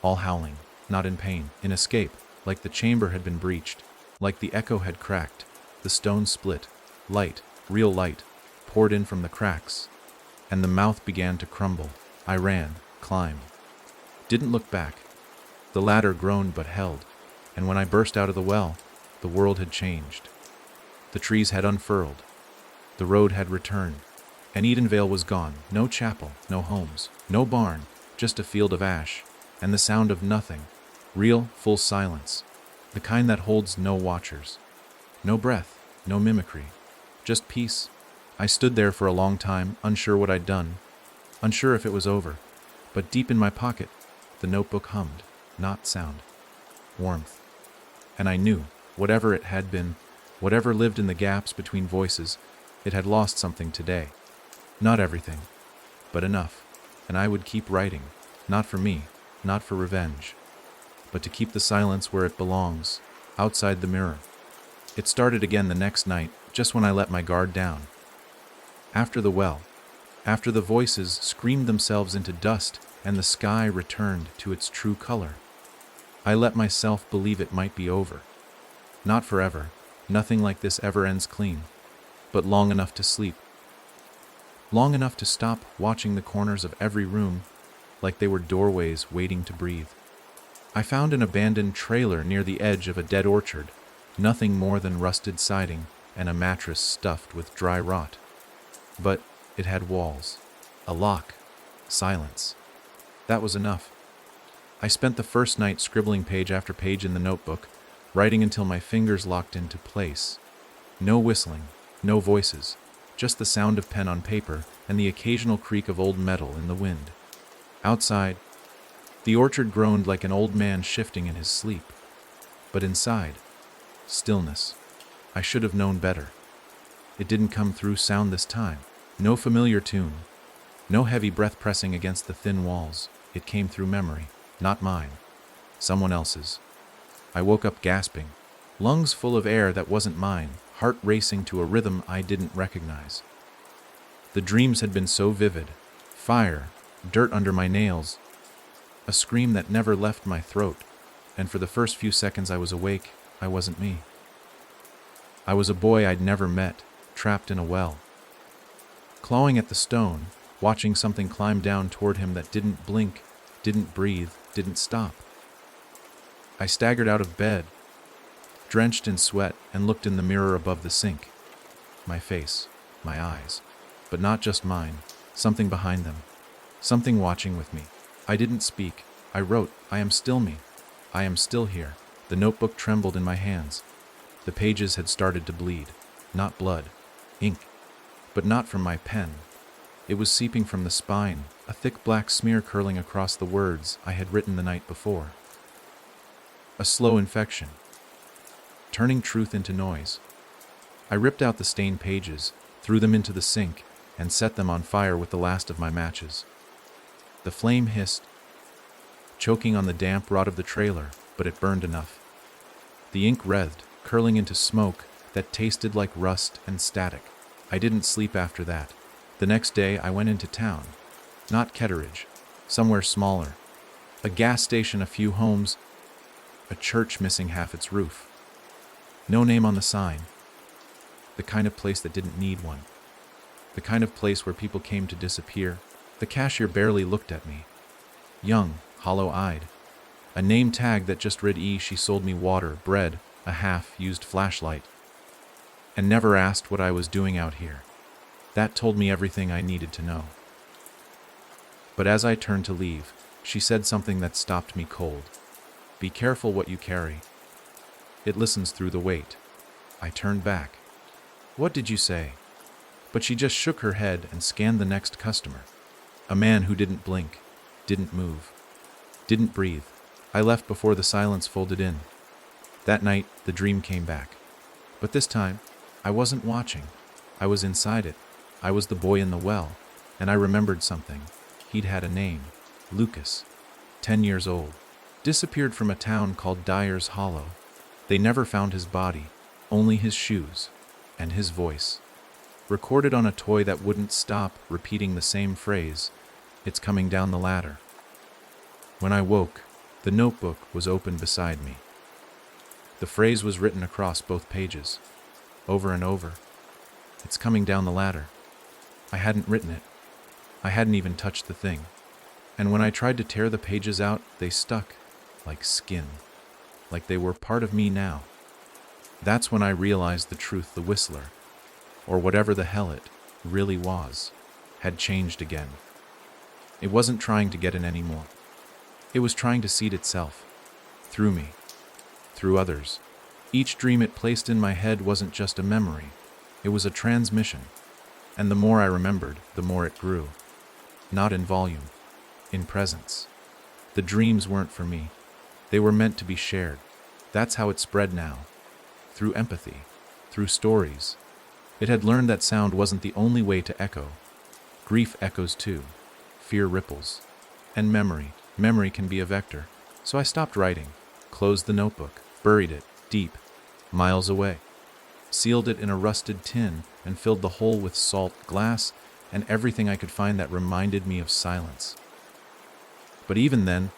All howling. Not in pain. In escape. Like the chamber had been breached. Like the echo had cracked. The stone split. Light. Real light. Poured in from the cracks. And the mouth began to crumble. I ran. Climbed. Didn't look back. The ladder groaned but held. And when I burst out of the well, the world had changed. The trees had unfurled. The road had returned. And Edenvale was gone. No chapel, no homes, no barn, just a field of ash, and the sound of nothing. Real, full silence. The kind that holds no watchers. No breath, no mimicry. Just peace. I stood there for a long time, unsure what I'd done. Unsure if it was over. But deep in my pocket, the notebook hummed. Not sound. Warmth. And I knew, whatever it had been, whatever lived in the gaps between voices, it had lost something today. Not everything, but enough. And I would keep writing, not for me, not for revenge, but to keep the silence where it belongs, outside the mirror. It started again the next night, just when I let my guard down. After the well, after the voices screamed themselves into dust and the sky returned to its true color, I let myself believe it might be over. Not forever, nothing like this ever ends clean, but long enough to sleep. Long enough to stop watching the corners of every room like they were doorways waiting to breathe. I found an abandoned trailer near the edge of a dead orchard, nothing more than rusted siding and a mattress stuffed with dry rot. But it had walls, a lock, silence. That was enough. I spent the first night scribbling page after page in the notebook, writing until my fingers locked into place. No whistling, no voices. Just the sound of pen on paper and the occasional creak of old metal in the wind. Outside, the orchard groaned like an old man shifting in his sleep. But inside, stillness. I should have known better. It didn't come through sound this time. No familiar tune. No heavy breath pressing against the thin walls. It came through memory, not mine. Someone else's. I woke up gasping, lungs full of air that wasn't mine. Heart racing to a rhythm I didn't recognize. The dreams had been so vivid. Fire, dirt under my nails, a scream that never left my throat, and for the first few seconds I was awake, I wasn't me. I was a boy I'd never met, trapped in a well. Clawing at the stone, watching something climb down toward him that didn't blink, didn't breathe, didn't stop. I staggered out of bed, drenched in sweat, and looked in the mirror above the sink. My face, my eyes, but not just mine, something behind them, something watching with me. I didn't speak. I wrote, I am still me. I am still here. The notebook trembled in my hands. The pages had started to bleed. Not blood, ink, but not from my pen. It was seeping from the spine, a thick black smear curling across the words I had written the night before. A slow infection, turning truth into noise. I ripped out the stained pages, threw them into the sink, and set them on fire with the last of my matches. The flame hissed, choking on the damp rot of the trailer, but it burned enough. The ink wreathed, curling into smoke that tasted like rust and static. I didn't sleep after that. The next day I went into town. Not Ketteridge, somewhere smaller. A gas station, a few homes, a church missing half its roof. No name on the sign. The kind of place that didn't need one. The kind of place where people came to disappear. The cashier barely looked at me. Young, hollow-eyed. A name tag that just read E. She sold me water, bread, a half-used flashlight. And never asked what I was doing out here. That told me everything I needed to know. But as I turned to leave, she said something that stopped me cold. Be careful what you carry. It listens through the weight. I turned back. What did you say? But she just shook her head and scanned the next customer. A man who didn't blink, didn't move, didn't breathe. I left before the silence folded in. That night, the dream came back. But this time, I wasn't watching. I was inside it. I was the boy in the well, and I remembered something. He'd had a name. Lucas. 10 years old. Disappeared from a town called Dyer's Hollow. They never found his body, only his shoes and his voice. Recorded on a toy that wouldn't stop repeating the same phrase, "It's coming down the ladder." When I woke, the notebook was open beside me. The phrase was written across both pages, over and over. "It's coming down the ladder." I hadn't written it. I hadn't even touched the thing. And when I tried to tear the pages out, they stuck like skin, like they were part of me now. That's when I realized the truth. The Whistler, or whatever the hell it really was, had changed again. It wasn't trying to get in anymore. It was trying to seed itself, through me, through others. Each dream it placed in my head wasn't just a memory, it was a transmission. And the more I remembered, the more it grew. Not in volume, in presence. The dreams weren't for me. They were meant to be shared. That's how it spread now. Through empathy, through stories. It had learned that sound wasn't the only way to echo. Grief echoes too. Fear ripples. And memory can be a vector. So I stopped writing, closed the notebook, buried it deep, miles away, sealed it in a rusted tin, and filled the hole with salt, glass, and everything I could find that reminded me of silence. But even then,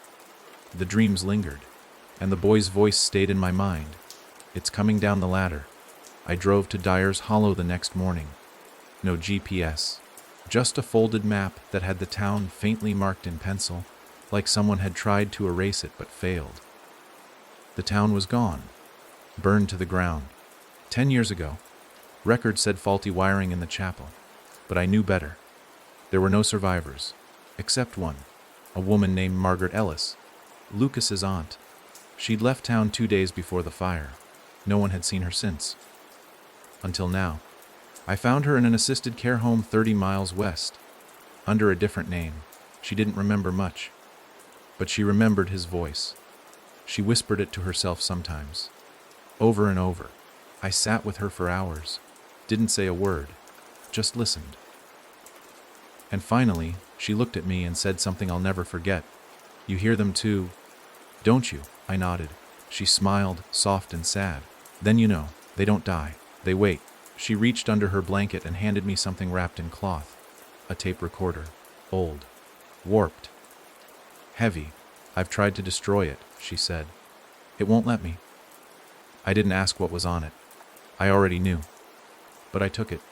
the dreams lingered, and the boy's voice stayed in my mind. "It's coming down the ladder." I drove to Dyer's Hollow the next morning. No GPS, just a folded map that had the town faintly marked in pencil, like someone had tried to erase it but failed. The town was gone, burned to the ground. 10 years ago. Records said faulty wiring in the chapel, but I knew better. There were no survivors, except one, a woman named Margaret Ellis, Lucas's aunt. She'd left town 2 days before the fire. No one had seen her since. Until now. I found her in an assisted care home 30 miles west, under a different name. She didn't remember much, but she remembered his voice. She whispered it to herself sometimes, over and over. I sat with her for hours, didn't say a word, just listened. And finally, she looked at me and said something I'll never forget. "You hear them too, don't you?" I nodded. She smiled, soft and sad. "Then you know, they don't die, they wait." She reached under her blanket and handed me something wrapped in cloth. A tape recorder. Old. Warped. Heavy. "I've tried to destroy it," she said. "It won't let me." I didn't ask what was on it. I already knew. But I took it.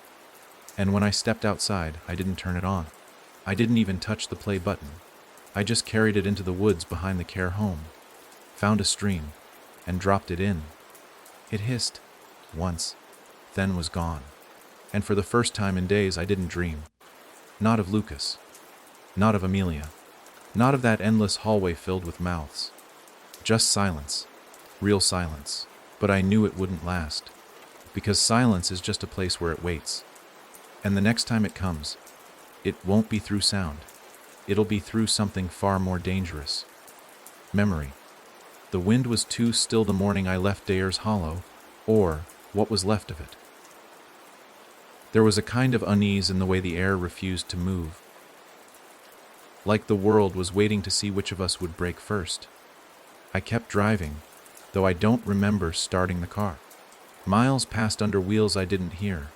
And when I stepped outside, I didn't turn it on. I didn't even touch the play button. I just carried it into the woods behind the care home, found a stream, and dropped it in. It hissed, once, then was gone. And for the first time in days, I didn't dream. Not of Lucas. Not of Amelia. Not of that endless hallway filled with mouths. Just silence. Real silence. But I knew it wouldn't last. Because silence is just a place where it waits. And the next time it comes, it won't be through sound. It'll be through something far more dangerous. Memory. The wind was too still the morning I left Dyer's Hollow, or what was left of it. There was a kind of unease in the way the air refused to move. Like the world was waiting to see which of us would break first. I kept driving, though I don't remember starting the car. Miles passed under wheels I didn't hear.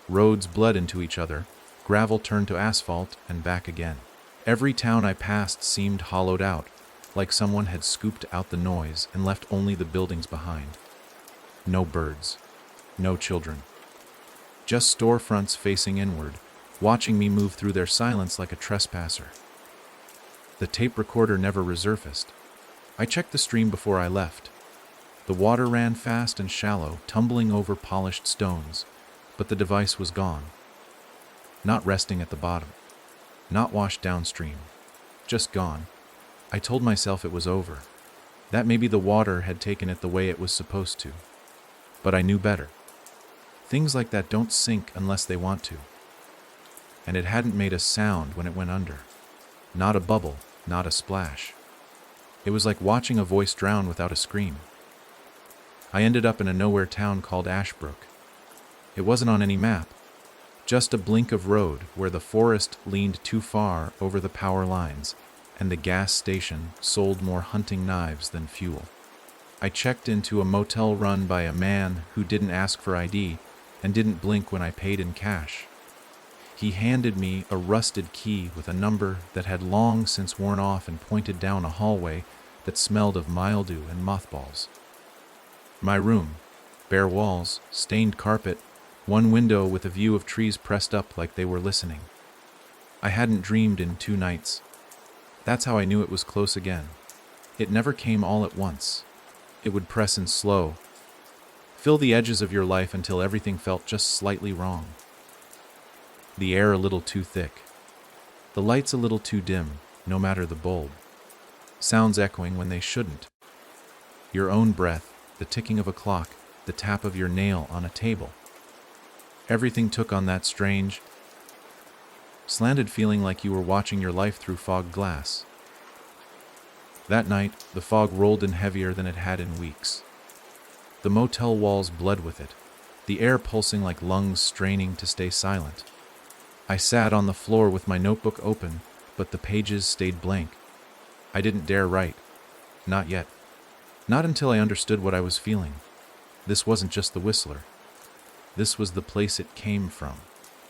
Roads bled into each other, gravel turned to asphalt and back again. Every town I passed seemed hollowed out, like someone had scooped out the noise and left only the buildings behind. No birds, no children. Just storefronts facing inward, watching me move through their silence like a trespasser. The tape recorder never resurfaced. I checked the stream before I left. The water ran fast and shallow, tumbling over polished stones, but the device was gone. Not resting at the bottom. Not washed downstream. Just gone. I told myself it was over. That maybe the water had taken it the way it was supposed to. But I knew better. Things like that don't sink unless they want to. And it hadn't made a sound when it went under. Not a bubble, not a splash. It was like watching a voice drown without a scream. I ended up in a nowhere town called Ashbrook. It wasn't on any map. Just a blink of road where the forest leaned too far over the power lines, and the gas station sold more hunting knives than fuel. I checked into a motel run by a man who didn't ask for ID and didn't blink when I paid in cash. He handed me a rusted key with a number that had long since worn off and pointed down a hallway that smelled of mildew and mothballs. My room, bare walls, stained carpet, one window with a view of trees pressed up like they were listening. I hadn't dreamed in 2 nights. That's how I knew it was close again. It never came all at once. It would press in slow, fill the edges of your life until everything felt just slightly wrong. The air a little too thick. The lights a little too dim, no matter the bulb. Sounds echoing when they shouldn't. Your own breath, the ticking of a clock, the tap of your nail on a table. Everything took on that strange, slanted feeling like you were watching your life through fog glass. That night, the fog rolled in heavier than it had in weeks. The motel walls bled with it, the air pulsing like lungs straining to stay silent. I sat on the floor with my notebook open, but the pages stayed blank. I didn't dare write. Not yet. Not until I understood what I was feeling. This wasn't just the Whistler. This was the place it came from.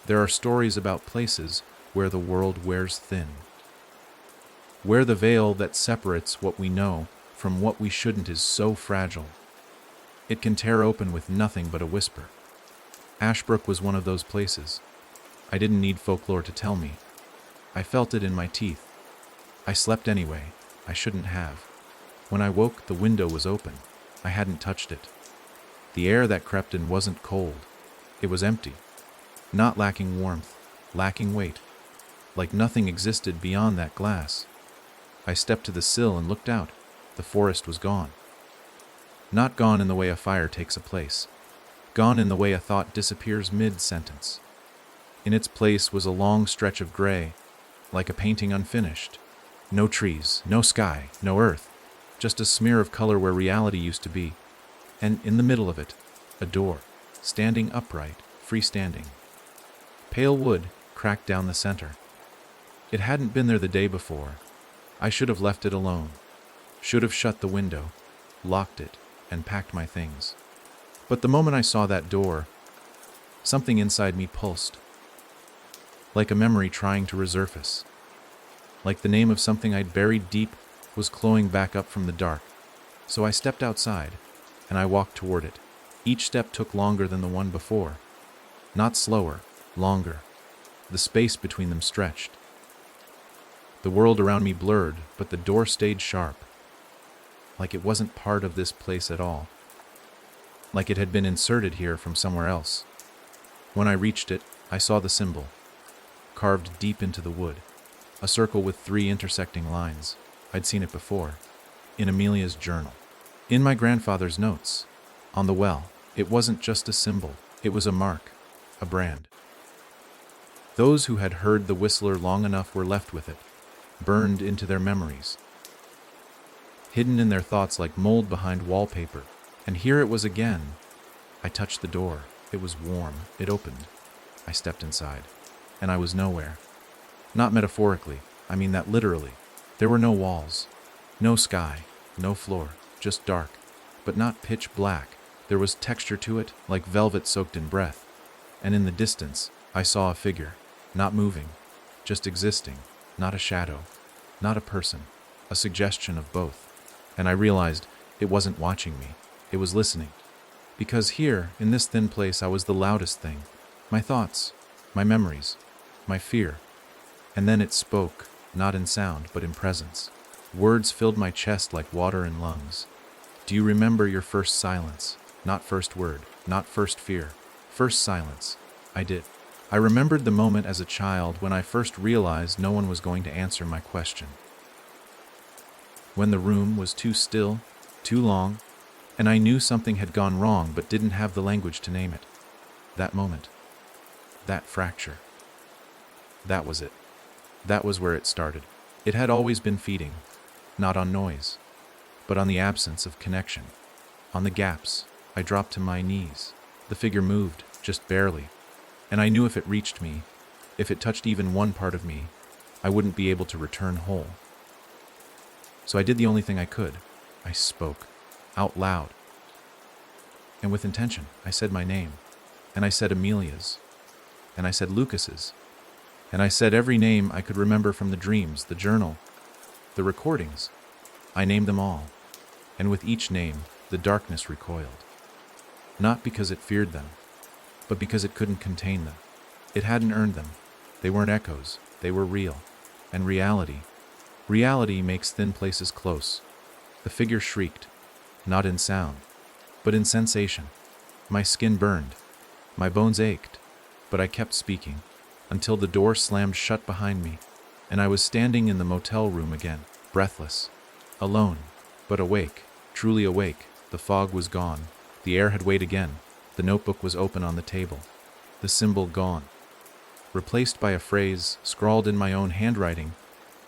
There are stories about places where the world wears thin, where the veil that separates what we know from what we shouldn't is so fragile. It can tear open with nothing but a whisper. Ashbrook was one of those places. I didn't need folklore to tell me. I felt it in my teeth. I slept anyway. I shouldn't have. When I woke, the window was open. I hadn't touched it. The air that crept in wasn't cold. It was empty. Not lacking warmth, lacking weight. Like nothing existed beyond that glass. I stepped to the sill and looked out. The forest was gone. Not gone in the way a fire takes a place. Gone in the way a thought disappears mid-sentence. In its place was a long stretch of gray, like a painting unfinished. No trees, no sky, no earth, just a smear of color where reality used to be. And in the middle of it, a door, standing upright, freestanding. Pale wood cracked down the center. It hadn't been there the day before. I should have left it alone. Should have shut the window, locked it, and packed my things. But the moment I saw that door, something inside me pulsed. Like a memory trying to resurface. Like the name of something I'd buried deep was clawing back up from the dark. So I stepped outside, and I walked toward it. Each step took longer than the one before. Not slower, longer. The space between them stretched. The world around me blurred, but the door stayed sharp. Like it wasn't part of this place at all. Like it had been inserted here from somewhere else. When I reached it, I saw the symbol, carved deep into the wood. A circle with 3 intersecting lines. I'd seen it before. In Amelia's journal. In my grandfather's notes. On the well. It wasn't just a symbol. It was a mark. A brand. Those who had heard the Whistler long enough were left with it. Burned into their memories. Hidden in their thoughts like mold behind wallpaper. And here it was again. I touched the door. It was warm. It opened. I stepped inside. And I was nowhere. Not metaphorically. I mean that literally. There were no walls. No sky. No floor. Just dark. But not pitch black. There was texture to it, like velvet soaked in breath. And in the distance, I saw a figure. Not moving. Just existing. Not a shadow. Not a person. A suggestion of both. And I realized it wasn't watching me. It was listening. Because here, in this thin place, I was the loudest thing. My thoughts. My memories. My fear. And then it spoke, not in sound, but in presence. Words filled my chest like water in lungs. Do you remember your first silence? Not first word, not first fear. First silence. I did. I remembered the moment as a child when I first realized no one was going to answer my question. When the room was too still, too long, and I knew something had gone wrong but didn't have the language to name it. That moment. That fracture. That was it. That was where it started. It had always been feeding, not on noise, but on the absence of connection. On the gaps, I dropped to my knees. The figure moved, just barely, and I knew if it reached me, if it touched even one part of me, I wouldn't be able to return whole. So I did the only thing I could. I spoke. Out loud. And with intention. I said my name. And I said Amelia's. And I said Lucas's. And I said every name I could remember from the dreams, the journal, the recordings. I named them all. And with each name, the darkness recoiled. Not because it feared them, but because it couldn't contain them. It hadn't earned them. They weren't echoes. They were real. And reality makes thin places close. The figure shrieked, not in sound, but in sensation. My skin burned. My bones ached. But I kept speaking, until the door slammed shut behind me, and I was standing in the motel room again, breathless, alone, but awake, truly awake. The fog was gone. The air had weighed again. The notebook was open on the table. The symbol gone. Replaced by a phrase scrawled in my own handwriting,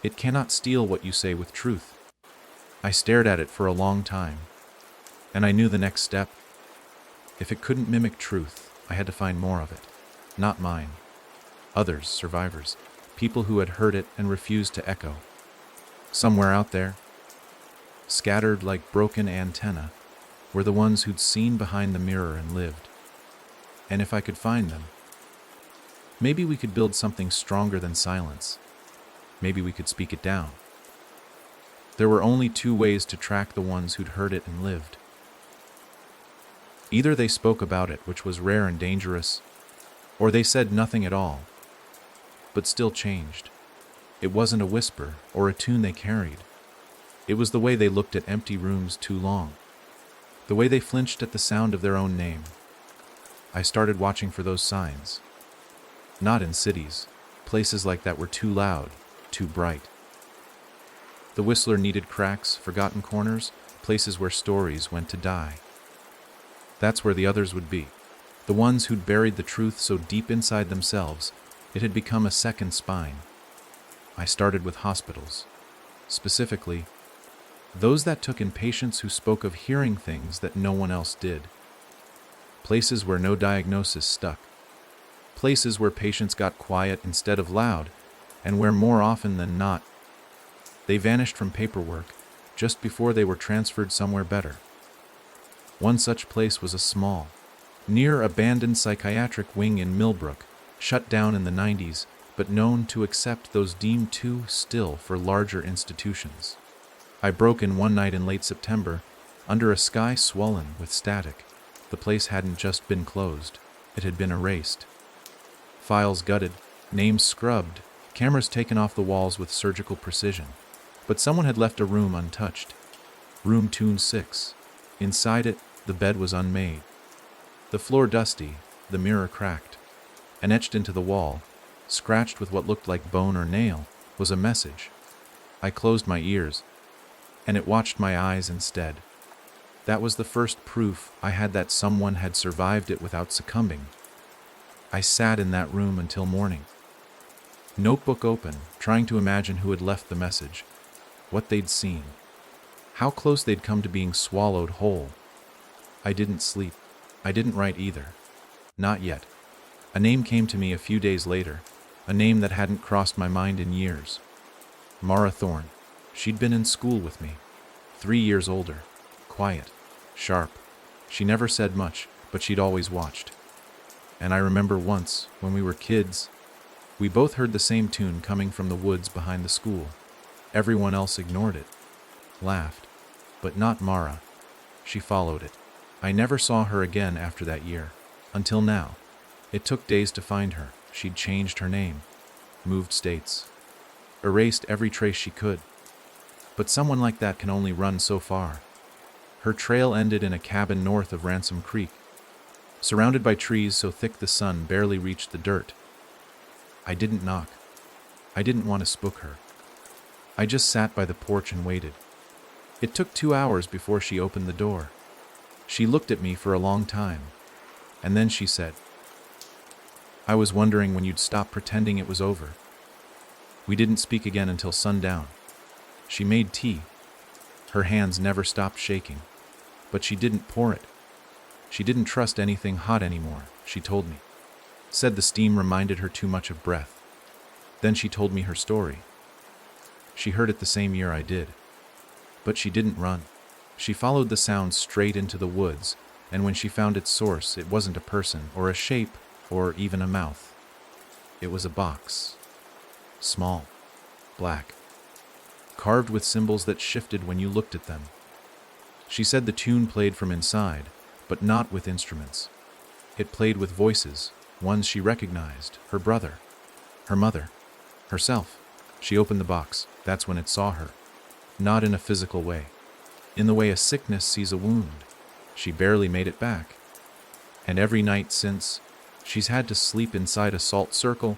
"It cannot steal what you say with truth." I stared at it for a long time, and I knew the next step. If it couldn't mimic truth, I had to find more of it. Not mine. Others, survivors, people who had heard it and refused to echo. Somewhere out there, scattered like broken antennae, were the ones who'd seen behind the mirror and lived. And if I could find them, maybe we could build something stronger than silence. Maybe we could speak it down. There were only two ways to track the ones who'd heard it and lived. Either they spoke about it, which was rare and dangerous, or they said nothing at all, but still changed. It wasn't a whisper or a tune they carried. It was the way they looked at empty rooms too long, the way they flinched at the sound of their own name. I started watching for those signs. Not in cities. Places like that were too loud, too bright. The Whistler needed cracks, forgotten corners, places where stories went to die. That's where the others would be. The ones who'd buried the truth so deep inside themselves, it had become a second spine. I started with hospitals. Specifically, those that took in patients who spoke of hearing things that no one else did. Places where no diagnosis stuck. Places where patients got quiet instead of loud, and where more often than not, they vanished from paperwork just before they were transferred somewhere better. One such place was a small, near-abandoned psychiatric wing in Millbrook, shut down in the 90s, but known to accept those deemed too still for larger institutions. I broke in one night in late September, under a sky swollen with static. The place hadn't just been closed, it had been erased. Files gutted, names scrubbed, cameras taken off the walls with surgical precision. But someone had left a room untouched. Room 206. Inside it, the bed was unmade. The floor dusty, the mirror cracked. And etched into the wall, scratched with what looked like bone or nail, was a message. I closed my ears, and it watched my eyes instead. That was the first proof I had that someone had survived it without succumbing. I sat in that room until morning. Notebook open, trying to imagine who had left the message, what they'd seen, how close they'd come to being swallowed whole. I didn't sleep. I didn't write either. Not yet. A name came to me a few days later, a name that hadn't crossed my mind in years. Mara Thorne. She'd been in school with me, 3 years older, quiet, sharp. She never said much, but she'd always watched. And I remember once, when we were kids, we both heard the same tune coming from the woods behind the school. Everyone else ignored it, laughed, but not Mara. She followed it. I never saw her again after that year, until now. It took days to find her. She'd changed her name, moved states, erased every trace she could. But someone like that can only run so far. Her trail ended in a cabin north of Ransom Creek, surrounded by trees so thick the sun barely reached the dirt. I didn't knock. I didn't want to spook her. I just sat by the porch and waited. It took 2 hours before she opened the door. She looked at me for a long time, and then she said, "I was wondering when you'd stop pretending it was over." We didn't speak again until sundown. She made tea. Her hands never stopped shaking, but she didn't pour it. She didn't trust anything hot anymore, she told me. Said the steam reminded her too much of breath. Then she told me her story. She heard it the same year I did. But she didn't run. She followed the sound straight into the woods, and when she found its source, it wasn't a person or a shape or even a mouth. It was a box. Small, black, carved with symbols that shifted when you looked at them. She said the tune played from inside, but not with instruments. It played with voices, ones she recognized, her brother, her mother, herself. She opened the box. That's when it saw her. Not in a physical way. In the way a sickness sees a wound. She barely made it back. And every night since, she's had to sleep inside a salt circle,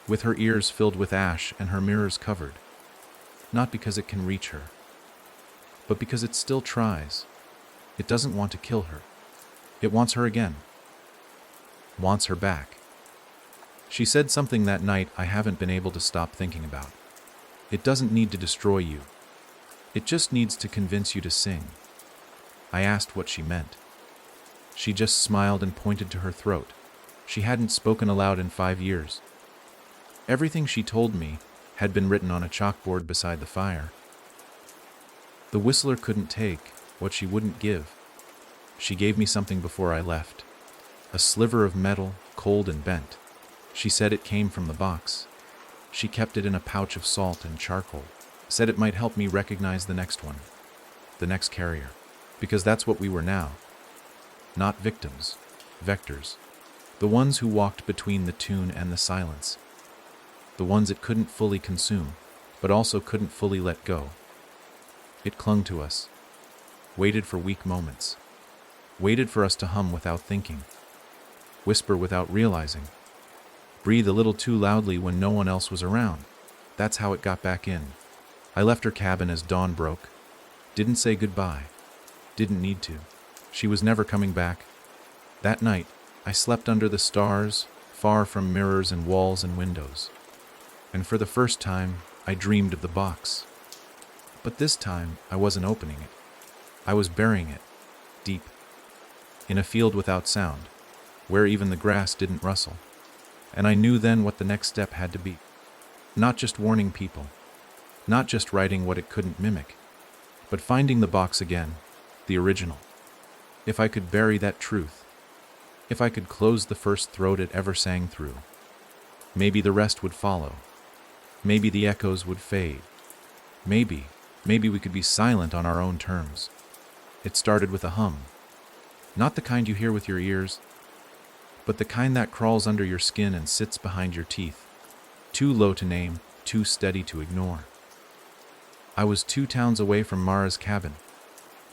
with her ears filled with ash and her mirrors covered. Not because it can reach her, but because it still tries. It doesn't want to kill her. It wants her again. Wants her back. She said something that night I haven't been able to stop thinking about. It doesn't need to destroy you. It just needs to convince you to sing. I asked what she meant. She just smiled and pointed to her throat. She hadn't spoken aloud in 5 years. Everything she told me had been written on a chalkboard beside the fire. The whistler couldn't take what she wouldn't give. She gave me something before I left. A sliver of metal, cold and bent. She said it came from the box. She kept it in a pouch of salt and charcoal. Said it might help me recognize the next one. The next carrier. Because that's what we were now. Not victims. Vectors. The ones who walked between the tune and the silence. The ones it couldn't fully consume, but also couldn't fully let go. It clung to us. Waited for weak moments. Waited for us to hum without thinking. Whisper without realizing. Breathe a little too loudly when no one else was around. That's how it got back in. I left her cabin as dawn broke. Didn't say goodbye. Didn't need to. She was never coming back. That night, I slept under the stars, far from mirrors and walls and windows. And for the first time, I dreamed of the box. But this time, I wasn't opening it. I was burying it, deep, in a field without sound, where even the grass didn't rustle. And I knew then what the next step had to be. Not just warning people, not just writing what it couldn't mimic, but finding the box again, the original. If I could bury that truth, if I could close the first throat it ever sang through, maybe the rest would follow. Maybe the echoes would fade. Maybe we could be silent on our own terms. It started with a hum. Not the kind you hear with your ears, but the kind that crawls under your skin and sits behind your teeth. Too low to name, too steady to ignore. I was 2 towns away from Mara's cabin,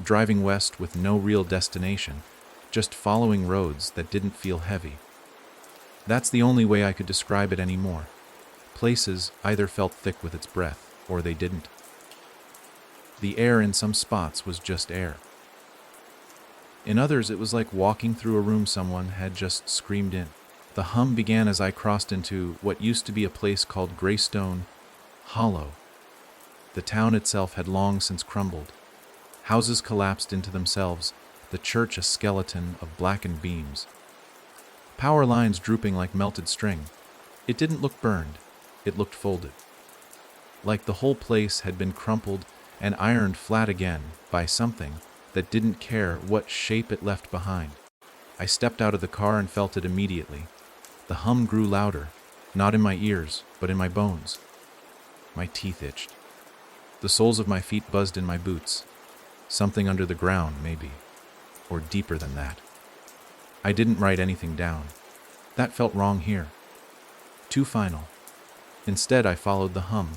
driving west with no real destination, just following roads that didn't feel heavy. That's the only way I could describe it anymore. Places either felt thick with its breath, or they didn't. The air in some spots was just air. In others, it was like walking through a room someone had just screamed in. The hum began as I crossed into what used to be a place called Greystone Hollow. The town itself had long since crumbled. Houses collapsed into themselves, the church a skeleton of blackened beams. Power lines drooping like melted string. It didn't look burned. It looked folded. Like the whole place had been crumpled and ironed flat again by something that didn't care what shape it left behind. I stepped out of the car and felt it immediately. The hum grew louder, not in my ears, but in my bones. My teeth itched. The soles of my feet buzzed in my boots. Something under the ground, maybe. Or deeper than that. I didn't write anything down. That felt wrong here. Too final. Instead, I followed the hum.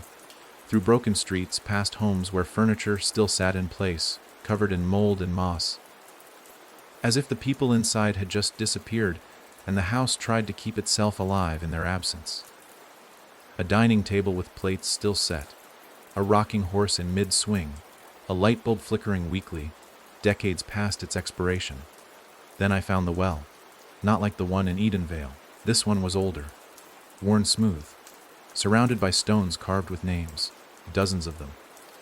Through broken streets, past homes where furniture still sat in place, covered in mold and moss. As if the people inside had just disappeared, and the house tried to keep itself alive in their absence. A dining table with plates still set. A rocking horse in mid-swing. A light bulb flickering weakly, decades past its expiration. Then I found the well. Not like the one in Edenvale. This one was older. Worn smooth. Surrounded by stones carved with names. Dozens of them.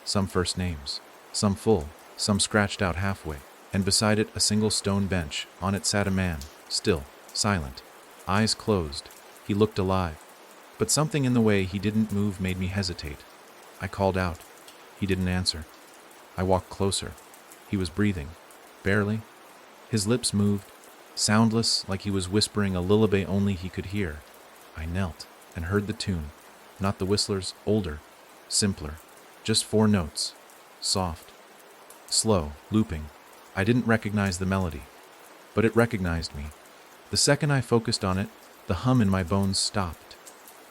Some first names. Some full. Some scratched out halfway. And beside it a single stone bench. On it sat a man. Still. Silent. Eyes closed. He looked alive. But something in the way he didn't move made me hesitate. I called out. He didn't answer. I walked closer. He was breathing. Barely. His lips moved, soundless, like he was whispering a lullaby only he could hear. I knelt and heard the tune. Not the whistler's, older, simpler. Just 4 notes. Soft. Slow, looping. I didn't recognize the melody, but it recognized me. The second I focused on it, the hum in my bones stopped,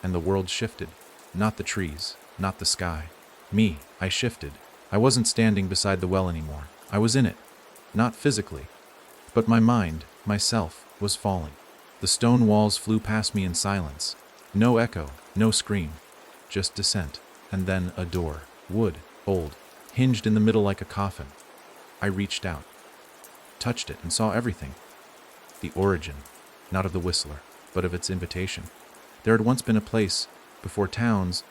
and the world shifted. Not the trees, not the sky. Me, I shifted. I wasn't standing beside the well anymore. I was in it. Not physically, but my mind, myself, was falling. The stone walls flew past me in silence. No echo, no scream, just descent, and then a door. Wood, old, hinged in the middle like a coffin. I reached out, touched it, and saw everything. The origin, not of the whistler, but of its invitation. There had once been a place, before towns,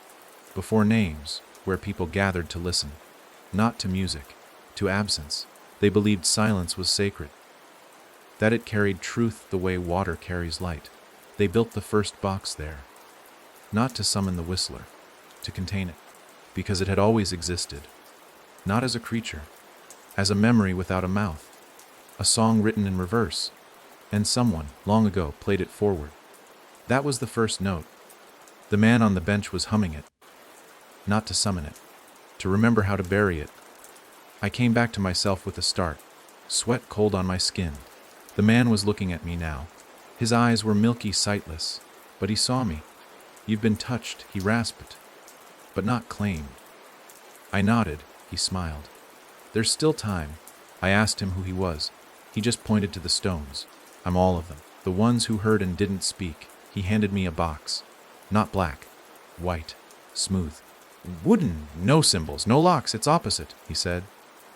before names, where people gathered to listen. Not to music, to absence. They believed silence was sacred, that it carried truth the way water carries light. They built the first box there, not to summon the whistler, to contain it, because it had always existed, not as a creature, as a memory without a mouth, a song written in reverse, and someone, long ago, played it forward. That was the first note. The man on the bench was humming it, not to summon it, to remember how to bury it. I came back to myself with a start, sweat cold on my skin. The man was looking at me now. His eyes were milky, sightless, but he saw me. You've been touched, he rasped, but not claimed. I nodded, he smiled. There's still time. I asked him who he was. He just pointed to the stones. I'm all of them. The ones who heard and didn't speak. He handed me a box. Not black, white, smooth. Wooden, no symbols, no locks, it's opposite, he said.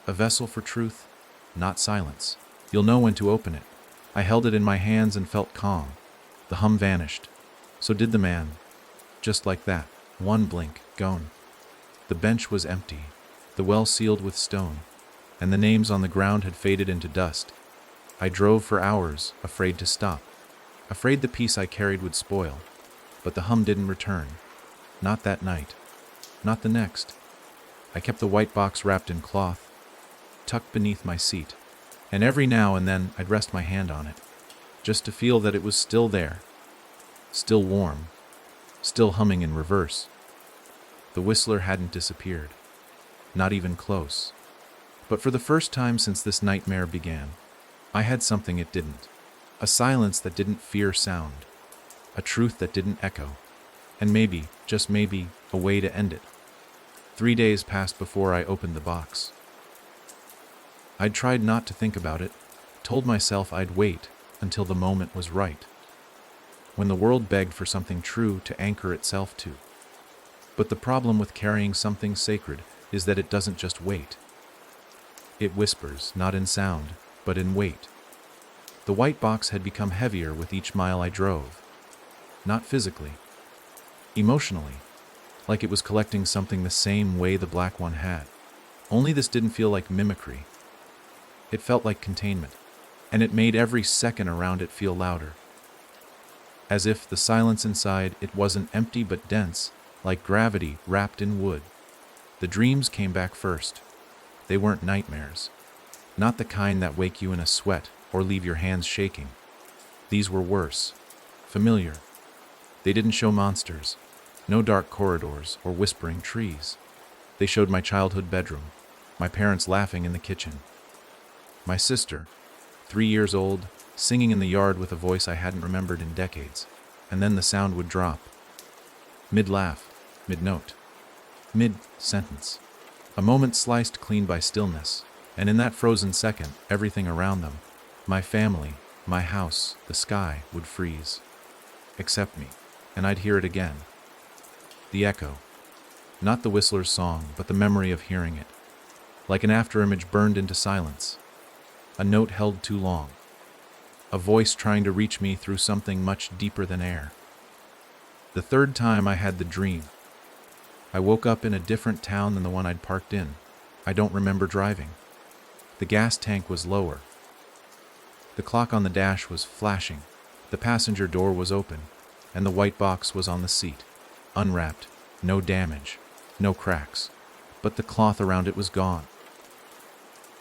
A vessel for truth, not silence. You'll know when to open it. I held it in my hands and felt calm. The hum vanished. So did the man. Just like that. One blink, gone. The bench was empty, the well sealed with stone, and the names on the ground had faded into dust. I drove for hours, afraid to stop, afraid the peace I carried would spoil. But the hum didn't return. Not that night. Not the next. I kept the white box wrapped in cloth, tucked beneath my seat, and every now and then I'd rest my hand on it, just to feel that it was still there, still warm, still humming in reverse. The whistler hadn't disappeared, not even close. But for the first time since this nightmare began, I had something it didn't. A silence that didn't fear sound, a truth that didn't echo, and maybe, just maybe, a way to end it. 3 days passed before I opened the box. I'd tried not to think about it, told myself I'd wait until the moment was right, when the world begged for something true to anchor itself to. But the problem with carrying something sacred is that it doesn't just wait. It whispers, not in sound, but in weight. The white box had become heavier with each mile I drove. Not physically, emotionally, like it was collecting something the same way the black one had. Only this didn't feel like mimicry. It felt like containment, and it made every second around it feel louder. As if the silence inside it wasn't empty but dense, like gravity wrapped in wood. The dreams came back first. They weren't nightmares. Not the kind that wake you in a sweat or leave your hands shaking. These were worse. Familiar. They didn't show monsters. No dark corridors or whispering trees. They showed my childhood bedroom, my parents laughing in the kitchen. My sister, 3 years old, singing in the yard with a voice I hadn't remembered in decades. And then the sound would drop. Mid-laugh, mid-note, mid-sentence. A moment sliced clean by stillness, and in that frozen second, everything around them, my family, my house, the sky, would freeze. Except me, and I'd hear it again. The echo. Not the whistler's song, but the memory of hearing it. Like an afterimage burned into silence. A note held too long. A voice trying to reach me through something much deeper than air. The third time I had the dream. I woke up in a different town than the one I'd parked in. I don't remember driving. The gas tank was lower. The clock on the dash was flashing. The passenger door was open, and the white box was on the seat. Unwrapped, no damage, no cracks, but the cloth around it was gone.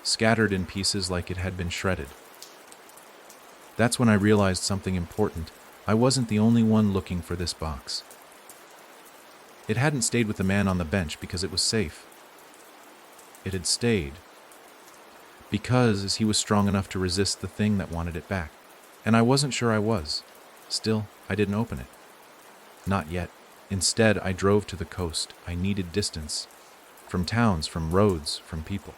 scattered in pieces like it had been shredded. That's when I realized something important. I wasn't the only one looking for this box. It hadn't stayed with the man on the bench because it was safe. It had stayed because he was strong enough to resist the thing that wanted it back. And I wasn't sure I was. Still, I didn't open it. Not yet. Instead, I drove to the coast. I needed distance. From towns, from roads, from people.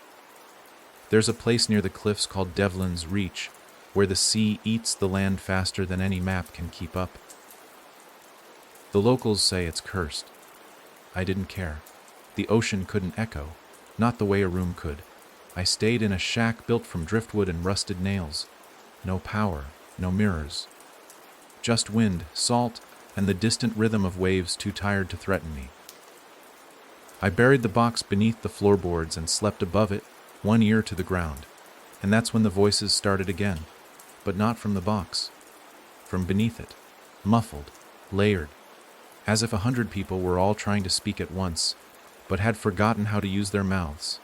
There's a place near the cliffs called Devlin's Reach, where the sea eats the land faster than any map can keep up. The locals say it's cursed. I didn't care. The ocean couldn't echo, not the way a room could. I stayed in a shack built from driftwood and rusted nails. No power, no mirrors. Just wind, salt, and the distant rhythm of waves too tired to threaten me. I buried the box beneath the floorboards and slept above it, one ear to the ground. And that's when the voices started again. But not from the box. From beneath it. Muffled. Layered. As if 100 people were all trying to speak at once, but had forgotten how to use their mouths.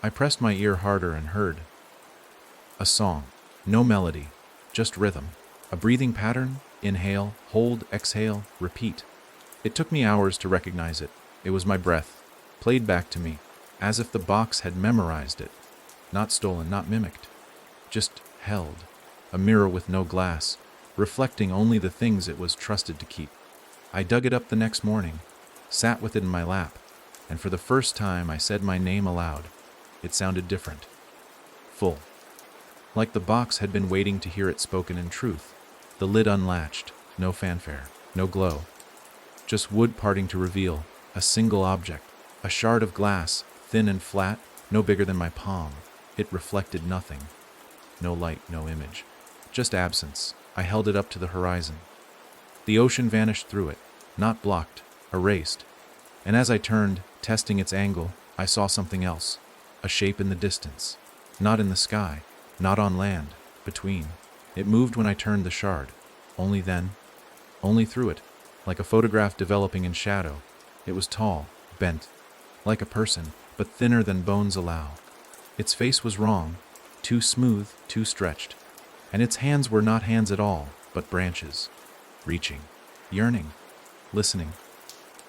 I pressed my ear harder and heard. A song. No melody. Just rhythm. A breathing pattern. Inhale, hold, exhale, repeat. It took me hours to recognize it. It was my breath, played back to me, as if the box had memorized it. Not stolen, not mimicked. Just held. A mirror with no glass, reflecting only the things it was trusted to keep. I dug it up the next morning, sat with it in my lap, and for the first time I said my name aloud. It sounded different. Full. Like the box had been waiting to hear it spoken in truth. The lid unlatched, no fanfare, no glow. Just wood parting to reveal a single object, a shard of glass, thin and flat, no bigger than my palm. It reflected nothing. No light, no image. Just absence. I held it up to the horizon. The ocean vanished through it, not blocked, erased. And as I turned, testing its angle, I saw something else. A shape in the distance. Not in the sky, not on land, between. It moved when I turned the shard. Only then. Only through it. Like a photograph developing in shadow. It was tall, bent. Like a person, but thinner than bones allow. Its face was wrong. Too smooth, too stretched. And its hands were not hands at all, but branches. Reaching. Yearning. Listening.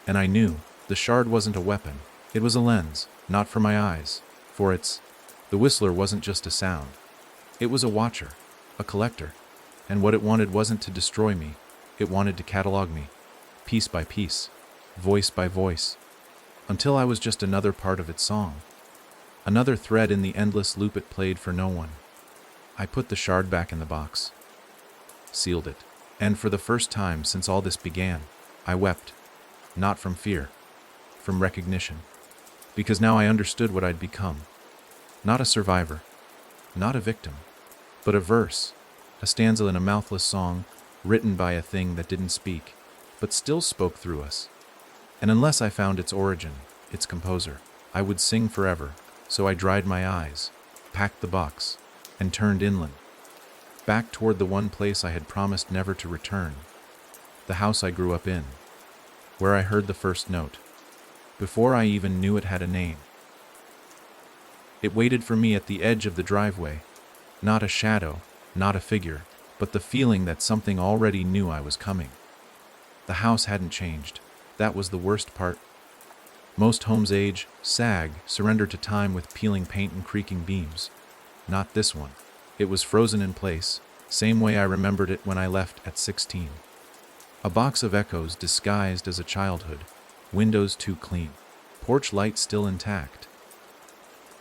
And I knew the shard wasn't a weapon. It was a lens, not for my eyes. For its. The whistler wasn't just a sound. It was a watcher. A collector. And what it wanted wasn't to destroy me. It wanted to catalog me. Piece by piece. Voice by voice. Until I was just another part of its song. Another thread in the endless loop it played for no one. I put the shard back in the box. Sealed it. And for the first time since all this began, I wept. Not from fear. From recognition. Because now I understood what I'd become. Not a survivor. Not a victim. But a verse. A stanza in a mouthless song, written by a thing that didn't speak, but still spoke through us. And unless I found its origin, its composer, I would sing forever. So I dried my eyes, packed the box, and turned inland. Back toward the one place I had promised never to return. The house I grew up in. Where I heard the first note. Before I even knew it had a name. It waited for me at the edge of the driveway. Not a shadow, not a figure, but the feeling that something already knew I was coming. The house hadn't changed. That was the worst part. Most homes age, sag, surrender to time with peeling paint and creaking beams. Not this one. It was frozen in place, same way I remembered it when I left at 16. A box of echoes disguised as a childhood, windows too clean, porch light still intact.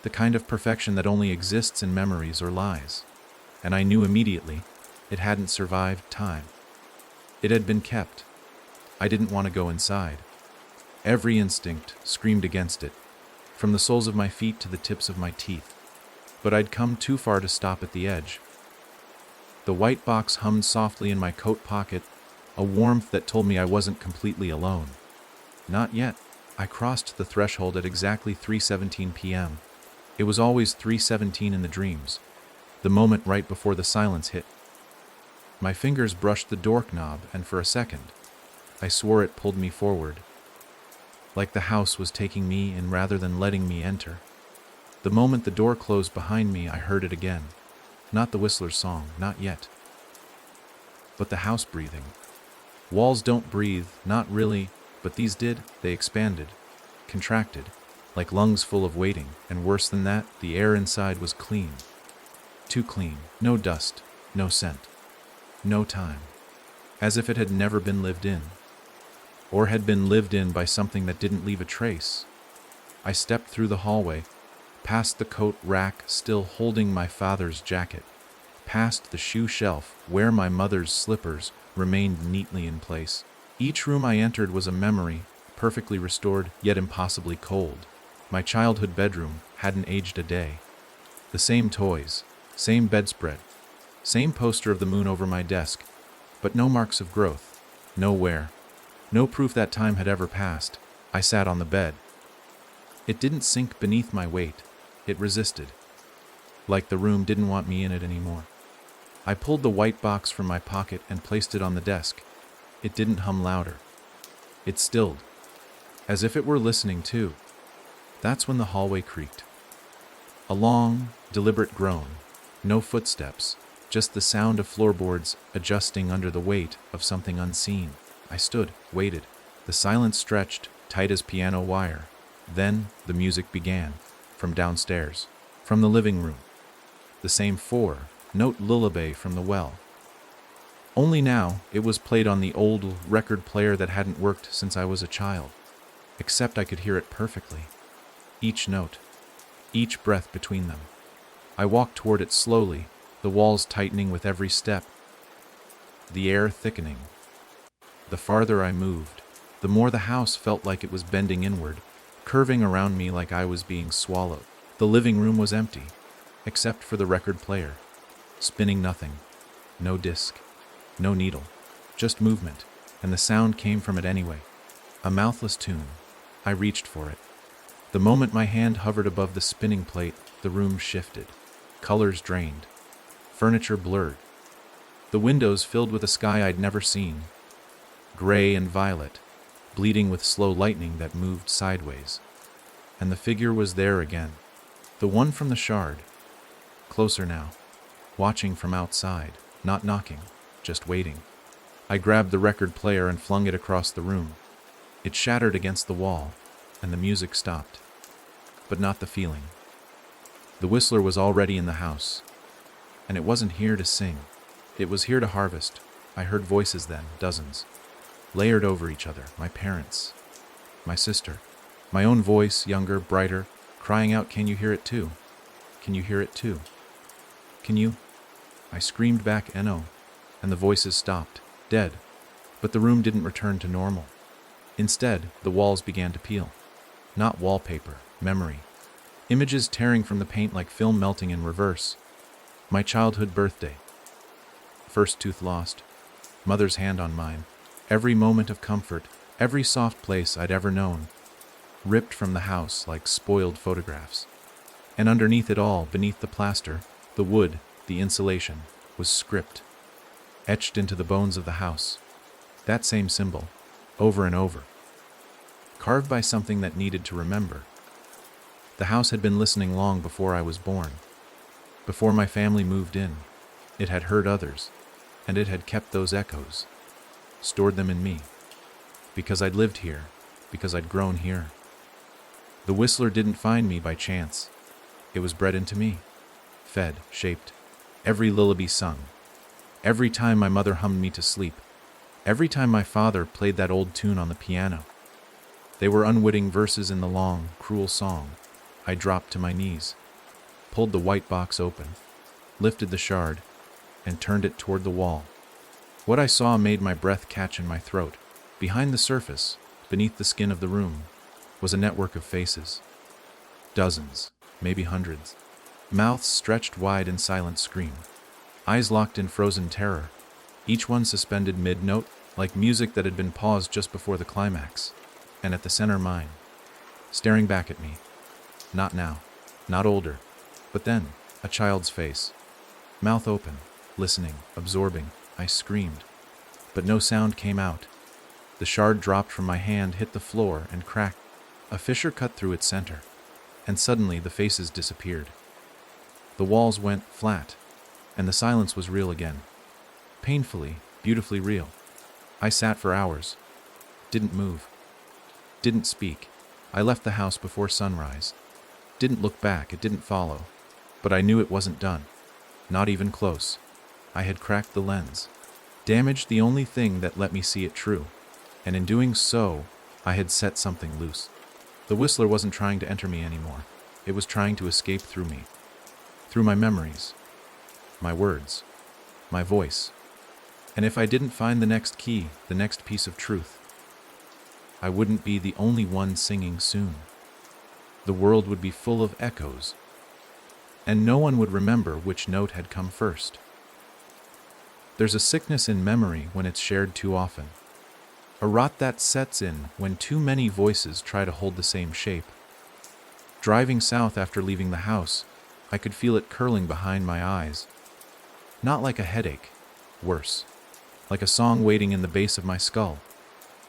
The kind of perfection that only exists in memories or lies. And I knew immediately it hadn't survived time. It had been kept. I didn't want to go inside. Every instinct screamed against it, from the soles of my feet to the tips of my teeth. But I'd come too far to stop at the edge. The white box hummed softly in my coat pocket, a warmth that told me I wasn't completely alone. Not yet. I crossed the threshold at exactly 3:17 p.m. It was always 3:17 in the dreams, the moment right before the silence hit. My fingers brushed the doorknob, and for a second, I swore it pulled me forward. Like the house was taking me in rather than letting me enter. The moment the door closed behind me, I heard it again. Not the whistler's song, not yet. But the house breathing. Walls don't breathe, not really, but these did. They expanded, contracted, like lungs full of waiting, and worse than that, the air inside was clean. Too clean. No dust, no scent, no time. As if it had never been lived in. Or had been lived in by something that didn't leave a trace. I stepped through the hallway, past the coat rack still holding my father's jacket, past the shoe shelf where my mother's slippers remained neatly in place. Each room I entered was a memory, perfectly restored, yet impossibly cold. My childhood bedroom hadn't aged a day. The same toys, same bedspread, same poster of the moon over my desk, but no marks of growth, no wear, no proof that time had ever passed. I sat on the bed. It didn't sink beneath my weight. It resisted, like the room didn't want me in it anymore. I pulled the white box from my pocket and placed it on the desk. It didn't hum louder. It stilled, as if it were listening too. That's when the hallway creaked. A long, deliberate groan. No footsteps, just the sound of floorboards adjusting under the weight of something unseen. I stood, waited. The silence stretched, tight as piano wire. Then the music began, from downstairs, from the living room. The same four-note lullaby from the well. Only now it was played on the old record player that hadn't worked since I was a child. Except I could hear it perfectly. Each note, each breath between them. I walked toward it slowly, the walls tightening with every step, the air thickening. The farther I moved, the more the house felt like it was bending inward, curving around me like I was being swallowed. The living room was empty, except for the record player, spinning nothing, no disc, no needle, just movement, and the sound came from it anyway. A mouthless tune. I reached for it. The moment my hand hovered above the spinning plate, the room shifted. Colors drained. Furniture blurred. The windows filled with a sky I'd never seen. Gray and violet, bleeding with slow lightning that moved sideways. And the figure was there again. The one from the shard. Closer now. Watching from outside. Not knocking. Just waiting. I grabbed the record player and flung it across the room. It shattered against the wall, and the music stopped. But not the feeling. The whistler was already in the house. And it wasn't here to sing. It was here to harvest. I heard voices then, dozens. Layered over each other, my parents, my sister, my own voice, younger, brighter, crying out, "Can you hear it too? Can you hear it too? Can you?" I screamed back, "No," and the voices stopped, dead, but the room didn't return to normal. Instead, the walls began to peel. Not wallpaper, memory. Images tearing from the paint like film melting in reverse. My childhood birthday. First tooth lost. Mother's hand on mine. Every moment of comfort, every soft place I'd ever known. Ripped from the house like spoiled photographs. And underneath it all, beneath the plaster, the wood, the insulation, was script. Etched into the bones of the house. That same symbol, over and over. Carved by something that needed to remember. The house had been listening long before I was born. Before my family moved in, it had heard others, and it had kept those echoes, stored them in me, because I'd lived here, because I'd grown here. The whistler didn't find me by chance. It was bred into me, fed, shaped, every lullaby sung, every time my mother hummed me to sleep, every time my father played that old tune on the piano. They were unwitting verses in the long, cruel song. I dropped to my knees, pulled the white box open, lifted the shard, and turned it toward the wall. What I saw made my breath catch in my throat. Behind the surface, beneath the skin of the room, was a network of faces. Dozens, maybe hundreds. Mouths stretched wide in silent scream. Eyes locked in frozen terror. Each one suspended mid-note, like music that had been paused just before the climax. And at the center mine, staring back at me. Not now, not older, but then, a child's face. Mouth open, listening, absorbing. I screamed, but no sound came out. The shard dropped from my hand, hit the floor, and cracked. A fissure cut through its center, and suddenly the faces disappeared. The walls went flat, and the silence was real again. Painfully, beautifully real. I sat for hours. Didn't move. Didn't speak. I left the house before sunrise. Didn't look back, it didn't follow. But I knew it wasn't done. Not even close. I had cracked the lens. Damaged the only thing that let me see it true. And in doing so, I had set something loose. The whistler wasn't trying to enter me anymore. It was trying to escape through me. Through my memories. My words. My voice. And if I didn't find the next key, the next piece of truth, I wouldn't be the only one singing soon. The world would be full of echoes, and no one would remember which note had come first. There's a sickness in memory when it's shared too often. A rot that sets in when too many voices try to hold the same shape. Driving south after leaving the house, I could feel it curling behind my eyes. Not like a headache, worse. Like a song waiting in the base of my skull.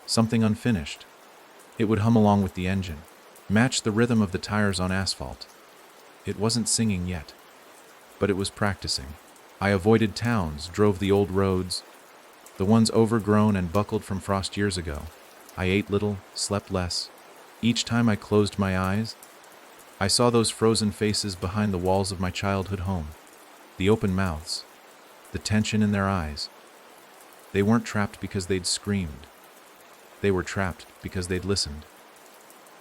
Something unfinished. It would hum along with the engine, match the rhythm of the tires on asphalt. It wasn't singing yet, but it was practicing. I avoided towns, drove the old roads, the ones overgrown and buckled from frost years ago. I ate little, slept less. Each time I closed my eyes, I saw those frozen faces behind the walls of my childhood home. The open mouths, the tension in their eyes. They weren't trapped because they'd screamed. They were trapped because they'd listened.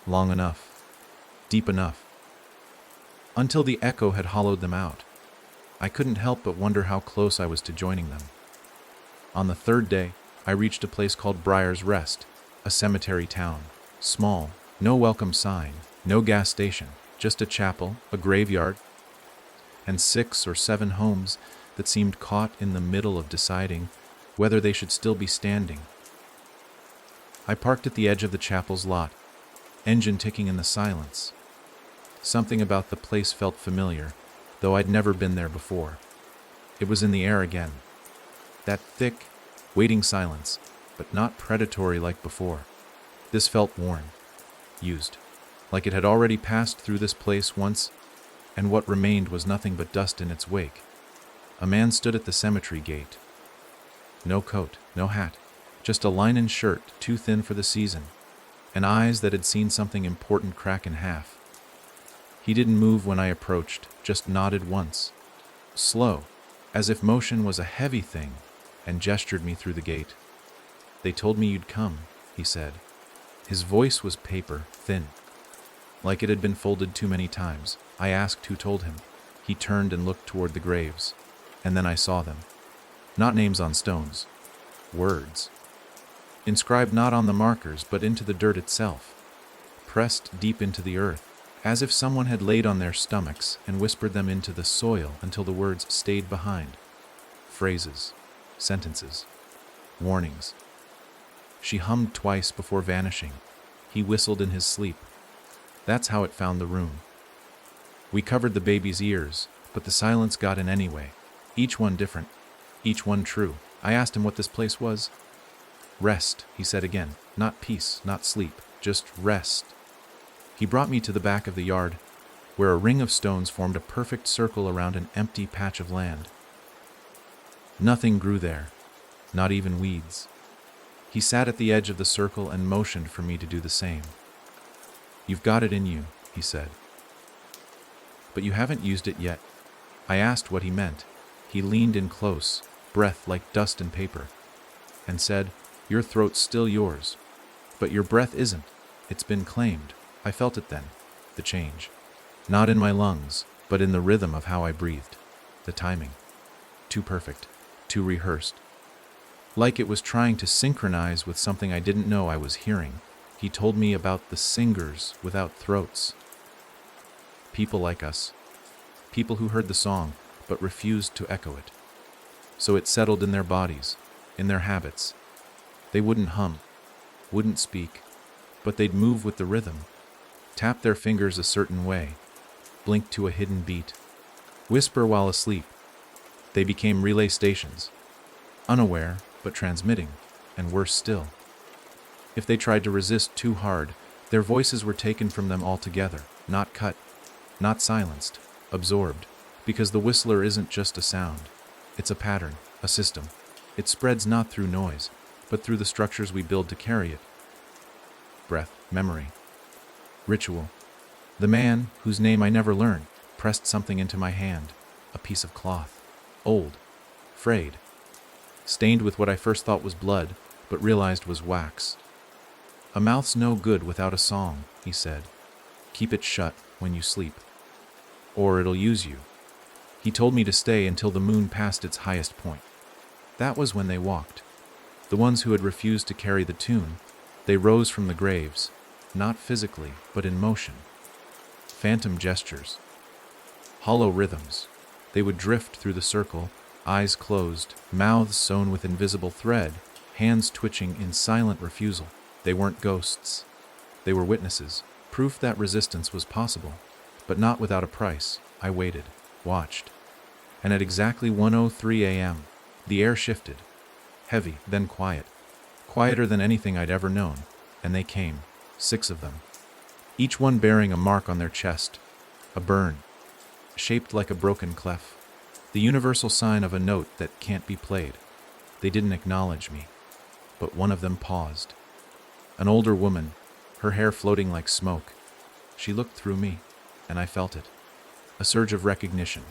Long enough. Deep enough. Until the echo had hollowed them out. I couldn't help but wonder how close I was to joining them. On the third day, I reached a place called Briar's Rest, a cemetery town. Small, no welcome sign, no gas station, just a chapel, a graveyard, and 6 or 7 homes that seemed caught in the middle of deciding whether they should still be standing. I parked at the edge of the chapel's lot, engine ticking in the silence. Something about the place felt familiar, though I'd never been there before. It was in the air again. That thick, waiting silence, but not predatory like before. This felt worn, used, like it had already passed through this place once, and what remained was nothing but dust in its wake. A man stood at the cemetery gate. No coat, no hat, just a linen shirt too thin for the season, and eyes that had seen something important crack in half. He didn't move when I approached, just nodded once, slow, as if motion was a heavy thing, and gestured me through the gate. "They told me you'd come," he said. His voice was paper, thin, like it had been folded too many times. I asked who told him. He turned and looked toward the graves, and then I saw them. Not names on stones, words. Inscribed not on the markers, but into the dirt itself, pressed deep into the earth, as if someone had laid on their stomachs and whispered them into the soil until the words stayed behind. Phrases, sentences, warnings. She hummed twice before vanishing. He whistled in his sleep. That's how it found the room. We covered the baby's ears, but the silence got in anyway. Each one different, each one true. I asked him what this place was. Rest, he said again. Not peace, not sleep, just rest. He brought me to the back of the yard, where a ring of stones formed a perfect circle around an empty patch of land. Nothing grew there, not even weeds. He sat at the edge of the circle and motioned for me to do the same. "You've got it in you," he said. "But you haven't used it yet." I asked what he meant. He leaned in close, breath like dust and paper, and said, "Your throat's still yours, but your breath isn't. It's been claimed." I felt it then, the change. Not in my lungs, but in the rhythm of how I breathed. The timing. Too perfect, too rehearsed. Like it was trying to synchronize with something I didn't know I was hearing. He told me about the singers without throats. People like us. People who heard the song, but refused to echo it. So it settled in their bodies, in their habits. They wouldn't hum, wouldn't speak, but they'd move with the rhythm, tap their fingers a certain way, blink to a hidden beat, whisper while asleep. They became relay stations, unaware but transmitting, and worse still. If they tried to resist too hard, their voices were taken from them altogether, not cut, not silenced, absorbed, because the whistler isn't just a sound. It's a pattern, a system. It spreads not through noise, but through the structures we build to carry it. Breath, memory, ritual. The man, whose name I never learned, pressed something into my hand, a piece of cloth, old, frayed, stained with what I first thought was blood, but realized was wax. "A mouth's no good without a song," he said. "Keep it shut when you sleep, or it'll use you." He told me to stay until the moon passed its highest point. That was when they walked. The ones who had refused to carry the tune, they rose from the graves, not physically, but in motion. Phantom gestures, hollow rhythms. They would drift through the circle, eyes closed, mouths sewn with invisible thread, hands twitching in silent refusal. They weren't ghosts. They were witnesses, proof that resistance was possible, but not without a price. I waited, watched. And at exactly 1:03 a.m., the air shifted. Heavy, then quiet. Quieter than anything I'd ever known. And they came, 6 of them. Each one bearing a mark on their chest, a burn, shaped like a broken clef, the universal sign of a note that can't be played. They didn't acknowledge me, but one of them paused. An older woman, her hair floating like smoke. She looked through me, and I felt it. A surge of recognition.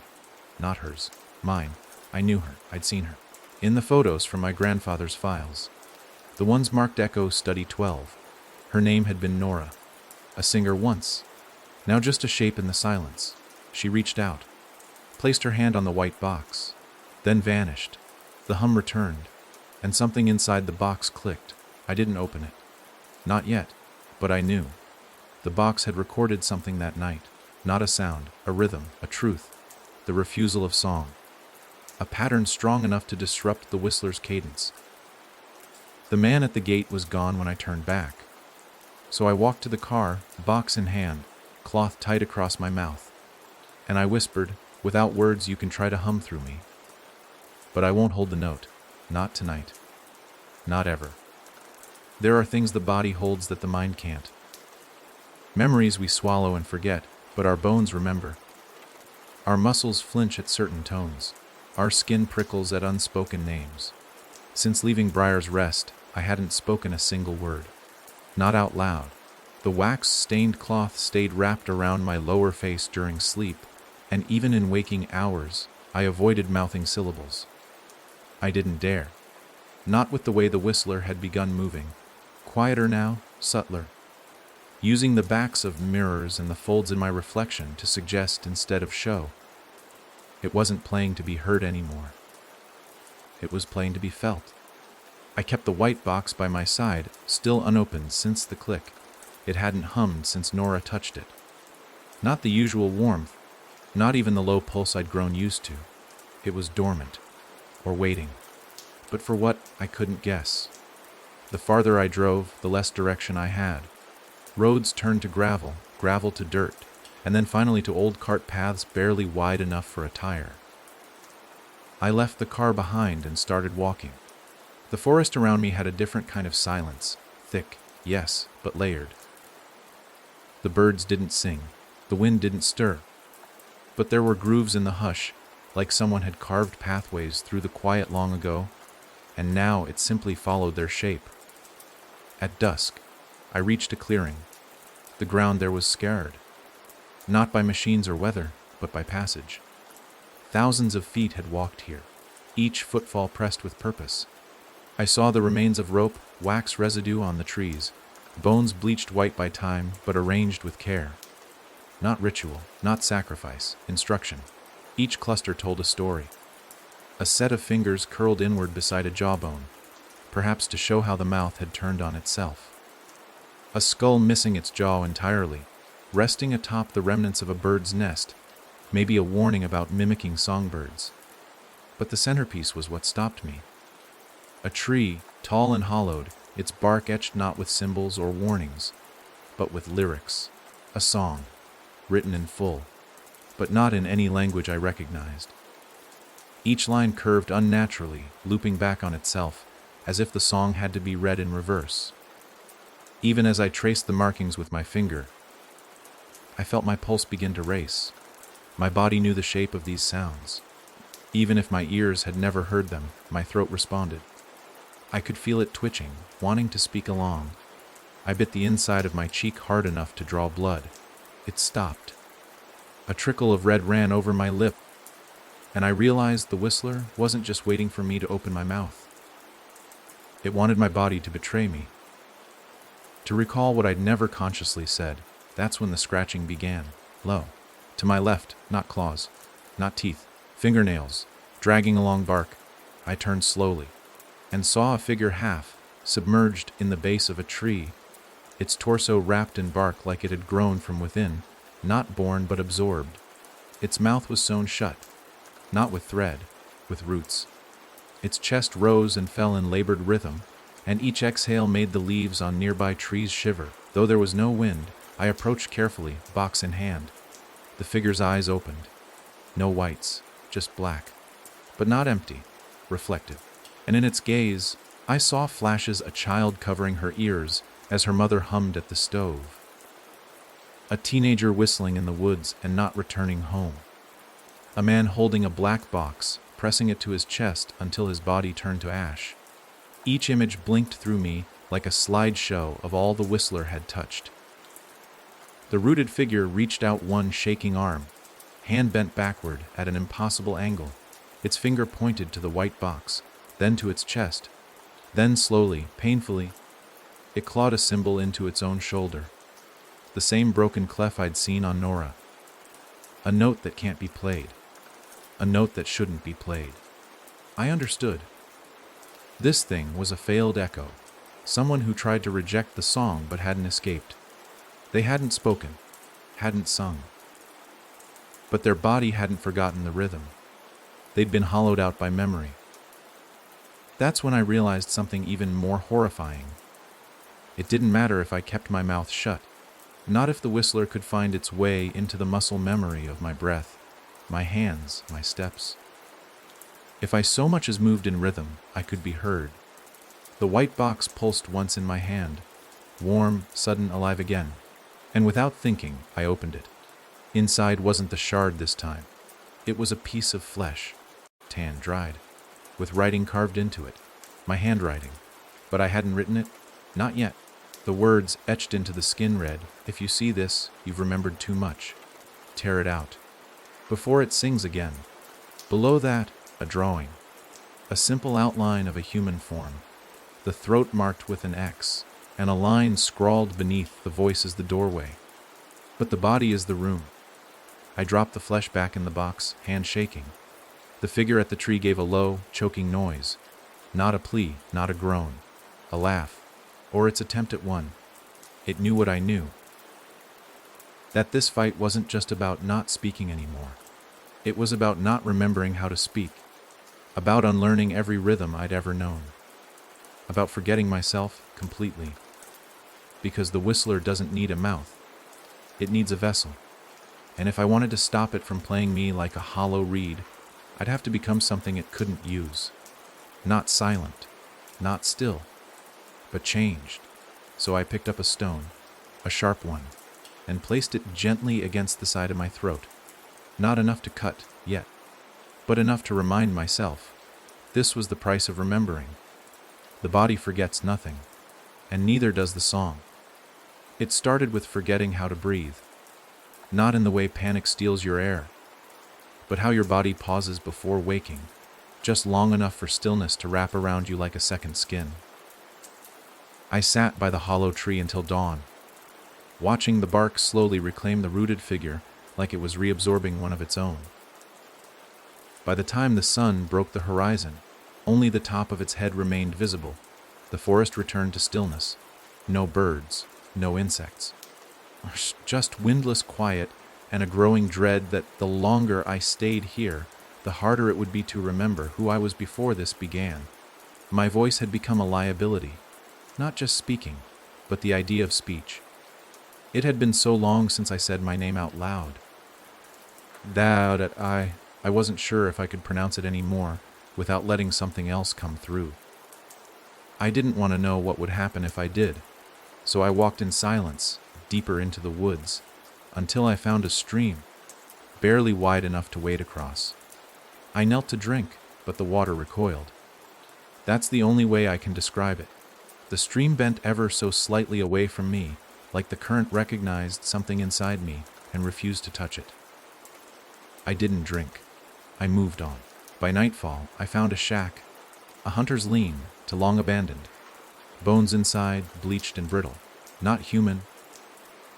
Not hers, mine. I knew her, I'd seen her. In the photos from my grandfather's files. The ones marked Echo Study 12. Her name had been Nora. A singer once. Now just a shape in the silence. She reached out, placed her hand on the white box, then vanished. The hum returned, and something inside the box clicked. I didn't open it. Not yet, but I knew. The box had recorded something that night. Not a sound, a rhythm, a truth. The refusal of song. A pattern strong enough to disrupt the whistler's cadence. The man at the gate was gone when I turned back. So I walked to the car, box in hand, cloth tight across my mouth. And I whispered, "Without words you can try to hum through me. But I won't hold the note. Not tonight. Not ever." There are things the body holds that the mind can't. Memories we swallow and forget, but our bones remember. Our muscles flinch at certain tones. Our skin prickles at unspoken names. Since leaving Briar's Rest, I hadn't spoken a single word. Not out loud. The wax-stained cloth stayed wrapped around my lower face during sleep, and even in waking hours, I avoided mouthing syllables. I didn't dare. Not with the way the whistler had begun moving. Quieter now, subtler. Using the backs of mirrors and the folds in my reflection to suggest instead of show. It wasn't playing to be heard anymore. It was playing to be felt. I kept the white box by my side, still unopened since the click. It hadn't hummed since Nora touched it. Not the usual warmth, not even the low pulse I'd grown used to. It was dormant, or waiting. But for what, I couldn't guess. The farther I drove, the less direction I had. Roads turned to gravel, gravel to dirt, and then finally to old cart paths barely wide enough for a tire. I left the car behind and started walking. The forest around me had a different kind of silence. Thick, yes, but layered. The birds didn't sing. The wind didn't stir. But there were grooves in the hush, like someone had carved pathways through the quiet long ago, and now it simply followed their shape. At dusk, I reached a clearing. The ground there was scarred. Not by machines or weather, but by passage. Thousands of feet had walked here, each footfall pressed with purpose. I saw the remains of rope, wax residue on the trees, bones bleached white by time, but arranged with care. Not ritual, not sacrifice, instruction. Each cluster told a story. A set of fingers curled inward beside a jawbone, perhaps to show how the mouth had turned on itself. A skull missing its jaw entirely, resting atop the remnants of a bird's nest, maybe a warning about mimicking songbirds. But the centerpiece was what stopped me. A tree, tall and hollowed, its bark etched not with symbols or warnings, but with lyrics. A song, written in full, but not in any language I recognized. Each line curved unnaturally, looping back on itself, as if the song had to be read in reverse. Even as I traced the markings with my finger, I felt my pulse begin to race. My body knew the shape of these sounds. Even if my ears had never heard them, my throat responded. I could feel it twitching, wanting to speak along. I bit the inside of my cheek hard enough to draw blood. It stopped. A trickle of red ran over my lip, and I realized the whistler wasn't just waiting for me to open my mouth. It wanted my body to betray me. To recall what I'd never consciously said, that's when the scratching began, low. To my left, not claws, not teeth, fingernails, dragging along bark. I turned slowly, and saw a figure half submerged in the base of a tree, its torso wrapped in bark like it had grown from within, not born but absorbed. Its mouth was sewn shut, not with thread, with roots. Its chest rose and fell in labored rhythm, and each exhale made the leaves on nearby trees shiver. Though there was no wind, I approached carefully, box in hand. The figure's eyes opened. No whites, just black, but not empty, reflective. And in its gaze, I saw flashes a child covering her ears as her mother hummed at the stove. A teenager whistling in the woods and not returning home. A man holding a black box, pressing it to his chest until his body turned to ash. Each image blinked through me like a slideshow of all the whistler had touched. The rooted figure reached out one shaking arm, hand bent backward at an impossible angle. Its finger pointed to the white box, then to its chest. Then slowly, painfully, it clawed a symbol into its own shoulder. The same broken clef I'd seen on Nora. A note that can't be played. A note that shouldn't be played. I understood. This thing was a failed echo, someone who tried to reject the song but hadn't escaped. They hadn't spoken, hadn't sung. But their body hadn't forgotten the rhythm. They'd been hollowed out by memory. That's when I realized something even more horrifying. It didn't matter if I kept my mouth shut, not if the whistler could find its way into the muscle memory of my breath, my hands, my steps. If I so much as moved in rhythm, I could be heard. The white box pulsed once in my hand, warm, sudden, alive again, and without thinking, I opened it. Inside wasn't the shard this time. It was a piece of flesh, tan, dried, with writing carved into it, my handwriting. But I hadn't written it? Not yet. The words etched into the skin read, "If you see this, you've remembered too much. Tear it out." Before it sings again. Below that, a drawing. A simple outline of a human form. The throat marked with an X, and a line scrawled beneath the voice is the doorway. But the body is the room. I dropped the flesh back in the box, hand shaking. The figure at the tree gave a low, choking noise. Not a plea, not a groan. A laugh, or its attempt at one. It knew what I knew. That this fight wasn't just about not speaking anymore. It was about not remembering how to speak. About unlearning every rhythm I'd ever known. About forgetting myself completely. Because the whistler doesn't need a mouth. It needs a vessel. And if I wanted to stop it from playing me like a hollow reed, I'd have to become something it couldn't use. Not silent, not still, but changed. So I picked up a stone, a sharp one, and placed it gently against the side of my throat. Not enough to cut, yet, but enough to remind myself. This was the price of remembering. The body forgets nothing, and neither does the song. It started with forgetting how to breathe. Not in the way panic steals your air, but how your body pauses before waking, just long enough for stillness to wrap around you like a second skin. I sat by the hollow tree until dawn, watching the bark slowly reclaim the rooted figure like it was reabsorbing one of its own. By the time the sun broke the horizon, only the top of its head remained visible. The forest returned to stillness. No birds, no insects. Just windless quiet and a growing dread that the longer I stayed here, the harder it would be to remember who I was before this began. My voice had become a liability, not just speaking, but the idea of speech. It had been so long since I said my name out loud. That I wasn't sure if I could pronounce it anymore without letting something else come through. I didn't want to know what would happen if I did, so I walked in silence, deeper into the woods, until I found a stream, barely wide enough to wade across. I knelt to drink, but the water recoiled. That's the only way I can describe it. The stream bent ever so slightly away from me, like the current recognized something inside me and refused to touch it. I didn't drink. I moved on. By nightfall, I found a shack, a hunter's lean to long abandoned. Bones inside, bleached and brittle. Not human,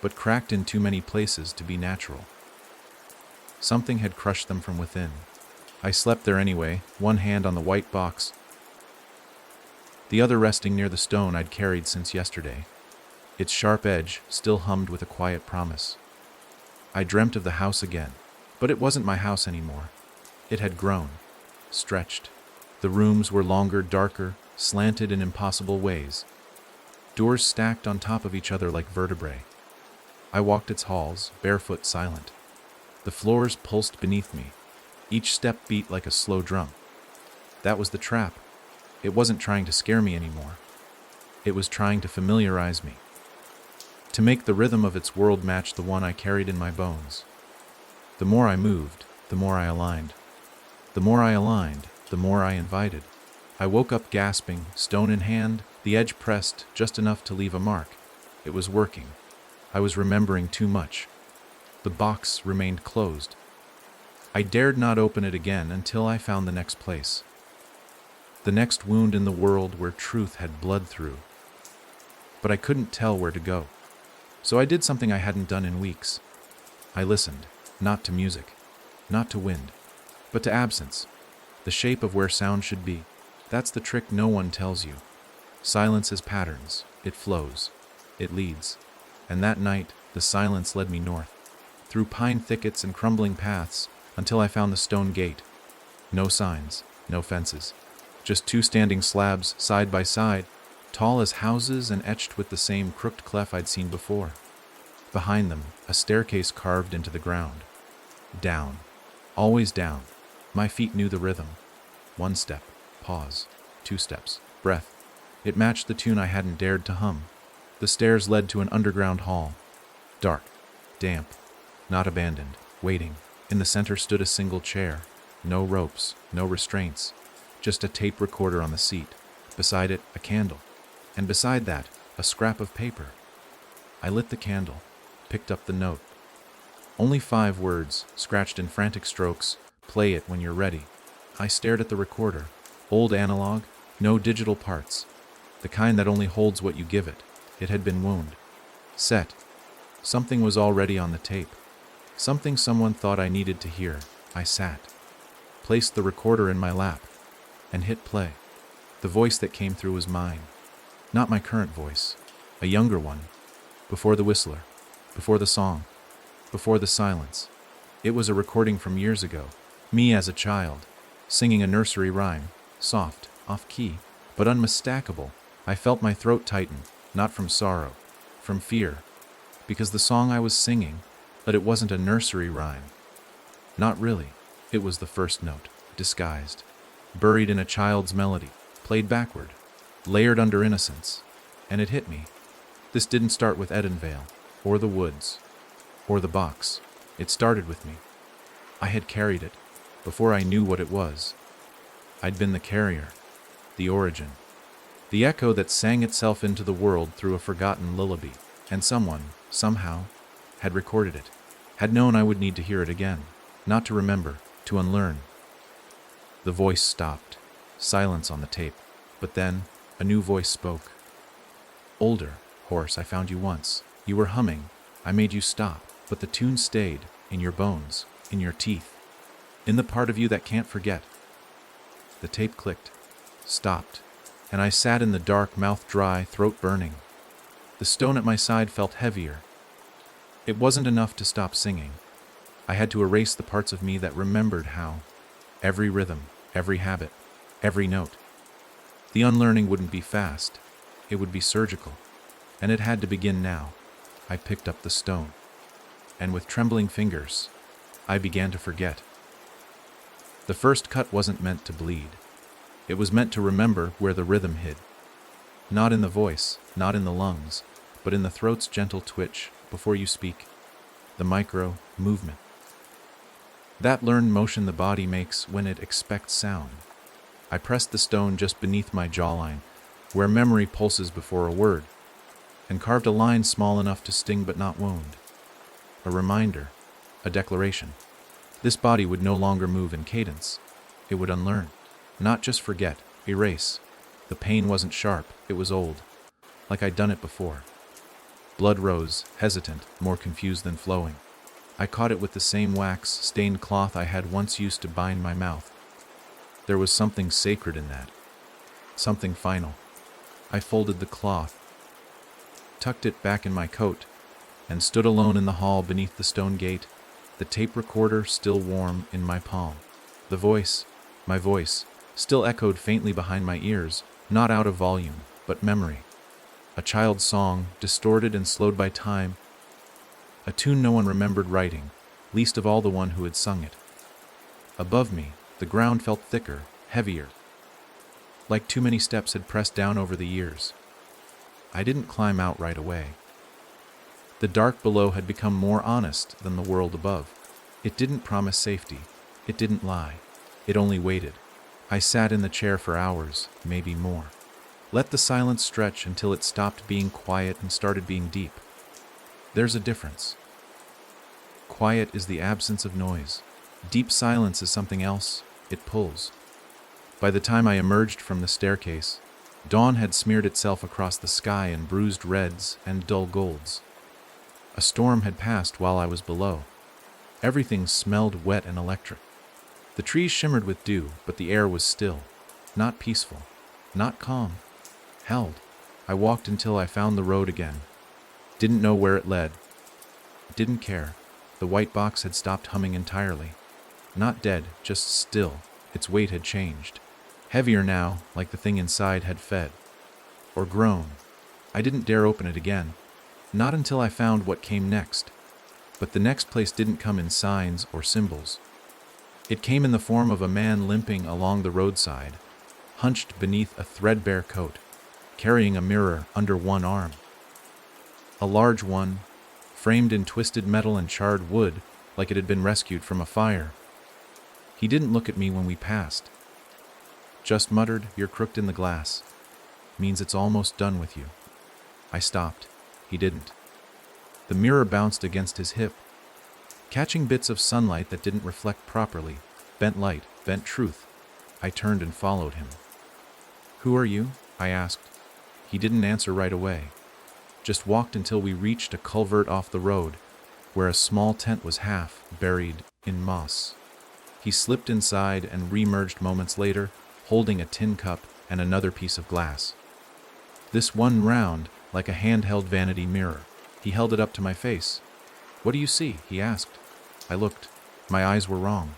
but cracked in too many places to be natural. Something had crushed them from within. I slept there anyway, one hand on the white box, the other resting near the stone I'd carried since yesterday. Its sharp edge still hummed with a quiet promise. I dreamt of the house again, but it wasn't my house anymore. It had grown, stretched. The rooms were longer, darker, slanted in impossible ways. Doors stacked on top of each other like vertebrae. I walked its halls, barefoot, silent. The floors pulsed beneath me. Each step beat like a slow drum. That was the trap. It wasn't trying to scare me anymore. It was trying to familiarize me, to make the rhythm of its world match the one I carried in my bones. The more I moved, the more I aligned. The more I aligned, the more I invited. I woke up gasping, stone in hand, the edge pressed just enough to leave a mark. It was working. I was remembering too much. The box remained closed. I dared not open it again until I found the next place. The next wound in the world where truth had bled through. But I couldn't tell where to go. So I did something I hadn't done in weeks. I listened, not to music, not to wind, but to absence, the shape of where sound should be. That's the trick no one tells you. Silence is patterns. It flows. It leads. And that night, the silence led me north, through pine thickets and crumbling paths, until I found the stone gate. No signs, no fences. Just two standing slabs, side by side, tall as houses and etched with the same crooked clef I'd seen before. Behind them, a staircase carved into the ground. Down. Always down. My feet knew the rhythm. One step, pause. 2 steps, breath. It matched the tune I hadn't dared to hum. The stairs led to an underground hall. Dark. Damp. Not abandoned. Waiting. In the center stood a single chair. No ropes. No restraints. Just a tape recorder on the seat. Beside it, a candle. And beside that, a scrap of paper. I lit the candle, picked up the note. Only 5 words, scratched in frantic strokes. Play it when you're ready. I stared at the recorder. Old analog, no digital parts. The kind that only holds what you give it. It had been wound. Set. Something was already on the tape. Something someone thought I needed to hear. I sat. Placed the recorder in my lap. And hit play. The voice that came through was mine. Not my current voice. A younger one. Before the whistler. Before the song. Before the silence. It was a recording from years ago. Me as a child. Singing a nursery rhyme. Soft, off-key, but unmistakable. I felt my throat tighten. Not from sorrow. From fear. Because the song I was singing, but it wasn't a nursery rhyme. Not really. It was the first note. Disguised. Buried in a child's melody. Played backward. Layered under innocence. And it hit me. This didn't start with Edenvale, or the woods, or the box. It started with me. I had carried it, before I knew what it was. I'd been the carrier, the origin, the echo that sang itself into the world through a forgotten lullaby, and someone, somehow, had recorded it, had known I would need to hear it again, not to remember, to unlearn. The voice stopped, silence on the tape, but then, a new voice spoke. Older, hoarse, I found you once. You were humming. I made you stop, but the tune stayed, in your bones, in your teeth, in the part of you that can't forget. The tape clicked, stopped, and I sat in the dark, mouth dry, throat burning. The stone at my side felt heavier. It wasn't enough to stop singing. I had to erase the parts of me that remembered how. Every rhythm, every habit, every note. The unlearning wouldn't be fast. It would be surgical. And it had to begin now. I picked up the stone. And with trembling fingers, I began to forget. The first cut wasn't meant to bleed. It was meant to remember where the rhythm hid. Not in the voice, not in the lungs, but in the throat's gentle twitch before you speak. the micro movement. That learned motion the body makes when it expects sound. I pressed the stone just beneath my jawline, where memory pulses before a word, and carved a line small enough to sting but not wound. A reminder, a declaration. This body would no longer move in cadence. It would unlearn, not just forget, erase. The pain wasn't sharp, it was old, like I'd done it before. Blood rose, hesitant, more confused than flowing. I caught it with the same wax-stained cloth I had once used to bind my mouth. There was something sacred in that, something final. I folded the cloth, tucked it back in my coat, and stood alone in the hall beneath the stone gate, the tape recorder still warm in my palm. The voice, my voice, still echoed faintly behind my ears, not out of volume, but memory. A child's song, distorted and slowed by time, a tune no one remembered writing, least of all the one who had sung it. Above me, the ground felt thicker, heavier, like too many steps had pressed down over the years. I didn't climb out right away. The dark below had become more honest than the world above. It didn't promise safety. It didn't lie. It only waited. I sat in the chair for hours, maybe more. Let the silence stretch until it stopped being quiet and started being deep. There's a difference. Quiet is the absence of noise. Deep silence is something else. It pulls. By the time I emerged from the staircase, dawn had smeared itself across the sky in bruised reds and dull golds. A storm had passed while I was below. Everything smelled wet and electric. The trees shimmered with dew, but the air was still, not peaceful, not calm. Held. I walked until I found the road again. Didn't know where it led. Didn't care. The white box had stopped humming entirely. Not dead, just still. Its weight had changed. Heavier now, like the thing inside had fed. Or grown. I didn't dare open it again. Not until I found what came next. But the next place didn't come in signs or symbols. It came in the form of a man limping along the roadside, hunched beneath a threadbare coat, carrying a mirror under one arm. A large one, framed in twisted metal and charred wood, like it had been rescued from a fire. He didn't look at me when we passed. Just muttered, "You're crooked in the glass. Means it's almost done with you." I stopped. He didn't. The mirror bounced against his hip, catching bits of sunlight that didn't reflect properly. Bent light, bent truth. I turned and followed him. "Who are you?" I asked. He didn't answer right away. Just walked until we reached a culvert off the road, where a small tent was half buried in moss. He slipped inside and re-emerged moments later, holding a tin cup and another piece of glass. This one round, like a handheld vanity mirror. He held it up to my face. "What do you see?" he asked. I looked. My eyes were wrong.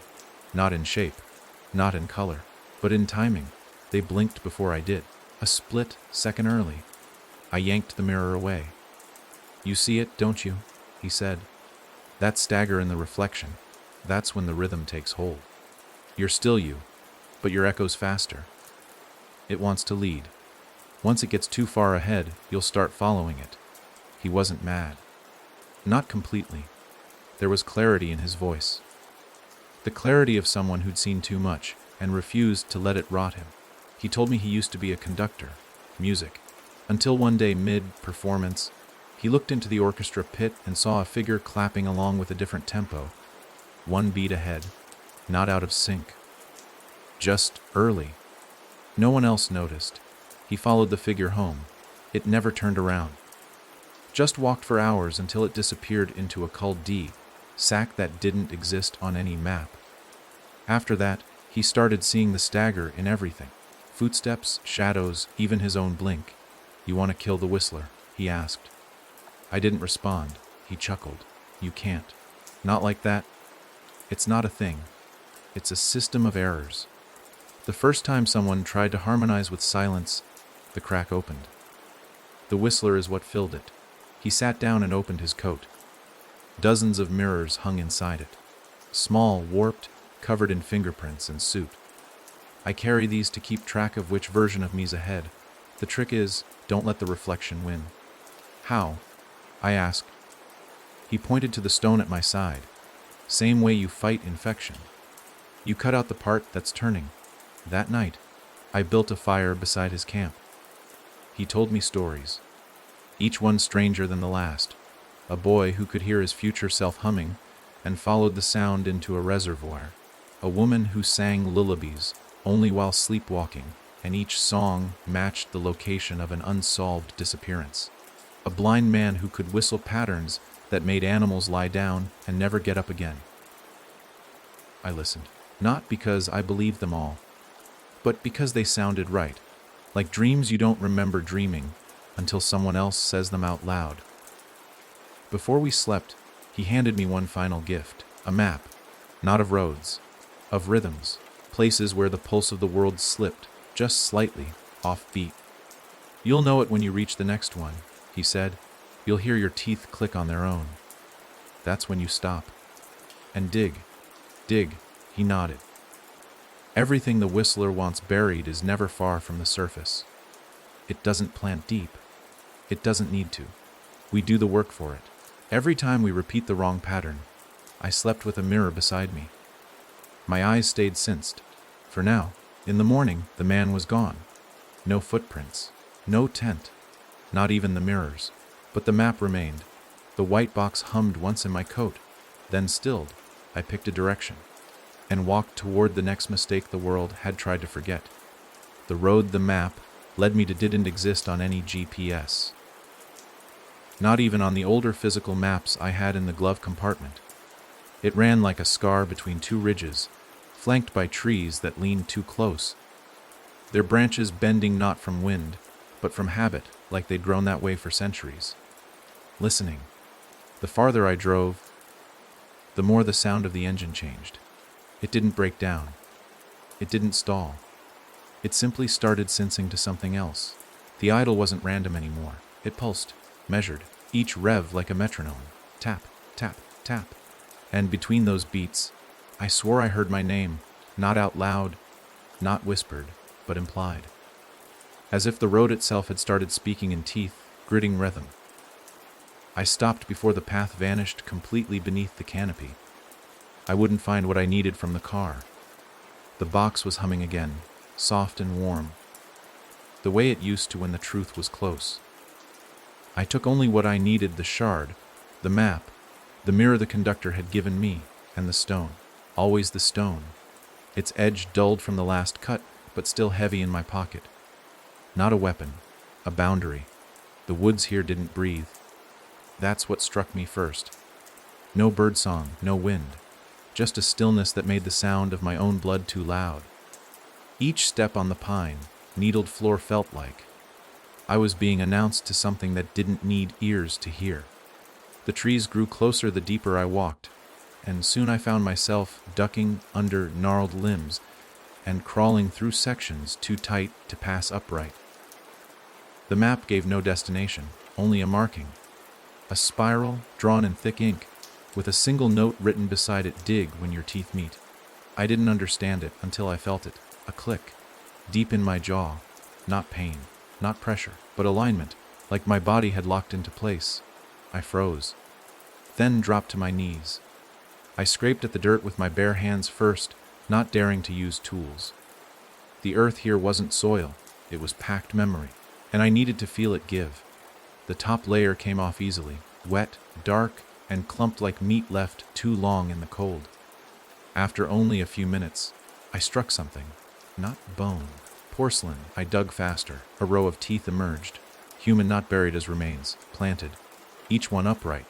Not in shape, not in color, but in timing. They blinked before I did. A split second early. I yanked the mirror away. "You see it, don't you?" he said. "That stagger in the reflection. That's when the rhythm takes hold. You're still you, but your echo's faster. It wants to lead. Once it gets too far ahead, you'll start following it." He wasn't mad. Not completely. There was clarity in his voice. The clarity of someone who'd seen too much and refused to let it rot him. He told me he used to be a conductor, music, until one day mid-performance, he looked into the orchestra pit and saw a figure clapping along with a different tempo, one beat ahead, not out of sync. Just early. No one else noticed. He followed the figure home. It never turned around. Just walked for hours until it disappeared into a cul-de-sac that didn't exist on any map. After that, he started seeing the stagger in everything. Footsteps, shadows, even his own blink. "You want to kill the whistler?" he asked. I didn't respond. He chuckled. "You can't. Not like that. It's not a thing. It's a system of errors." The first time someone tried to harmonize with silence, the crack opened. The whistler is what filled it. He sat down and opened his coat. Dozens of mirrors hung inside it. Small, warped, covered in fingerprints and soot. I carry these to keep track of which version of me's ahead. The trick is, don't let the reflection win. "How?" I asked. He pointed to the stone at my side. Same way you fight infection. You cut out the part that's turning. That night, I built a fire beside his camp. He told me stories, each one stranger than the last. A boy who could hear his future self humming and followed the sound into a reservoir. A woman who sang lullabies only while sleepwalking, and each song matched the location of an unsolved disappearance. A blind man who could whistle patterns that made animals lie down and never get up again. I listened, not because I believed them all, but because they sounded right, like dreams you don't remember dreaming until someone else says them out loud. Before we slept, he handed me one final gift, a map, not of roads, of rhythms, places where the pulse of the world slipped, just slightly, off beat. You'll know it when you reach the next one, he said. You'll hear your teeth click on their own. That's when you stop. And dig, he nodded. Everything the whistler wants buried is never far from the surface. It doesn't plant deep. It doesn't need to. We do the work for it. Every time we repeat the wrong pattern, I slept with a mirror beside me. My eyes stayed cinched. For now, in the morning, the man was gone. No footprints, no tent, not even the mirrors. But the map remained. The white box hummed once in my coat, then stilled. I picked a direction and walked toward the next mistake the world had tried to forget. The road the map led me to didn't exist on any GPS. Not even on the older physical maps I had in the glove compartment. It ran like a scar between two ridges, flanked by trees that leaned too close, their branches bending not from wind, but from habit, like they'd grown that way for centuries. Listening. The farther I drove, the more the sound of the engine changed. It didn't break down. It didn't stall. It simply started sensing to something else. The idle wasn't random anymore. It pulsed, measured, each rev like a metronome. Tap, tap, tap. And between those beats, I swore I heard my name, not out loud, not whispered, but implied. As if the road itself had started speaking in teeth, gritting rhythm. I stopped before the path vanished completely beneath the canopy. I wouldn't find what I needed from the car. The box was humming again, soft and warm, the way it used to when the truth was close. I took only what I needed: the shard, the map, the mirror the conductor had given me, and the stone. Always the stone. Its edge dulled from the last cut, but still heavy in my pocket. Not a weapon, a boundary. The woods here didn't breathe. That's what struck me first. No birdsong, no wind. Just a stillness that made the sound of my own blood too loud. Each step on the pine, needled floor felt like I was being announced to something that didn't need ears to hear. The trees grew closer the deeper I walked, and soon I found myself ducking under gnarled limbs and crawling through sections too tight to pass upright. The map gave no destination, only a marking. A spiral drawn in thick ink, with a single note written beside it: dig when your teeth meet. I didn't understand it until I felt it, a click, deep in my jaw. Not pain, not pressure, but alignment, like my body had locked into place. I froze, then dropped to my knees. I scraped at the dirt with my bare hands first, not daring to use tools. The earth here wasn't soil, it was packed memory, and I needed to feel it give. The top layer came off easily, wet, dark, and clumped like meat left too long in the cold. After only a few minutes, I struck something. Not bone. Porcelain. I dug faster. A row of teeth emerged. Human, not buried as remains. Planted. Each one upright.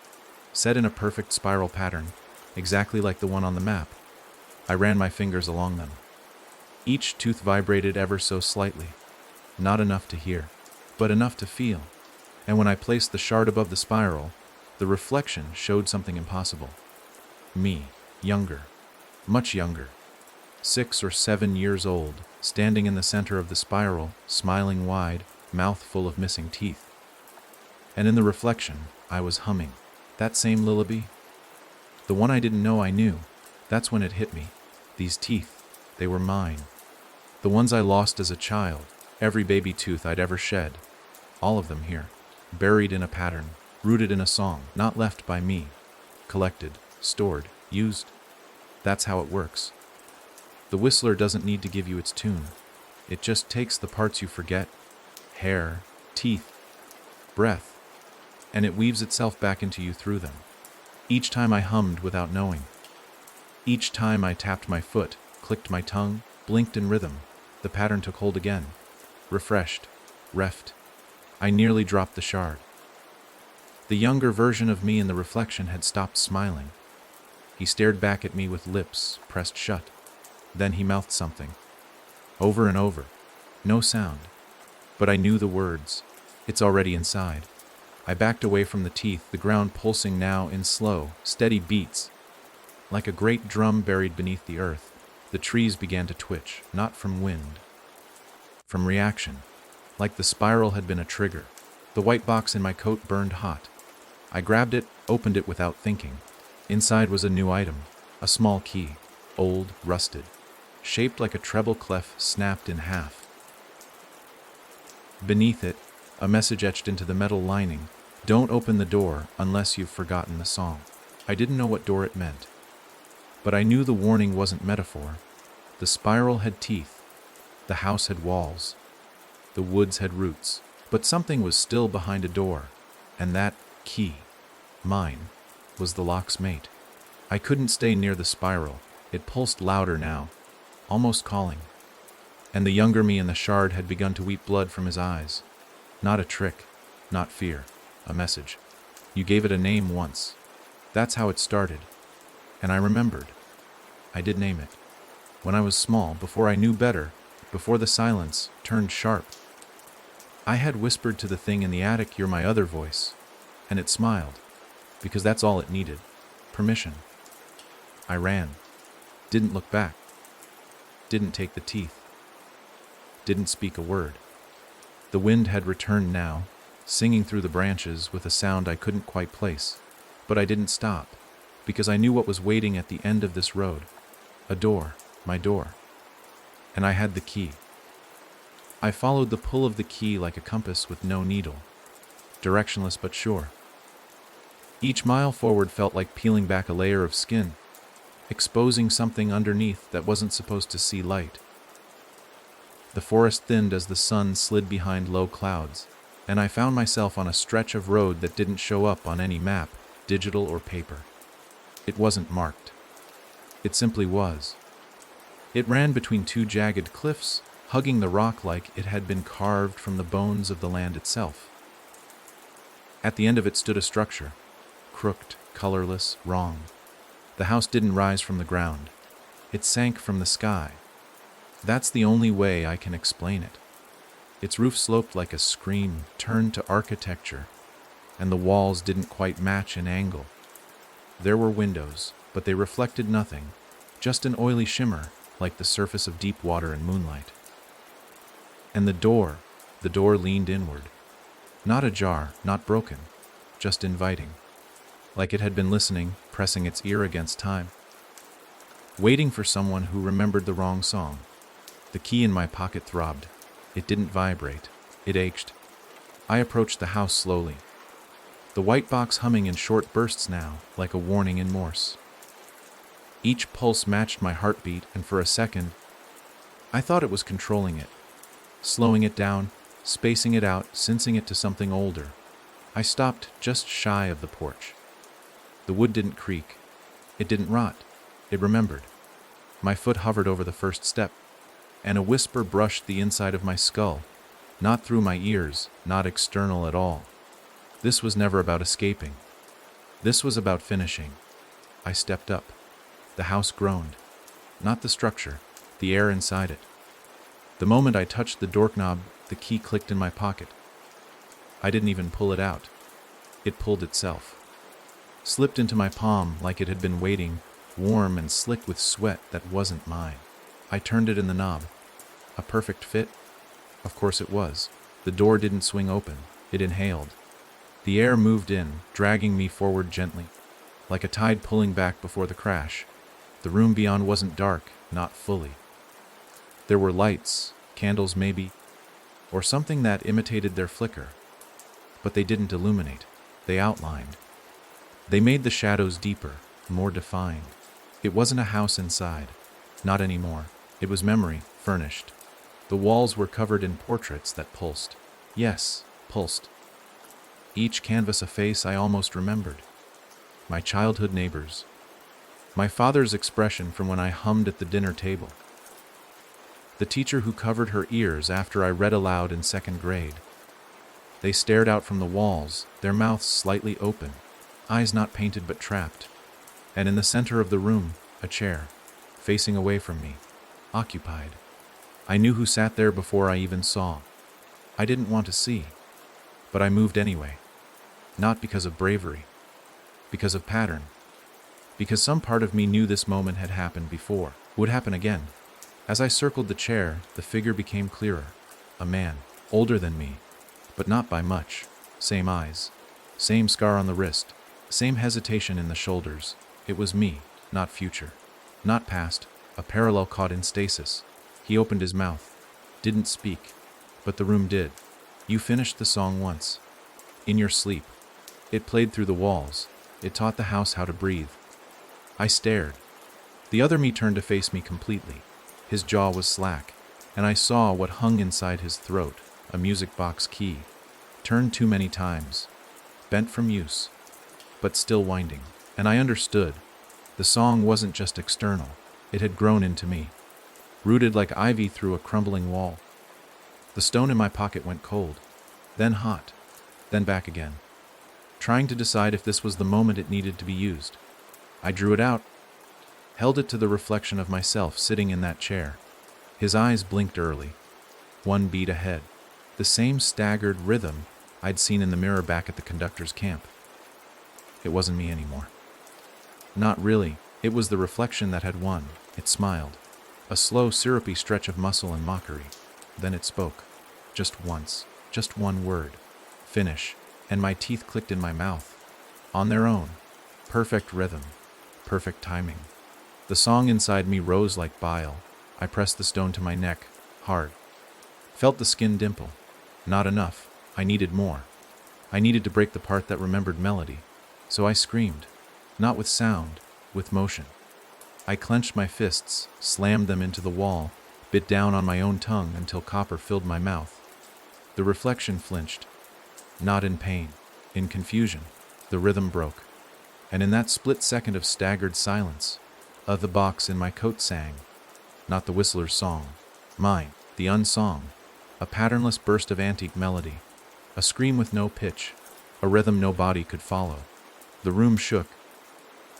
Set in a perfect spiral pattern, exactly like the one on the map. I ran my fingers along them. Each tooth vibrated ever so slightly. Not enough to hear, but enough to feel. And when I placed the shard above the spiral, the reflection showed something impossible. Me, younger, much younger, 6 or 7 years old, standing in the center of the spiral, smiling wide, mouth full of missing teeth. And in the reflection, I was humming. That same lullaby? The one I didn't know I knew. That's when it hit me. These teeth, they were mine. The ones I lost as a child, every baby tooth I'd ever shed. All of them here, buried in a pattern, rooted in a song, not left by me, collected, stored, used. That's how it works. The whistler doesn't need to give you its tune. It just takes the parts you forget, hair, teeth, breath, and it weaves itself back into you through them. Each time I hummed without knowing. Each time I tapped my foot, clicked my tongue, blinked in rhythm, the pattern took hold again. Refreshed, reft. I nearly dropped the shard. The younger version of me in the reflection had stopped smiling. He stared back at me with lips pressed shut. Then he mouthed something. Over and over. No sound. But I knew the words. It's already inside. I backed away from the teeth, the ground pulsing now in slow, steady beats. Like a great drum buried beneath the earth, the trees began to twitch, not from wind. From reaction. Like the spiral had been a trigger. The white box in my coat burned hot. I grabbed it, opened it without thinking. Inside was a new item, a small key, old, rusted, shaped like a treble clef snapped in half. Beneath it, a message etched into the metal lining, "Don't open the door unless you've forgotten the song." I didn't know what door it meant, but I knew the warning wasn't metaphor. The spiral had teeth, the house had walls, the woods had roots, but something was still behind a door, and that key, mine, was the lock's mate. I couldn't stay near the spiral. It pulsed louder now, almost calling. And the younger me in the shard had begun to weep blood from his eyes. Not a trick, not fear, a message. You gave it a name once. That's how it started. And I remembered. I did name it. When I was small, before I knew better, before the silence turned sharp. I had whispered to the thing in the attic, "You're my other voice." And it smiled, because that's all it needed. Permission. I ran. Didn't look back. Didn't take the teeth. Didn't speak a word. The wind had returned now, singing through the branches with a sound I couldn't quite place. But I didn't stop, because I knew what was waiting at the end of this road. A door, my door. And I had the key. I followed the pull of the key like a compass with no needle. Directionless but sure. Each mile forward felt like peeling back a layer of skin, exposing something underneath that wasn't supposed to see light. The forest thinned as the sun slid behind low clouds, and I found myself on a stretch of road that didn't show up on any map, digital or paper. It wasn't marked. It simply was. It ran between two jagged cliffs, hugging the rock like it had been carved from the bones of the land itself. At the end of it stood a structure, crooked, colorless, wrong. The house didn't rise from the ground. It sank from the sky. That's the only way I can explain it. Its roof sloped like a scream, turned to architecture, and the walls didn't quite match in angle. There were windows, but they reflected nothing, just an oily shimmer, like the surface of deep water in moonlight. And the door leaned inward. Not ajar, not broken, just inviting. Like it had been listening, pressing its ear against time. Waiting for someone who remembered the wrong song. The key in my pocket throbbed. It didn't vibrate. It ached. I approached the house slowly. The white box humming in short bursts now, like a warning in Morse. Each pulse matched my heartbeat, and for a second, I thought it was controlling it. Slowing it down, spacing it out, sensing it to something older. I stopped just shy of the porch. The wood didn't creak. It didn't rot. It remembered. My foot hovered over the first step, and a whisper brushed the inside of my skull, not through my ears, not external at all. This was never about escaping. This was about finishing. I stepped up. The house groaned. Not the structure, the air inside it. The moment I touched the doorknob, the key clicked in my pocket. I didn't even pull it out. It pulled itself. Slipped into my palm like it had been waiting, warm and slick with sweat that wasn't mine. I turned it in the knob. A perfect fit? Of course it was. The door didn't swing open. It inhaled. The air moved in, dragging me forward gently, like a tide pulling back before the crash. The room beyond wasn't dark, not fully. There were lights, candles maybe, or something that imitated their flicker. But they didn't illuminate. They outlined. They made the shadows deeper, more defined. It wasn't a house inside. Not anymore. It was memory, furnished. The walls were covered in portraits that pulsed. Yes, pulsed. Each canvas a face I almost remembered. My childhood neighbors. My father's expression from when I hummed at the dinner table. The teacher who covered her ears after I read aloud in second grade. They stared out from the walls, their mouths slightly open, eyes not painted but trapped. And in the center of the room, a chair, facing away from me, occupied. I knew who sat there before I even saw. I didn't want to see, but I moved anyway. Not because of bravery, because of pattern. Because some part of me knew this moment had happened before, would happen again. As I circled the chair, the figure became clearer. A man, older than me, but not by much. Same eyes, same scar on the wrist, same hesitation in the shoulders. It was me, not future, not past, a parallel caught in stasis. He opened his mouth, didn't speak, but the room did. You finished the song once, in your sleep. It played through the walls. It taught the house how to breathe. I stared. The other me turned to face me completely. His jaw was slack, and I saw what hung inside his throat, a music box key, turned too many times, bent from use, but still winding. And I understood. The song wasn't just external. It had grown into me, rooted like ivy through a crumbling wall. The stone in my pocket went cold, then hot, then back again, trying to decide if this was the moment it needed to be used. I drew it out, held it to the reflection of myself sitting in that chair. His eyes blinked early, one beat ahead, the same staggered rhythm I'd seen in the mirror back at the conductor's camp. It wasn't me anymore. Not really. It was the reflection that had won. It smiled, a slow, syrupy stretch of muscle and mockery. Then it spoke, just once, just one word, finish, and my teeth clicked in my mouth. On their own, perfect rhythm, perfect timing. The song inside me rose like bile. I pressed the stone to my neck, hard. Felt the skin dimple. Not enough. I needed more. I needed to break the part that remembered melody. So I screamed, not with sound, with motion. I clenched my fists, slammed them into the wall, bit down on my own tongue until copper filled my mouth. The reflection flinched, not in pain, in confusion. The rhythm broke. And in that split second of staggered silence, the box in my coat sang, not the whistler's song, mine, the unsung, a patternless burst of antique melody, a scream with no pitch, a rhythm no body could follow. The room shook.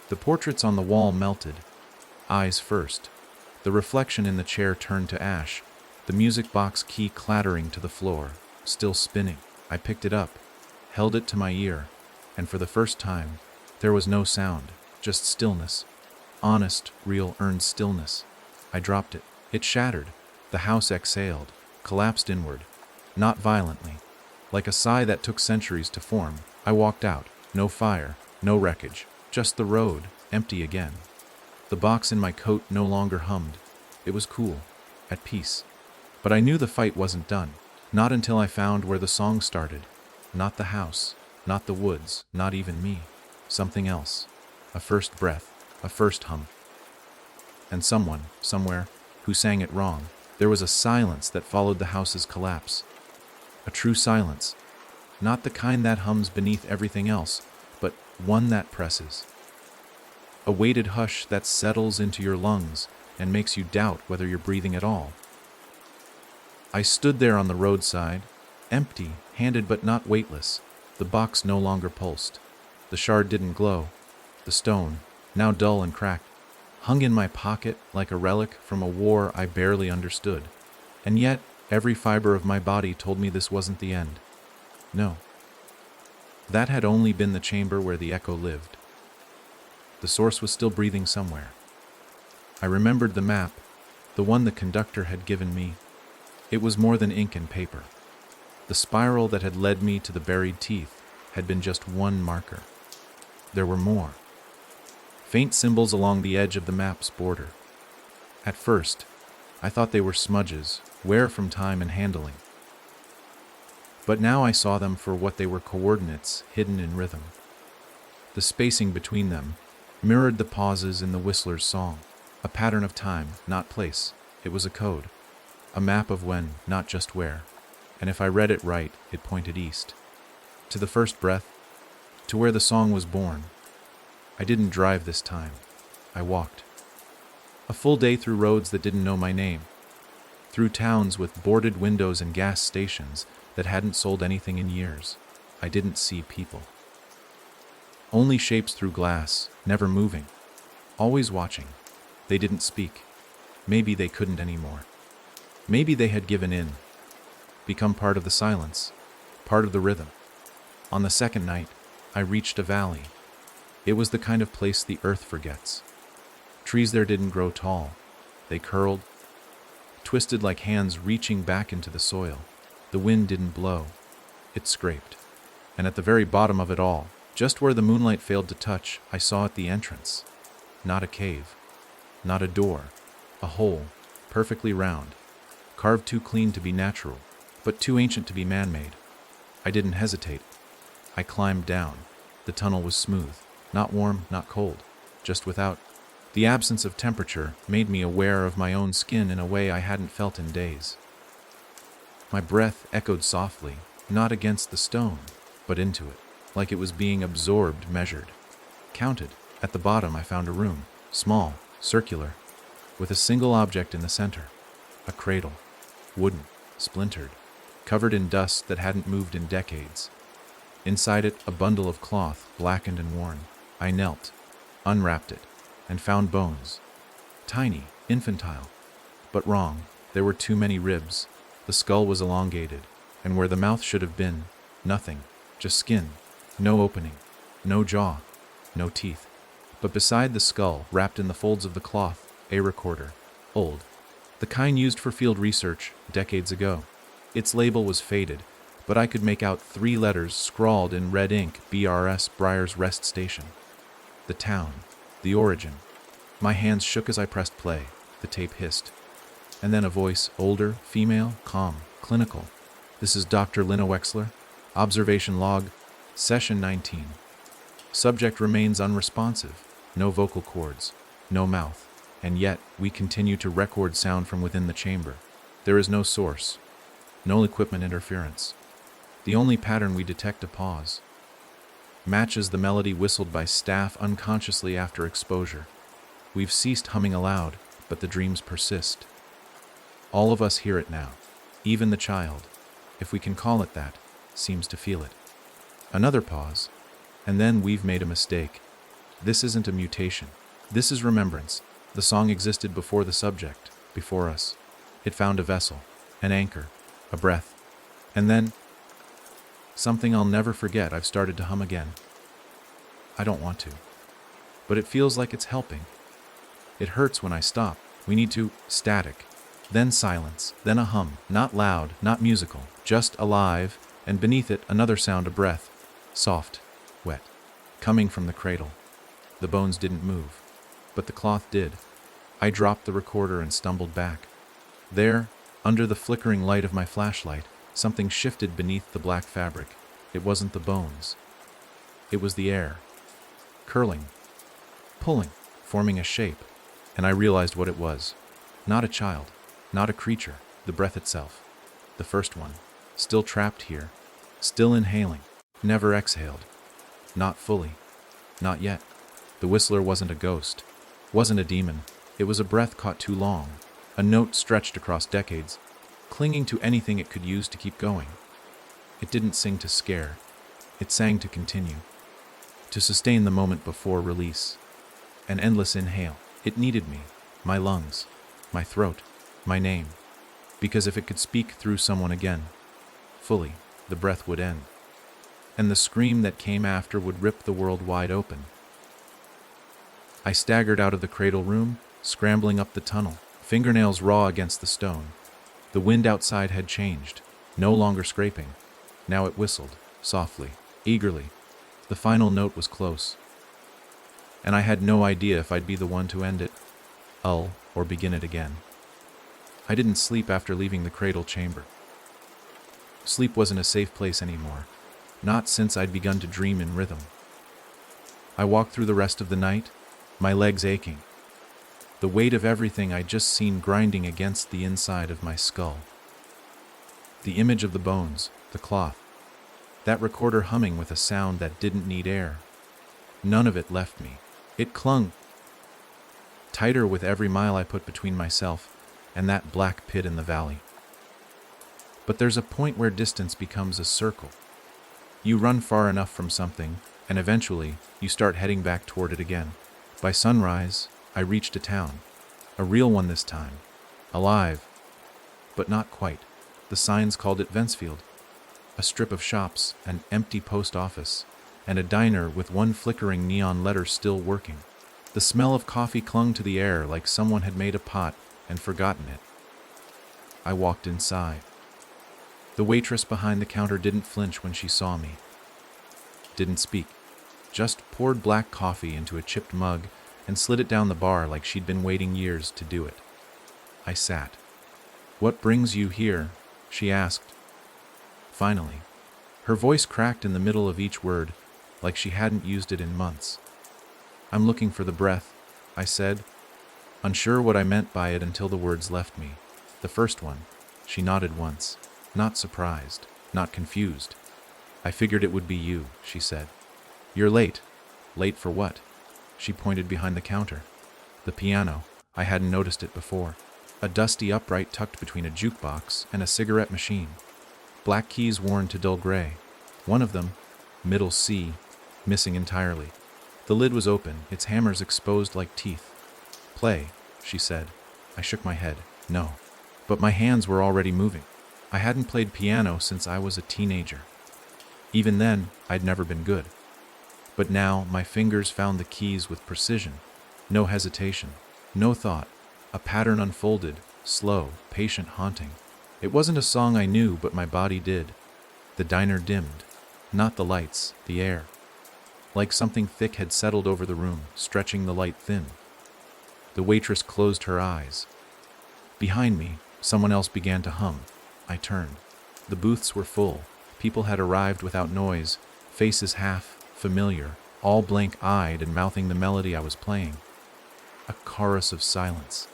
The portraits on the wall melted, eyes first. The reflection in the chair turned to ash, the music box key clattering to the floor, still spinning. I picked it up, held it to my ear, and for the first time, there was no sound, just stillness. Honest, real, earned stillness. I dropped it. It shattered. The house exhaled, collapsed inward, not violently. Like a sigh that took centuries to form, I walked out. No fire, no wreckage, just the road, empty again. The box in my coat no longer hummed. It was cool, at peace. But I knew the fight wasn't done. Not until I found where the song started. Not the house, not the woods, not even me. Something else. A first breath. A first hum. And someone, somewhere, who sang it wrong. There was a silence that followed the house's collapse. A true silence. Not the kind that hums beneath everything else, but one that presses. A weighted hush that settles into your lungs and makes you doubt whether you're breathing at all. I stood there on the roadside, empty, handed but not weightless. The box no longer pulsed. The shard didn't glow. The stone, now dull and cracked, hung in my pocket like a relic from a war I barely understood. And yet, every fiber of my body told me this wasn't the end. No. That had only been the chamber where the echo lived. The source was still breathing somewhere. I remembered the map, the one the conductor had given me. It was more than ink and paper. The spiral that had led me to the buried teeth had been just one marker. There were more. Faint symbols along the edge of the map's border. At first, I thought they were smudges, wear from time and handling. But now I saw them for what they were: coordinates hidden in rhythm. The The spacing between them mirrored the pauses in the whistler's song. A pattern of time, not place. It was a code. A map of when, not just where. And if I read it right, it pointed east. To the first breath, to where the song was born. I didn't drive this time. I walked. A full day through roads that didn't know my name. Through towns with boarded windows and gas stations that hadn't sold anything in years. I didn't see people. Only shapes through glass, never moving. Always watching. They didn't speak. Maybe they couldn't anymore. Maybe they had given in. Become part of the silence. Part of the rhythm. On the second night, I reached a valley. It was the kind of place the earth forgets. Trees there didn't grow tall. They curled, twisted like hands reaching back into the soil. The wind didn't blow. It scraped. And at the very bottom of it all, just where the moonlight failed to touch, I saw at the entrance. Not a cave. Not a door. A hole, perfectly round. Carved too clean to be natural, but too ancient to be man-made. I didn't hesitate. I climbed down. The tunnel was smooth. Not warm, not cold. Just without. The absence of temperature made me aware of my own skin in a way I hadn't felt in days. My breath echoed softly, not against the stone, but into it, like it was being absorbed, measured, counted. At the bottom I found a room, small, circular, with a single object in the center. A cradle, wooden, splintered, covered in dust that hadn't moved in decades. Inside it, a bundle of cloth, blackened and worn. I knelt, unwrapped it, and found bones. Tiny, infantile, but wrong. There were too many ribs. The skull was elongated, and where the mouth should have been, nothing, just skin. No opening, no jaw, no teeth. But beside the skull, wrapped in the folds of the cloth, a recorder. Old. The kind used for field research decades ago. Its label was faded, but I could make out 3 letters scrawled in red ink: BRS, Briar's Rest Station. The town. The origin. My hands shook as I pressed play. The tape hissed. And then a voice, older, female, calm, clinical. This is Dr. Lina Wexler. Observation log, session 19. Subject remains unresponsive. No vocal cords. No mouth. And yet, we continue to record sound from within the chamber. There is no source. No equipment interference. The only pattern we detect, a pause. Matches the melody whistled by staff unconsciously after exposure. We've ceased humming aloud, but the dreams persist. All of us hear it now. Even the child, if we can call it that, seems to feel it. Another pause, and then we've made a mistake. This isn't a mutation. This is remembrance. The song existed before the subject, before us. It found a vessel, an anchor, a breath. And then, something I'll never forget, I've started to hum again. I don't want to. But it feels like it's helping. It hurts when I stop. We need to, static. Then silence, then a hum, not loud, not musical, just alive, and beneath it another sound, a breath. Soft, wet, coming from the cradle. The bones didn't move, but the cloth did. I dropped the recorder and stumbled back. There, under the flickering light of my flashlight, something shifted beneath the black fabric. It wasn't the bones. It was the air. Curling. Pulling. Forming a shape. And I realized what it was. Not a child. Not a creature. The breath itself. The first one. Still trapped here. Still inhaling. Never exhaled. Not fully. Not yet. The whistler wasn't a ghost. Wasn't a demon. It was a breath caught too long. A note stretched across decades, clinging to anything it could use to keep going. It didn't sing to scare. It sang to continue. To sustain the moment before release. An endless inhale. It needed me. My lungs. My throat. My name. Because if it could speak through someone again, fully, the breath would end. And the scream that came after would rip the world wide open. I staggered out of the cradle room, scrambling up the tunnel, fingernails raw against the stone. The wind outside had changed, no longer scraping. Now it whistled, softly, eagerly. The final note was close. And I had no idea if I'd be the one to end it, or begin it again. I didn't sleep after leaving the cradle chamber. Sleep wasn't a safe place anymore, not since I'd begun to dream in rhythm. I walked through the rest of the night, my legs aching, the weight of everything I'd just seen grinding against the inside of my skull. The image of the bones, the cloth, that recorder humming with a sound that didn't need air. None of it left me. It clung tighter with every mile I put between myself and that black pit in the valley. But there's a point where distance becomes a circle. You run far enough from something, and eventually you start heading back toward it again. By sunrise, I reached a town. A real one this time. Alive. But not quite. The signs called it Ventsfield. A strip of shops, an empty post office, and a diner with one flickering neon letter still working. The smell of coffee clung to the air like someone had made a pot and forgotten it. I walked inside. The waitress behind the counter didn't flinch when she saw me. Didn't speak. Just poured black coffee into a chipped mug and slid it down the bar like she'd been waiting years to do it. I sat. "What brings you here?" she asked. Finally, her voice cracked in the middle of each word, like she hadn't used it in months. "I'm looking for the breath," I said, unsure what I meant by it until the words left me. "The first one." She nodded once, not surprised, not confused. "I figured it would be you," she said. "You're late." "Late for what?" She pointed behind the counter. The piano. I hadn't noticed it before. A dusty upright tucked between a jukebox and a cigarette machine. Black keys worn to dull gray. One of them, middle C, missing entirely. The lid was open, its hammers exposed like teeth. "Play," she said. I shook my head. No. But my hands were already moving. I hadn't played piano since I was a teenager. Even then, I'd never been good. But now, my fingers found the keys with precision. No hesitation. No thought. A pattern unfolded, slow, patient, haunting. It wasn't a song I knew, but my body did. The diner dimmed. Not the lights, the air. Like something thick had settled over the room, stretching the light thin. The waitress closed her eyes. Behind me, someone else began to hum. I turned. The booths were full. People had arrived without noise, faces half familiar, all blank-eyed and mouthing the melody I was playing. A chorus of silence.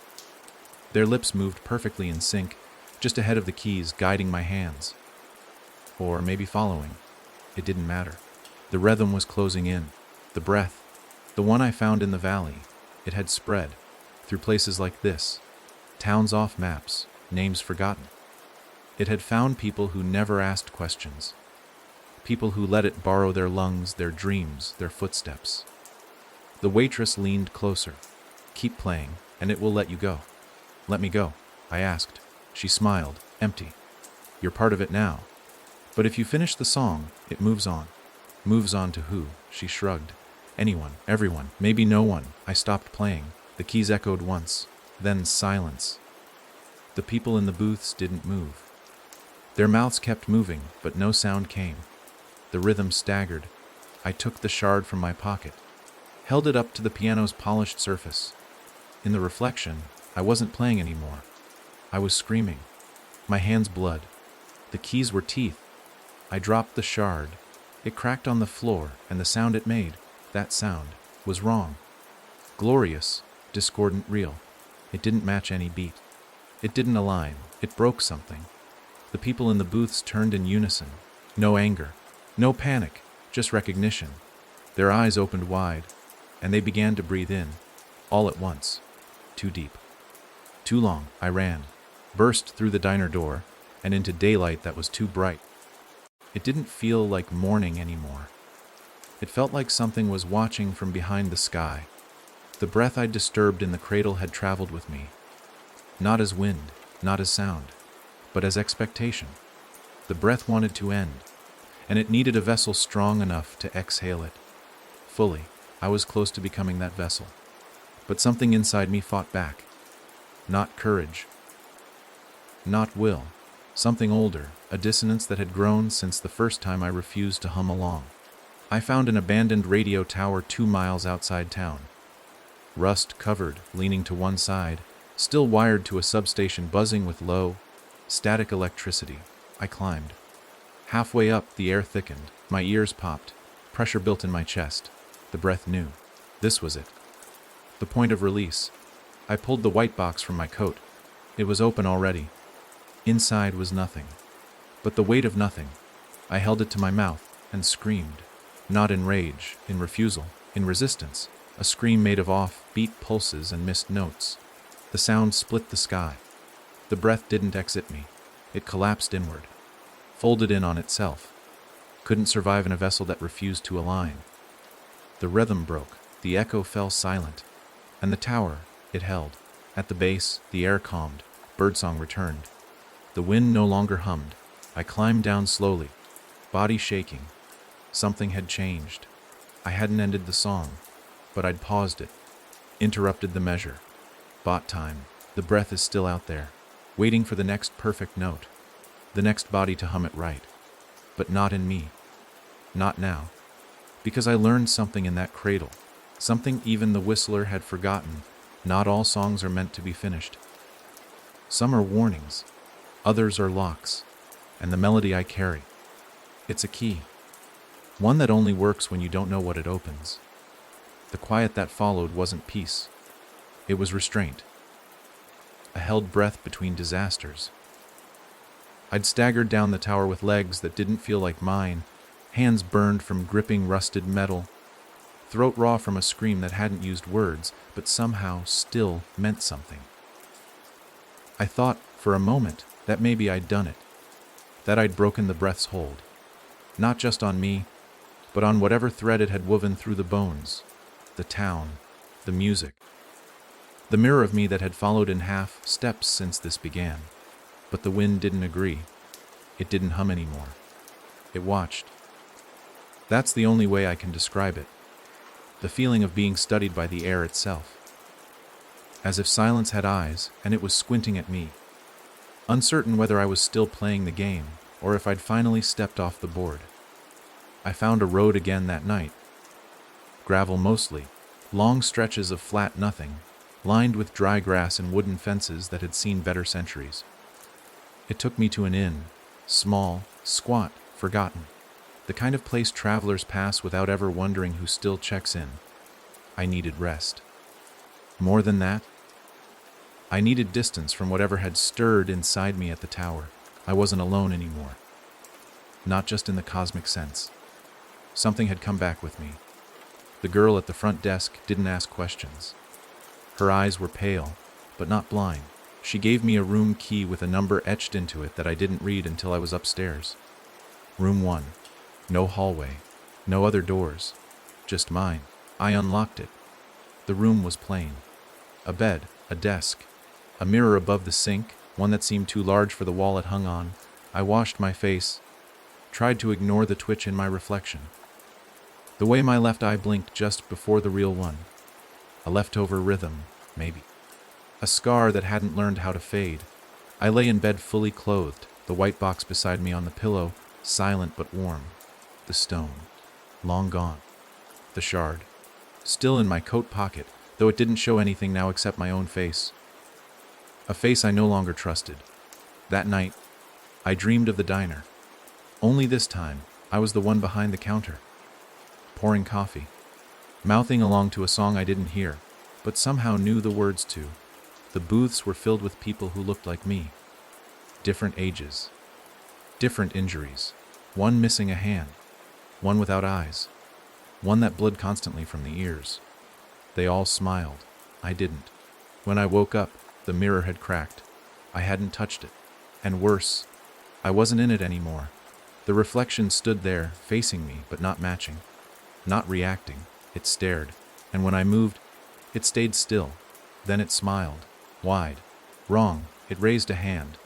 Their lips moved perfectly in sync, just ahead of the keys, guiding my hands. Or maybe following. It didn't matter. The rhythm was closing in. The breath, the one I found in the valley, it had spread through places like this. Towns off maps, names forgotten. It had found people who never asked questions. People who let it borrow their lungs, their dreams, their footsteps. The waitress leaned closer. "Keep playing, and it will let you go." "Let me go?" I asked. She smiled, empty. "You're part of it now. But if you finish the song, it moves on." "Moves on to who?" She shrugged. "Anyone, everyone, maybe no one." I stopped playing. The keys echoed once, then silence. The people in the booths didn't move. Their mouths kept moving, but no sound came. The rhythm staggered. I took the shard from my pocket, held it up to the piano's polished surface. In the reflection, I wasn't playing anymore. I was screaming. My hands blood. The keys were teeth. I dropped the shard. It cracked on the floor, and the sound it made, that sound, was wrong. Glorious, discordant, real. It didn't match any beat. It didn't align. It broke something. The people in the booths turned in unison. No anger. No panic. Just recognition. Their eyes opened wide, and they began to breathe in. All at once. Too deep. Too long. I ran. Burst through the diner door, and into daylight that was too bright. It didn't feel like morning anymore. It felt like something was watching from behind the sky. The breath I'd disturbed in the cradle had traveled with me. Not as wind, not as sound, but as expectation. The breath wanted to end, and it needed a vessel strong enough to exhale it. Fully, I was close to becoming that vessel. But something inside me fought back. Not courage. Not will. Something older, a dissonance that had grown since the first time I refused to hum along. I found an abandoned radio tower 2 miles outside town. Rust covered, leaning to one side, still wired to a substation buzzing with low, static electricity. I climbed. Halfway up, the air thickened. My ears popped. Pressure built in my chest. The breath knew. This was it. The point of release. I pulled the white box from my coat. It was open already. Inside was nothing. But the weight of nothing. I held it to my mouth and screamed. Not in rage, in refusal, in resistance. A scream made of off-beat pulses and missed notes. The sound split the sky. The breath didn't exit me. It collapsed inward. Folded in on itself. Couldn't survive in a vessel that refused to align. The rhythm broke. The echo fell silent. And the tower, it held. At the base, the air calmed. Birdsong returned. The wind no longer hummed. I climbed down slowly, body shaking. Something had changed. I hadn't ended the song, but I'd paused it, interrupted the measure. Bot time. The breath is still out there, waiting for the next perfect note, the next body to hum it right. But not in me. Not now. Because I learned something in that cradle, something even the whistler had forgotten. Not all songs are meant to be finished. Some are warnings, others are locks, and the melody I carry, it's a key. One that only works when you don't know what it opens. The quiet that followed wasn't peace. It was restraint. A held breath between disasters. I'd staggered down the tower with legs that didn't feel like mine, hands burned from gripping rusted metal, throat raw from a scream that hadn't used words, but somehow still meant something. I thought, for a moment, that maybe I'd done it, that I'd broken the breath's hold, not just on me, but on whatever thread it had woven through the bones, the town, the music, the mirror of me that had followed in half steps since this began. But the wind didn't agree. It didn't hum anymore. It watched. That's the only way I can describe it. The feeling of being studied by the air itself. As if silence had eyes and it was squinting at me. Uncertain whether I was still playing the game or if I'd finally stepped off the board. I found a road again that night. Gravel mostly, long stretches of flat nothing, lined with dry grass and wooden fences that had seen better centuries. It took me to an inn, small, squat, forgotten, the kind of place travelers pass without ever wondering who still checks in. I needed rest. More than that, I needed distance from whatever had stirred inside me at the tower. I wasn't alone anymore. Not just in the cosmic sense. Something had come back with me. The girl at the front desk didn't ask questions. Her eyes were pale, but not blind. She gave me a room key with a number etched into it that I didn't read until I was upstairs. Room 1. No hallway. No other doors. Just mine. I unlocked it. The room was plain. A bed, a desk, a mirror above the sink, one that seemed too large for the wall it hung on. I washed my face, tried to ignore the twitch in my reflection. The way my left eye blinked just before the real one. A leftover rhythm, maybe. A scar that hadn't learned how to fade. I lay in bed fully clothed, the white box beside me on the pillow, silent but warm. The stone, long gone. The shard, still in my coat pocket, though it didn't show anything now except my own face. A face I no longer trusted. That night, I dreamed of the diner. Only this time, I was the one behind the counter, pouring coffee, mouthing along to a song I didn't hear, but somehow knew the words to. The booths were filled with people who looked like me. Different ages, different injuries, one missing a hand, one without eyes, one that bled constantly from the ears. They all smiled. I didn't. When I woke up, the mirror had cracked. I hadn't touched it. And worse, I wasn't in it anymore. The reflection stood there, facing me, but not matching. Not reacting. It stared. And when I moved, it stayed still. Then it smiled. Wide. Wrong. It raised a hand,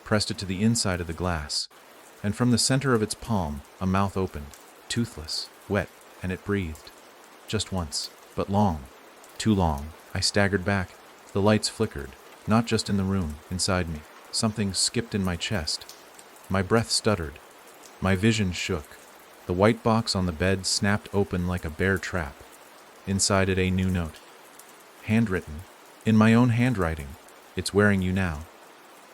pressed it to the inside of the glass, and from the center of its palm, a mouth opened, toothless, wet, and it breathed. Just once, but long. Too long. I staggered back. The lights flickered, not just in the room, inside me. Something skipped in my chest. My breath stuttered. My vision shook. The white box on the bed snapped open like a bear trap. Inside it a new note. Handwritten. In my own handwriting. It's wearing you now.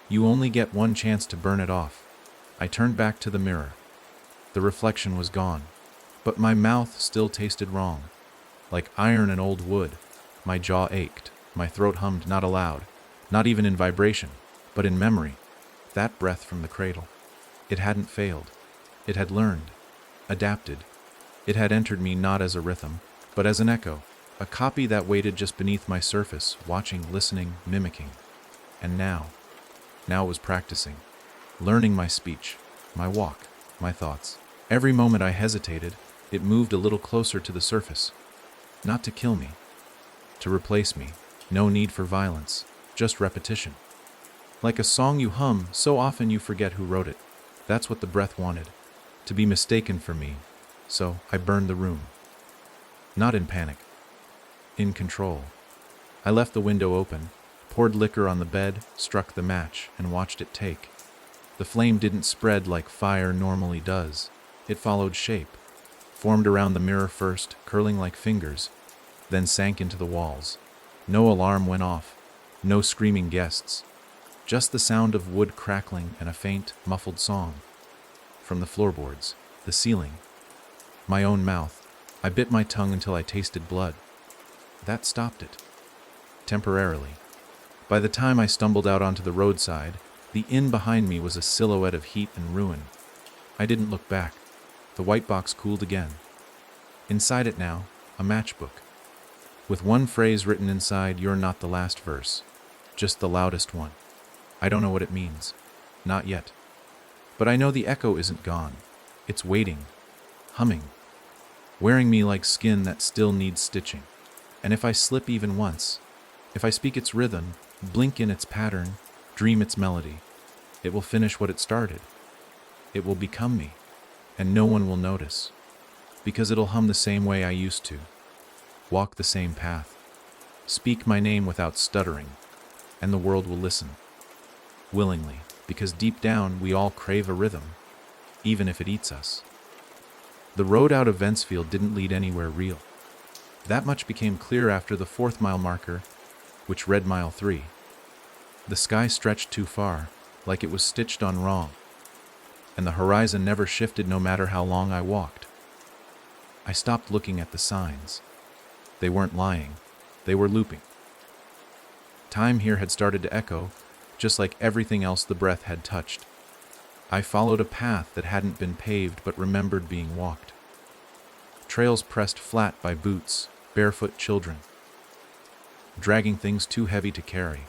You only get one chance to burn it off. I turned back to the mirror. The reflection was gone. But my mouth still tasted wrong. like iron and old wood. My jaw ached, my throat hummed not aloud, not even in vibration, but in memory. That breath from the cradle. It hadn't failed. It had learned, adapted. It had entered me not as a rhythm, but as an echo, a copy that waited just beneath my surface, watching, listening, mimicking. And now it was practicing, learning my speech, my walk, my thoughts. Every moment I hesitated, it moved a little closer to the surface. Not to kill me, to replace me. No need for violence, just repetition. Like a song you hum, so often you forget who wrote it. That's what the breath wanted, to be mistaken for me. So I burned the room. Not in panic, in control. I left the window open, poured liquor on the bed, struck the match, and watched it take. The flame didn't spread like fire normally does. It followed shape, formed around the mirror first, curling like fingers, then sank into the walls. No alarm went off, no screaming guests, just the sound of wood crackling and a faint, muffled song. From the floorboards, the ceiling, my own mouth. I bit my tongue until I tasted blood. That stopped it. Temporarily. By the time I stumbled out onto the roadside, the inn behind me was a silhouette of heat and ruin. I didn't look back. The white box cooled again. Inside it now, a matchbook. With one phrase written inside, "You're not the last verse." Just the loudest one. I don't know what it means. Not yet. But I know the echo isn't gone. It's waiting. Humming. Wearing me like skin that still needs stitching. And if I slip even once, if I speak its rhythm, blink in its pattern, dream its melody, it will finish what it started. It will become me, and no one will notice, because it'll hum the same way I used to, walk the same path, speak my name without stuttering, and the world will listen. Willingly, because deep down we all crave a rhythm, even if it eats us. The road out of Ventsfield didn't lead anywhere real. That much became clear after the 4th mile marker, which read mile 3. The sky stretched too far, like it was stitched on wrong, and the horizon never shifted no matter how long I walked. I stopped looking at the signs. They weren't lying. They were looping. Time here had started to echo, just like everything else the breath had touched. I followed a path that hadn't been paved but remembered being walked. Trails pressed flat by boots, barefoot children, dragging things too heavy to carry.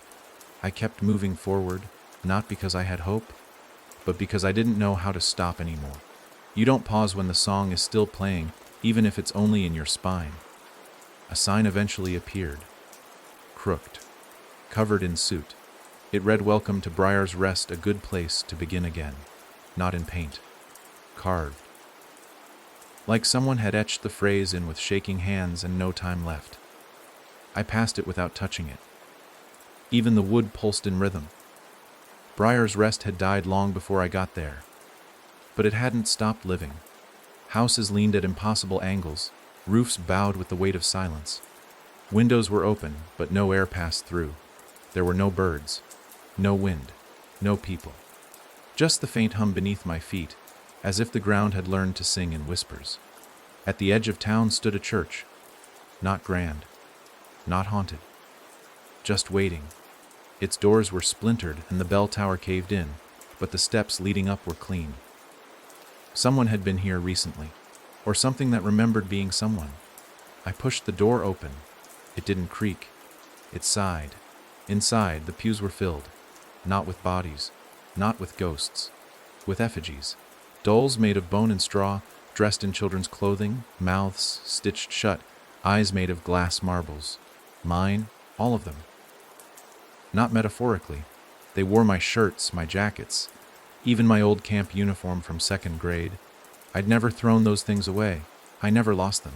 I kept moving forward, not because I had hope, but because I didn't know how to stop anymore. You don't pause when the song is still playing, even if it's only in your spine. A sign eventually appeared. Crooked, covered in soot. It read, "Welcome to Briar's Rest, a good place to begin again." Not in paint. Carved. Like someone had etched the phrase in with shaking hands and no time left. I passed it without touching it. Even the wood pulsed in rhythm. Briar's Rest had died long before I got there. But it hadn't stopped living. Houses leaned at impossible angles. Roofs bowed with the weight of silence. Windows were open, but no air passed through. There were no birds, no wind, no people. Just the faint hum beneath my feet, as if the ground had learned to sing in whispers. At the edge of town stood a church. Not grand, not haunted. Just waiting. Its doors were splintered and the bell tower caved in, but the steps leading up were clean. Someone had been here recently, or something that remembered being someone. I pushed the door open. It didn't creak. It sighed. Inside, the pews were filled, not with bodies, not with ghosts, with effigies. Dolls made of bone and straw, dressed in children's clothing, mouths stitched shut, eyes made of glass marbles. Mine, all of them. Not metaphorically. They wore my shirts, my jackets, even my old camp uniform from 2nd grade. I'd never thrown those things away. I never lost them.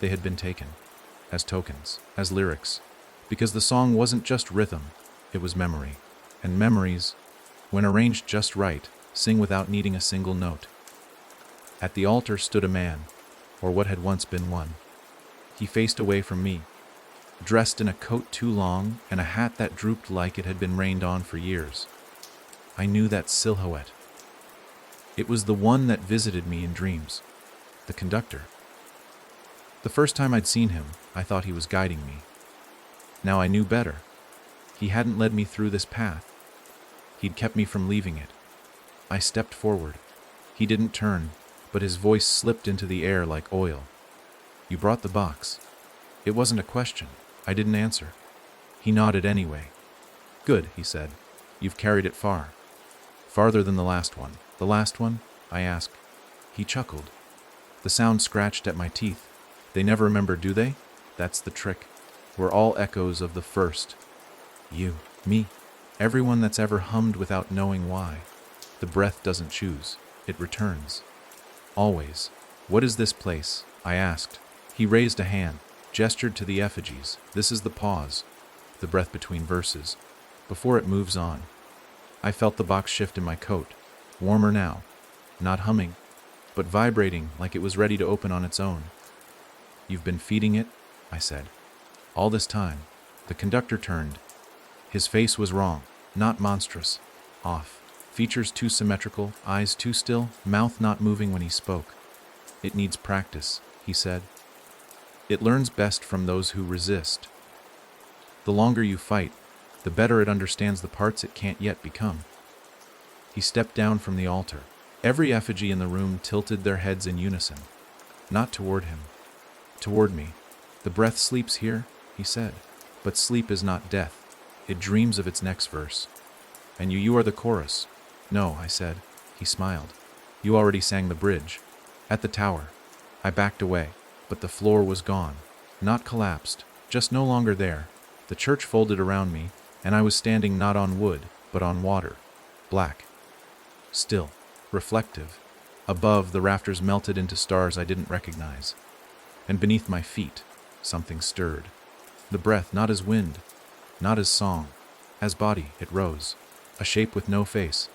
They had been taken, as tokens, as lyrics, because the song wasn't just rhythm, it was memory. And memories, when arranged just right, sing without needing a single note. At the altar stood a man, or what had once been one. He faced away from me, dressed in a coat too long and a hat that drooped like it had been rained on for years. I knew that silhouette. It was the one that visited me in dreams. The conductor. The first time I'd seen him, I thought he was guiding me. Now I knew better. He hadn't led me through this path. He'd kept me from leaving it. I stepped forward. He didn't turn, but his voice slipped into the air like oil. "You brought the box." It wasn't a question. I didn't answer. He nodded anyway. "Good," he said. "You've carried it far." "Farther than the last one." "The last one?" I asked. He chuckled. The sound scratched at my teeth. They never remember, do they? That's the trick. We're all echoes of the first. You, me, everyone that's ever hummed without knowing why. The breath doesn't choose. It returns. Always. "What is this place?" I asked. He raised a hand, gestured to the effigies. "This is the pause, the breath between verses, before it moves on." I felt the box shift in my coat, warmer now, not humming, but vibrating like it was ready to open on its own. "You've been feeding it?" I said. "All this time." The conductor turned. His face was wrong, not monstrous, off. Features too symmetrical, eyes too still, mouth not moving when he spoke. "It needs practice," he said. "It learns best from those who resist. The longer you fight, the better it understands the parts it can't yet become." He stepped down from the altar. Every effigy in the room tilted their heads in unison. Not toward him. Toward me. "The breath sleeps here," he said. "But sleep is not death. It dreams of its next verse. And you are the chorus." "No," I said. He smiled. "You already sang the bridge. At the tower." I backed away, but the floor was gone. Not collapsed, just no longer there. The church folded around me, and I was standing not on wood, but on water. Black. Still. Reflective. Above, the rafters melted into stars I didn't recognize. And beneath my feet, something stirred. The breath, not as wind, not as song, as body, it rose. A shape with no face.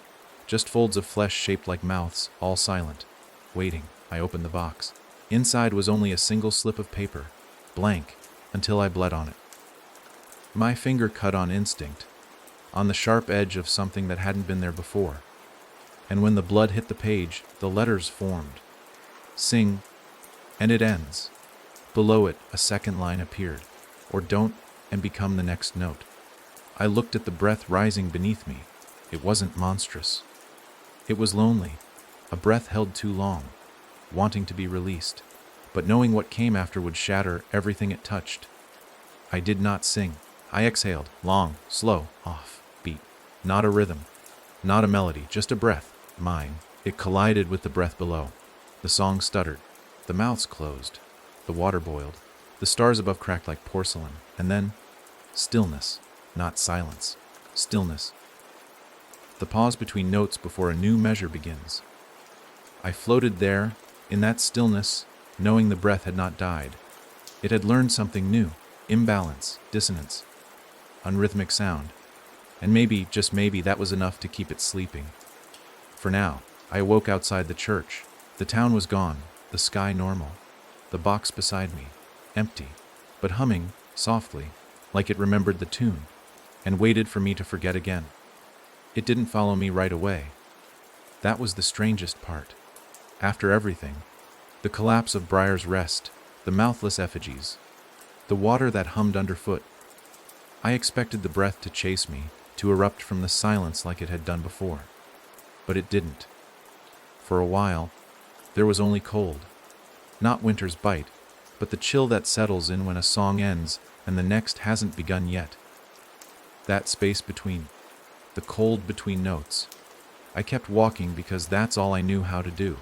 Just folds of flesh shaped like mouths, all silent. Waiting. I opened the box. Inside was only a single slip of paper, blank, until I bled on it. My finger cut on instinct, on the sharp edge of something that hadn't been there before. And when the blood hit the page, the letters formed. Sing, and it ends. Below it, a second line appeared. Or don't, and become the next note. I looked at the breath rising beneath me. It wasn't monstrous. It was lonely, a breath held too long, wanting to be released, but knowing what came after would shatter everything it touched. I did not sing. I exhaled, long, slow, off, beat. Not a rhythm, not a melody, just a breath, mine. It collided with the breath below. The song stuttered. The mouths closed. The water boiled. The stars above cracked like porcelain. And then, stillness, not silence. Stillness. The pause between notes before a new measure begins. I floated there, in that stillness, knowing the breath had not died. It had learned something new. Imbalance, dissonance, unrhythmic sound. And maybe, just maybe, that was enough to keep it sleeping. For now, I awoke outside the church. The town was gone, the sky normal. The box beside me, empty, but humming, softly, like it remembered the tune, and waited for me to forget again. It didn't follow me right away. That was the strangest part. After everything, the collapse of Briar's Rest, the mouthless effigies, the water that hummed underfoot, I expected the breath to chase me, to erupt from the silence like it had done before. But it didn't. For a while, there was only cold. Not winter's bite, but the chill that settles in when a song ends and the next hasn't begun yet. That space between, the cold between notes. I kept walking because that's all I knew how to do.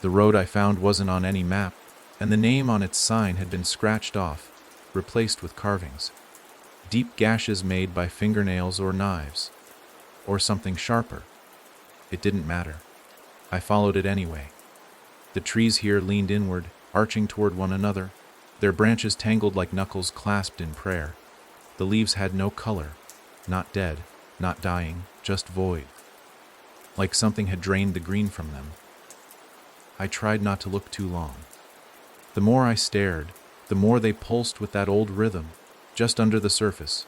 The road I found wasn't on any map, and the name on its sign had been scratched off, replaced with carvings. Deep gashes made by fingernails or knives, or something sharper. It didn't matter. I followed it anyway. The trees here leaned inward, arching toward one another, their branches tangled like knuckles clasped in prayer. The leaves had no color, not dead, not dying, just void. Like something had drained the green from them. I tried not to look too long. The more I stared, the more they pulsed with that old rhythm, just under the surface.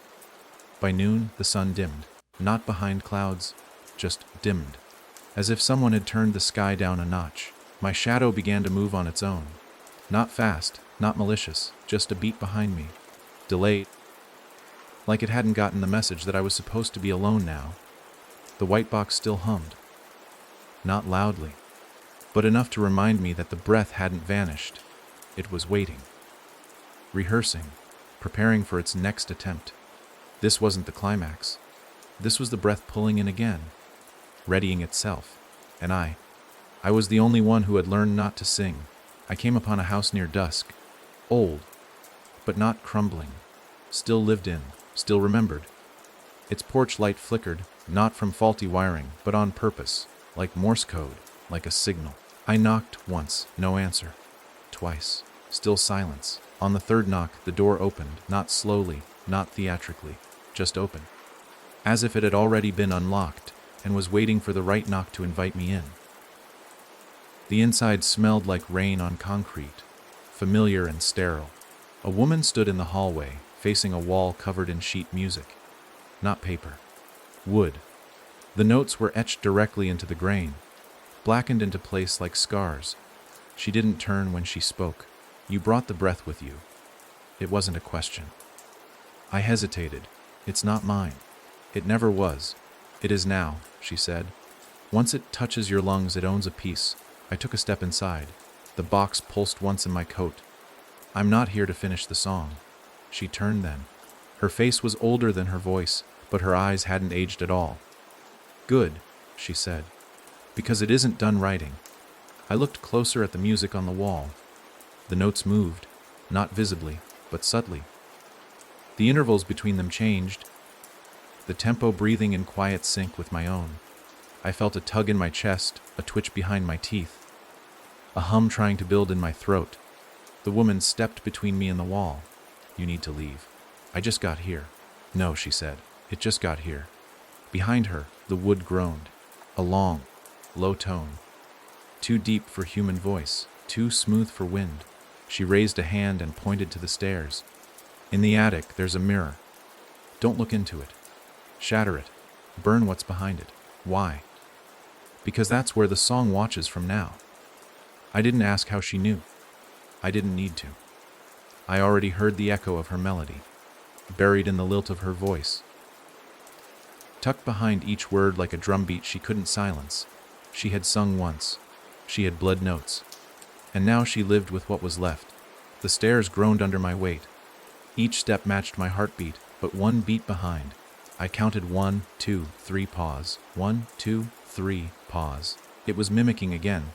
By noon, the sun dimmed, not behind clouds, just dimmed. As if someone had turned the sky down a notch, my shadow began to move on its own. Not fast, not malicious, just a beat behind me. Delayed. Like it hadn't gotten the message that I was supposed to be alone now. The white box still hummed. Not loudly, but enough to remind me that the breath hadn't vanished. It was waiting. Rehearsing, preparing for its next attempt. This wasn't the climax. This was the breath pulling in again, readying itself. And I was the only one who had learned not to sing. I came upon a house near dusk, old, but not crumbling, still lived in, still remembered. Its porch light flickered, not from faulty wiring, but on purpose, like Morse code, like a signal. I knocked once, no answer. Twice, still silence. On the third knock, the door opened, not slowly, not theatrically, just open, as if it had already been unlocked and was waiting for the right knock to invite me in. The inside smelled like rain on concrete, familiar and sterile. A woman stood in the hallway, facing a wall covered in sheet music. Not paper. Wood. The notes were etched directly into the grain, blackened into place like scars. She didn't turn when she spoke. You brought the breath with you. It wasn't a question. I hesitated. It's not mine. It never was. It is now, she said. Once it touches your lungs, it owns a piece. I took a step inside. The box pulsed once in my coat. I'm not here to finish the song. She turned then. Her face was older than her voice, but her eyes hadn't aged at all. Good, she said, because it isn't done writing. I looked closer at the music on the wall. The notes moved, not visibly, but subtly. The intervals between them changed, the tempo breathing in quiet sync with my own. I felt a tug in my chest, a twitch behind my teeth, a hum trying to build in my throat. The woman stepped between me and the wall. You need to leave. I just got here. No, she said. It just got here. Behind her, the wood groaned. A long, low tone. Too deep for human voice, too smooth for wind. She raised a hand and pointed to the stairs. In the attic, there's a mirror. Don't look into it. Shatter it. Burn what's behind it. Why? Because that's where the song watches from now. I didn't ask how she knew. I didn't need to. I already heard the echo of her melody, buried in the lilt of her voice. Tucked behind each word like a drumbeat she couldn't silence. She had sung once. She had blood notes. And now she lived with what was left. The stairs groaned under my weight. Each step matched my heartbeat, but one beat behind. I counted 1, 2, 3, pause. 1, 2, 3, pause. It was mimicking again.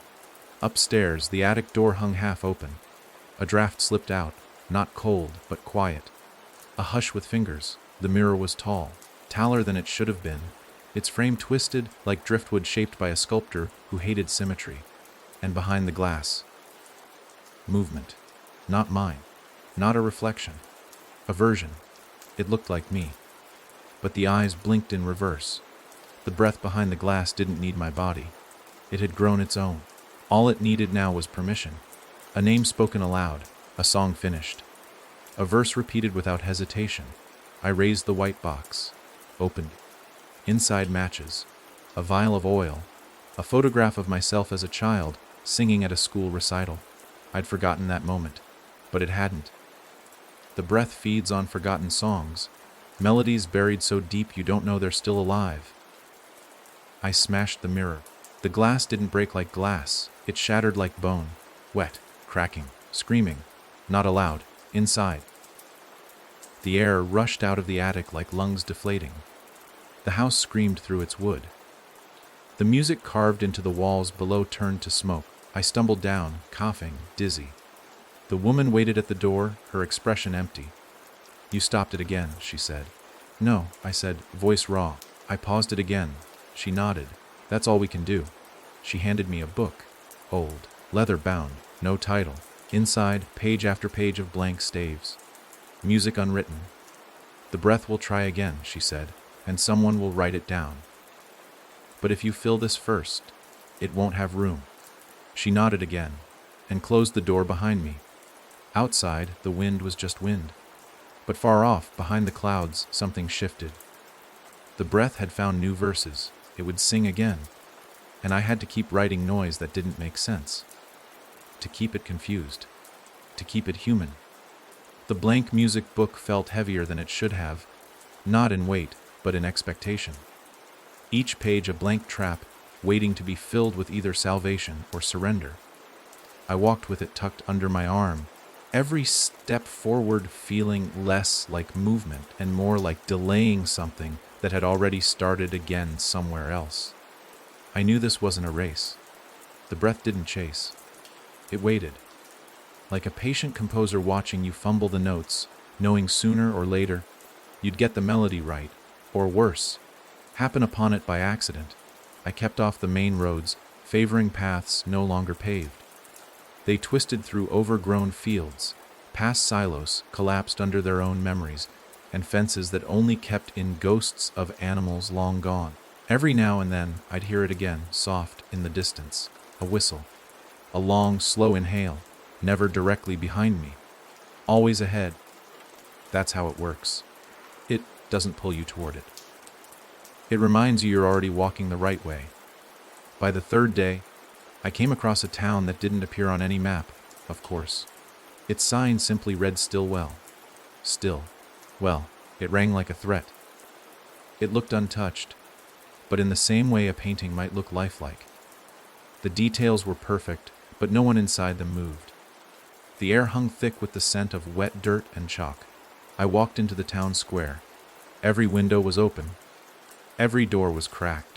Upstairs, the attic door hung half open. A draft slipped out, not cold, but quiet. A hush with fingers. The mirror was tall, taller than it should have been, its frame twisted like driftwood shaped by a sculptor who hated symmetry. And behind the glass, movement. Not mine. Not a reflection. A version. It looked like me. But the eyes blinked in reverse. The breath behind the glass didn't need my body. It had grown its own. All it needed now was permission. A name spoken aloud. A song finished. A verse repeated without hesitation. I raised the white box. Opened. Inside matches. A vial of oil. A photograph of myself as a child, singing at a school recital. I'd forgotten that moment, but it hadn't. The breath feeds on forgotten songs, melodies buried so deep you don't know they're still alive. I smashed the mirror. The glass didn't break like glass, it shattered like bone, wet, cracking, screaming, not aloud, inside. The air rushed out of the attic like lungs deflating. The house screamed through its wood. The music carved into the walls below turned to smoke. I stumbled down, coughing, dizzy. The woman waited at the door, her expression empty. You stopped it again, she said. No, I said, voice raw. I paused it again. She nodded. That's all we can do. She handed me a book. Old, leather-bound, no title. Inside, page after page of blank staves. Music unwritten. The breath will try again, she said, and someone will write it down. But if you fill this first, it won't have room. She nodded again, and closed the door behind me. Outside, the wind was just wind. But far off, behind the clouds, something shifted. The breath had found new verses. It would sing again. And I had to keep writing noise that didn't make sense. To keep it confused. to keep it human. The blank music book felt heavier than it should have, not in weight, but in expectation. Each page a blank trap, waiting to be filled with either salvation or surrender. I walked with it tucked under my arm, every step forward feeling less like movement and more like delaying something that had already started again somewhere else. I knew this wasn't a race. The breath didn't chase. It waited. Like a patient composer watching you fumble the notes, knowing sooner or later you'd get the melody right, or worse, happen upon it by accident. I kept off the main roads, favoring paths no longer paved. They twisted through overgrown fields, past silos collapsed under their own memories, and fences that only kept in ghosts of animals long gone. Every now and then I'd hear it again, soft in the distance, a whistle, a long, slow inhale, never directly behind me, always ahead. That's how it works. It doesn't pull you toward it. It reminds you you're already walking the right way. By the third day, I came across a town that didn't appear on any map, of course. Its sign simply read Stillwell. Still. Well, it rang like a threat. It looked untouched, but in the same way a painting might look lifelike. The details were perfect, but no one inside them moved. The air hung thick with the scent of wet dirt and chalk. I walked into the town square. Every window was open. Every door was cracked.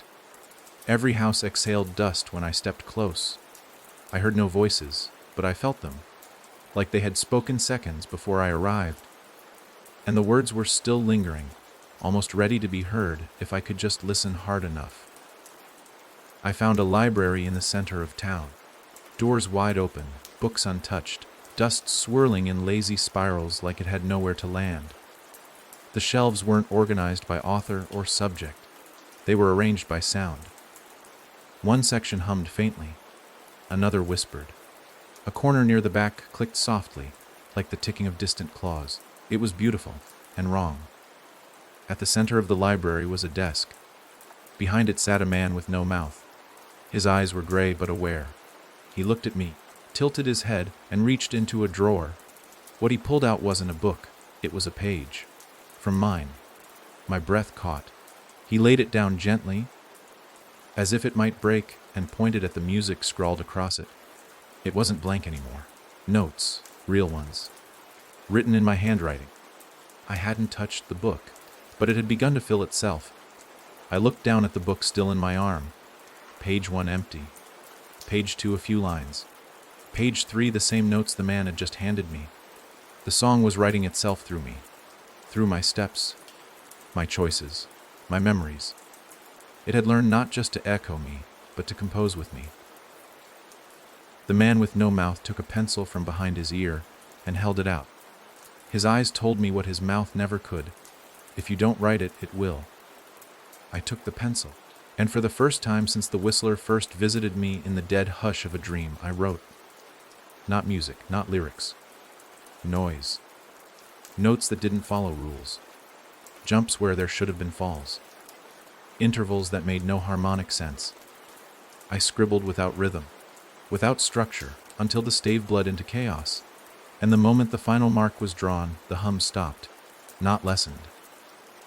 Every house exhaled dust when I stepped close. I heard no voices, but I felt them, like they had spoken seconds before I arrived. And the words were still lingering, almost ready to be heard if I could just listen hard enough. I found a library in the center of town. Doors wide open, books untouched, dust swirling in lazy spirals like it had nowhere to land. The shelves weren't organized by author or subject. They were arranged by sound. One section hummed faintly. Another whispered. A corner near the back clicked softly, like the ticking of distant claws. It was beautiful and wrong. At the center of the library was a desk. Behind it sat a man with no mouth. His eyes were gray but aware. He looked at me, tilted his head, and reached into a drawer. What he pulled out wasn't a book. It was a page. From mine. My breath caught. He laid it down gently, as if it might break, and pointed at the music scrawled across it. It wasn't blank anymore. Notes, real ones, written in my handwriting. I hadn't touched the book, but it had begun to fill itself. I looked down at the book still in my arm. Page 1 empty. Page 2 a few lines. Page 3 the same notes the man had just handed me. The song was writing itself through me, through my steps, my choices, my memories. It had learned not just to echo me, but to compose with me. The man with no mouth took a pencil from behind his ear and held it out. His eyes told me what his mouth never could. If you don't write it, it will. I took the pencil, and for the first time since the whistler first visited me in the dead hush of a dream, I wrote. Not music, not lyrics. Noise. Notes that didn't follow rules. Jumps where there should have been falls. Intervals that made no harmonic sense. I scribbled without rhythm, without structure, until the stave bled into chaos. And the moment the final mark was drawn, the hum stopped, not lessened.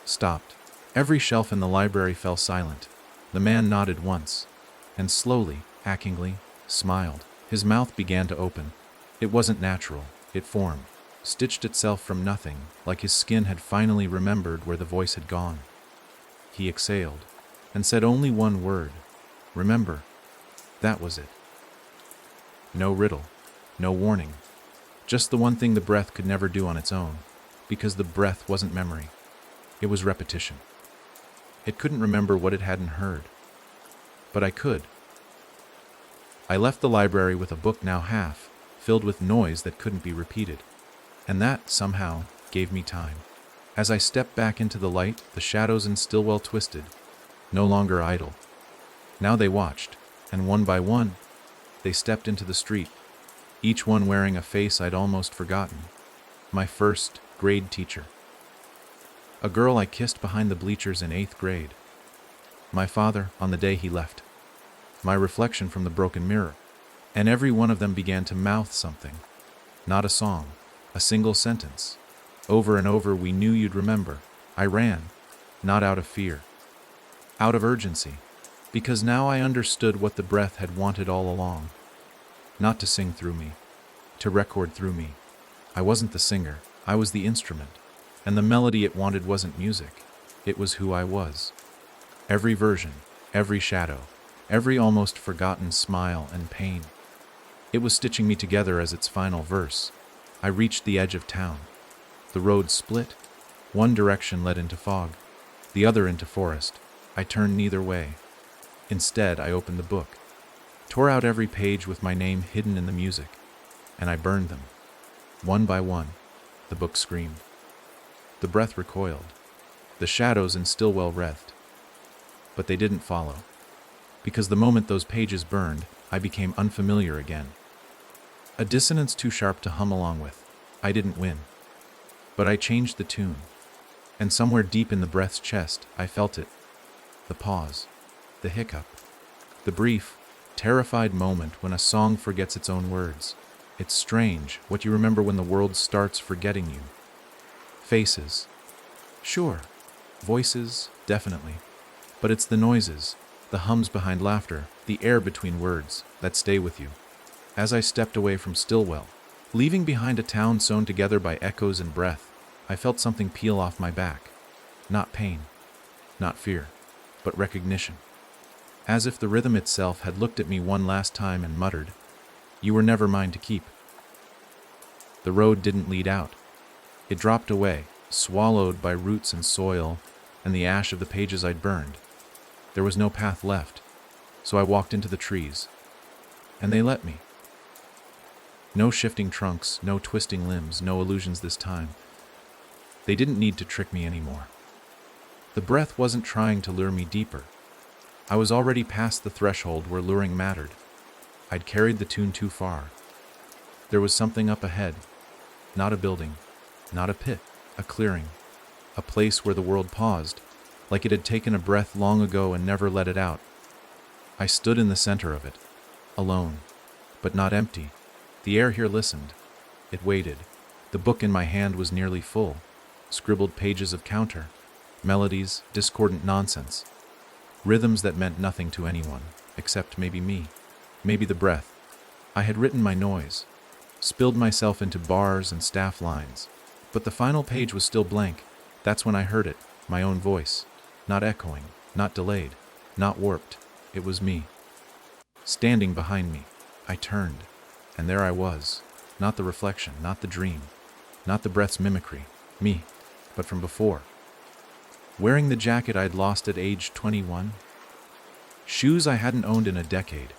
Stopped. Every shelf in the library fell silent. The man nodded once, and slowly, achingly, smiled. His mouth began to open. It wasn't natural. It formed, stitched itself from nothing, like his skin had finally remembered where the voice had gone. He exhaled, and said only one word. Remember. That was it. No riddle, no warning. Just the one thing the breath could never do on its own, because the breath wasn't memory. It was repetition. It couldn't remember what it hadn't heard. But I could. I left the library with a book now half, filled with noise that couldn't be repeated. And that, somehow, gave me time. As I stepped back into the light, the shadows in Stillwell twisted, no longer idle. Now they watched, and one by one, they stepped into the street, each one wearing a face I'd almost forgotten. My first grade teacher. A girl I kissed behind the bleachers in 8th grade. My father on the day he left. My reflection from the broken mirror. And every one of them began to mouth something. Not a song, a single sentence. Over and over, we knew you'd remember. I ran, not out of fear, out of urgency, because now I understood what the breath had wanted all along. Not to sing through me, to record through me. I wasn't the singer, I was the instrument, and the melody it wanted wasn't music, it was who I was. Every version, every shadow, every almost forgotten smile and pain. It was stitching me together as its final verse. I reached the edge of town. The road split. One direction led into fog, the other into forest. I turned neither way. Instead, I opened the book, tore out every page with my name hidden in the music, and I burned them. One by one, the book screamed. The breath recoiled. The shadows in Stillwell writhed. But they didn't follow, because the moment those pages burned, I became unfamiliar again. A dissonance too sharp to hum along with. I didn't win. But I changed the tune, and somewhere deep in the breath's chest, I felt it. The pause, the hiccup, the brief, terrified moment when a song forgets its own words. It's strange what you remember when the world starts forgetting you. Faces. Sure. Voices, definitely. But it's the noises, the hums behind laughter, the air between words, that stay with you. As I stepped away from Stillwell, leaving behind a town sewn together by echoes and breath, I felt something peel off my back. Not pain, not fear, but recognition. As if the rhythm itself had looked at me one last time and muttered, "You were never mine to keep." The road didn't lead out. It dropped away, swallowed by roots and soil and the ash of the pages I'd burned. There was no path left, so I walked into the trees, and they let me. No shifting trunks, no twisting limbs, no illusions this time. They didn't need to trick me anymore. The breath wasn't trying to lure me deeper. I was already past the threshold where luring mattered. I'd carried the tune too far. There was something up ahead. Not a building, not a pit, a clearing. A place where the world paused, like it had taken a breath long ago and never let it out. I stood in the center of it, alone, but not empty. The air here listened. It waited. The book in my hand was nearly full. Scribbled pages of counter, melodies, discordant nonsense. Rhythms that meant nothing to anyone, except maybe me, maybe the breath. I had written my noise, spilled myself into bars and staff lines, but the final page was still blank. That's when I heard it, my own voice, not echoing, not delayed, not warped. It was me. Standing behind me, I turned, and there I was, not the reflection, not the dream, not the breath's mimicry, me, but from before. Wearing the jacket I'd lost at age 21. Shoes I hadn't owned in a decade.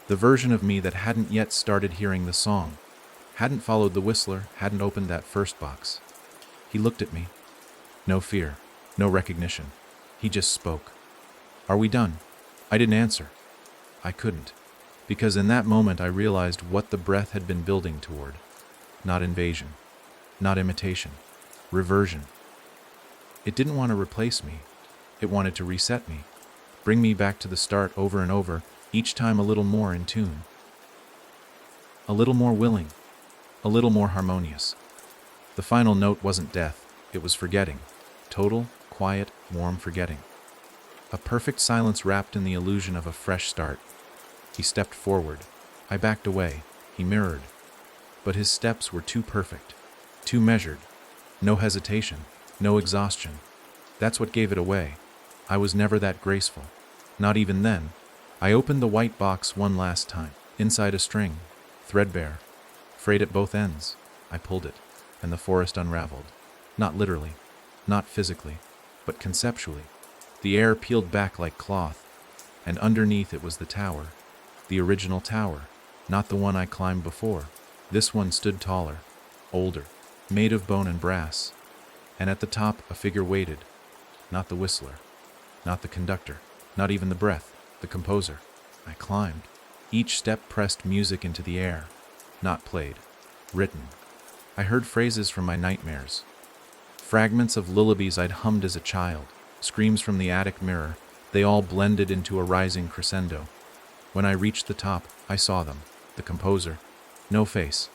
The version of me that hadn't yet started hearing the song, hadn't followed the whistler, hadn't opened that first box. He looked at me. No fear, no recognition. He just spoke. "Are we done?" I didn't answer. I couldn't, because in that moment I realized what the breath had been building toward. Not invasion, not imitation, reversion. It didn't want to replace me. It wanted to reset me, bring me back to the start over and over, each time a little more in tune. A little more willing, a little more harmonious. The final note wasn't death, it was forgetting. Total, quiet, warm forgetting. A perfect silence wrapped in the illusion of a fresh start. He stepped forward. I backed away. He mirrored. But his steps were too perfect, too measured. No hesitation, no exhaustion. That's what gave it away. I was never that graceful. Not even then. I opened the white box one last time. Inside a string, threadbare, frayed at both ends. I pulled it, and the forest unraveled. Not literally, not physically, but conceptually. The air peeled back like cloth, and underneath it was the tower. The original tower, not the one I climbed before. This one stood taller, older, made of bone and brass. And at the top a figure waited. Not the whistler, not the conductor, not even the breath, the composer. I climbed. Each step pressed music into the air, not played, written. I heard phrases from my nightmares, fragments of lullabies I'd hummed as a child, screams from the attic mirror. They all blended into a rising crescendo. When I reached the top, I saw them, the composer. No face,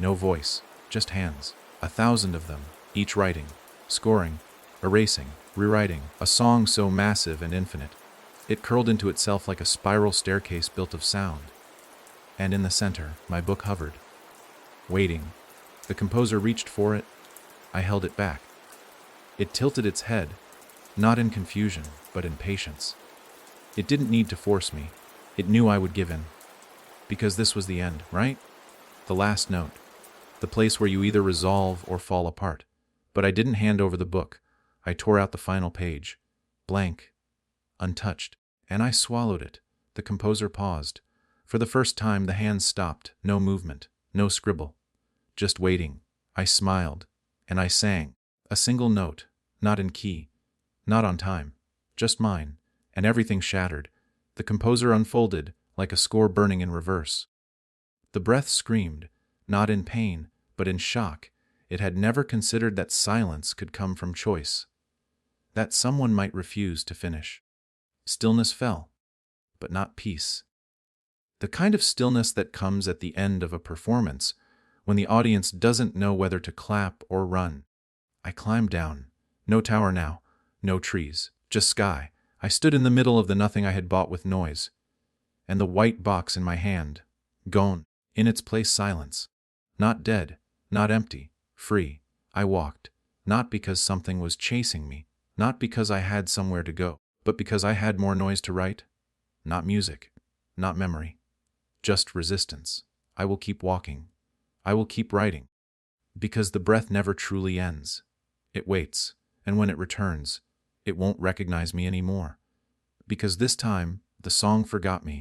No voice, just hands. 1,000 of them, each writing, scoring, erasing, rewriting, a song so massive and infinite. It curled into itself like a spiral staircase built of sound. And in the center, my book hovered, waiting. The composer reached for it. I held it back. It tilted its head, not in confusion, but in patience. It didn't need to force me. It knew I would give in. Because this was the end, right? The last note. The place where you either resolve or fall apart. But I didn't hand over the book. I tore out the final page. Blank. Untouched. And I swallowed it. The composer paused. For the first time, the hands stopped. No movement. No scribble. Just waiting. I smiled. And I sang. A single note. Not in key. Not on time. Just mine. And everything shattered. The composer unfolded, like a score burning in reverse. The breath screamed, not in pain, but in shock. It had never considered that silence could come from choice. That someone might refuse to finish. Stillness fell, but not peace. The kind of stillness that comes at the end of a performance, when the audience doesn't know whether to clap or run. I climbed down. No tower now, no trees, just sky. I stood in the middle of the nothing I had bought with noise. And the white box in my hand, gone, in its place silence. Not dead, not empty, free. I walked, not because something was chasing me, not because I had somewhere to go, but because I had more noise to write. Not music, not memory, just resistance. I will keep walking. I will keep writing. Because the breath never truly ends. It waits, and when it returns, it won't recognize me anymore. Because this time, the song forgot me,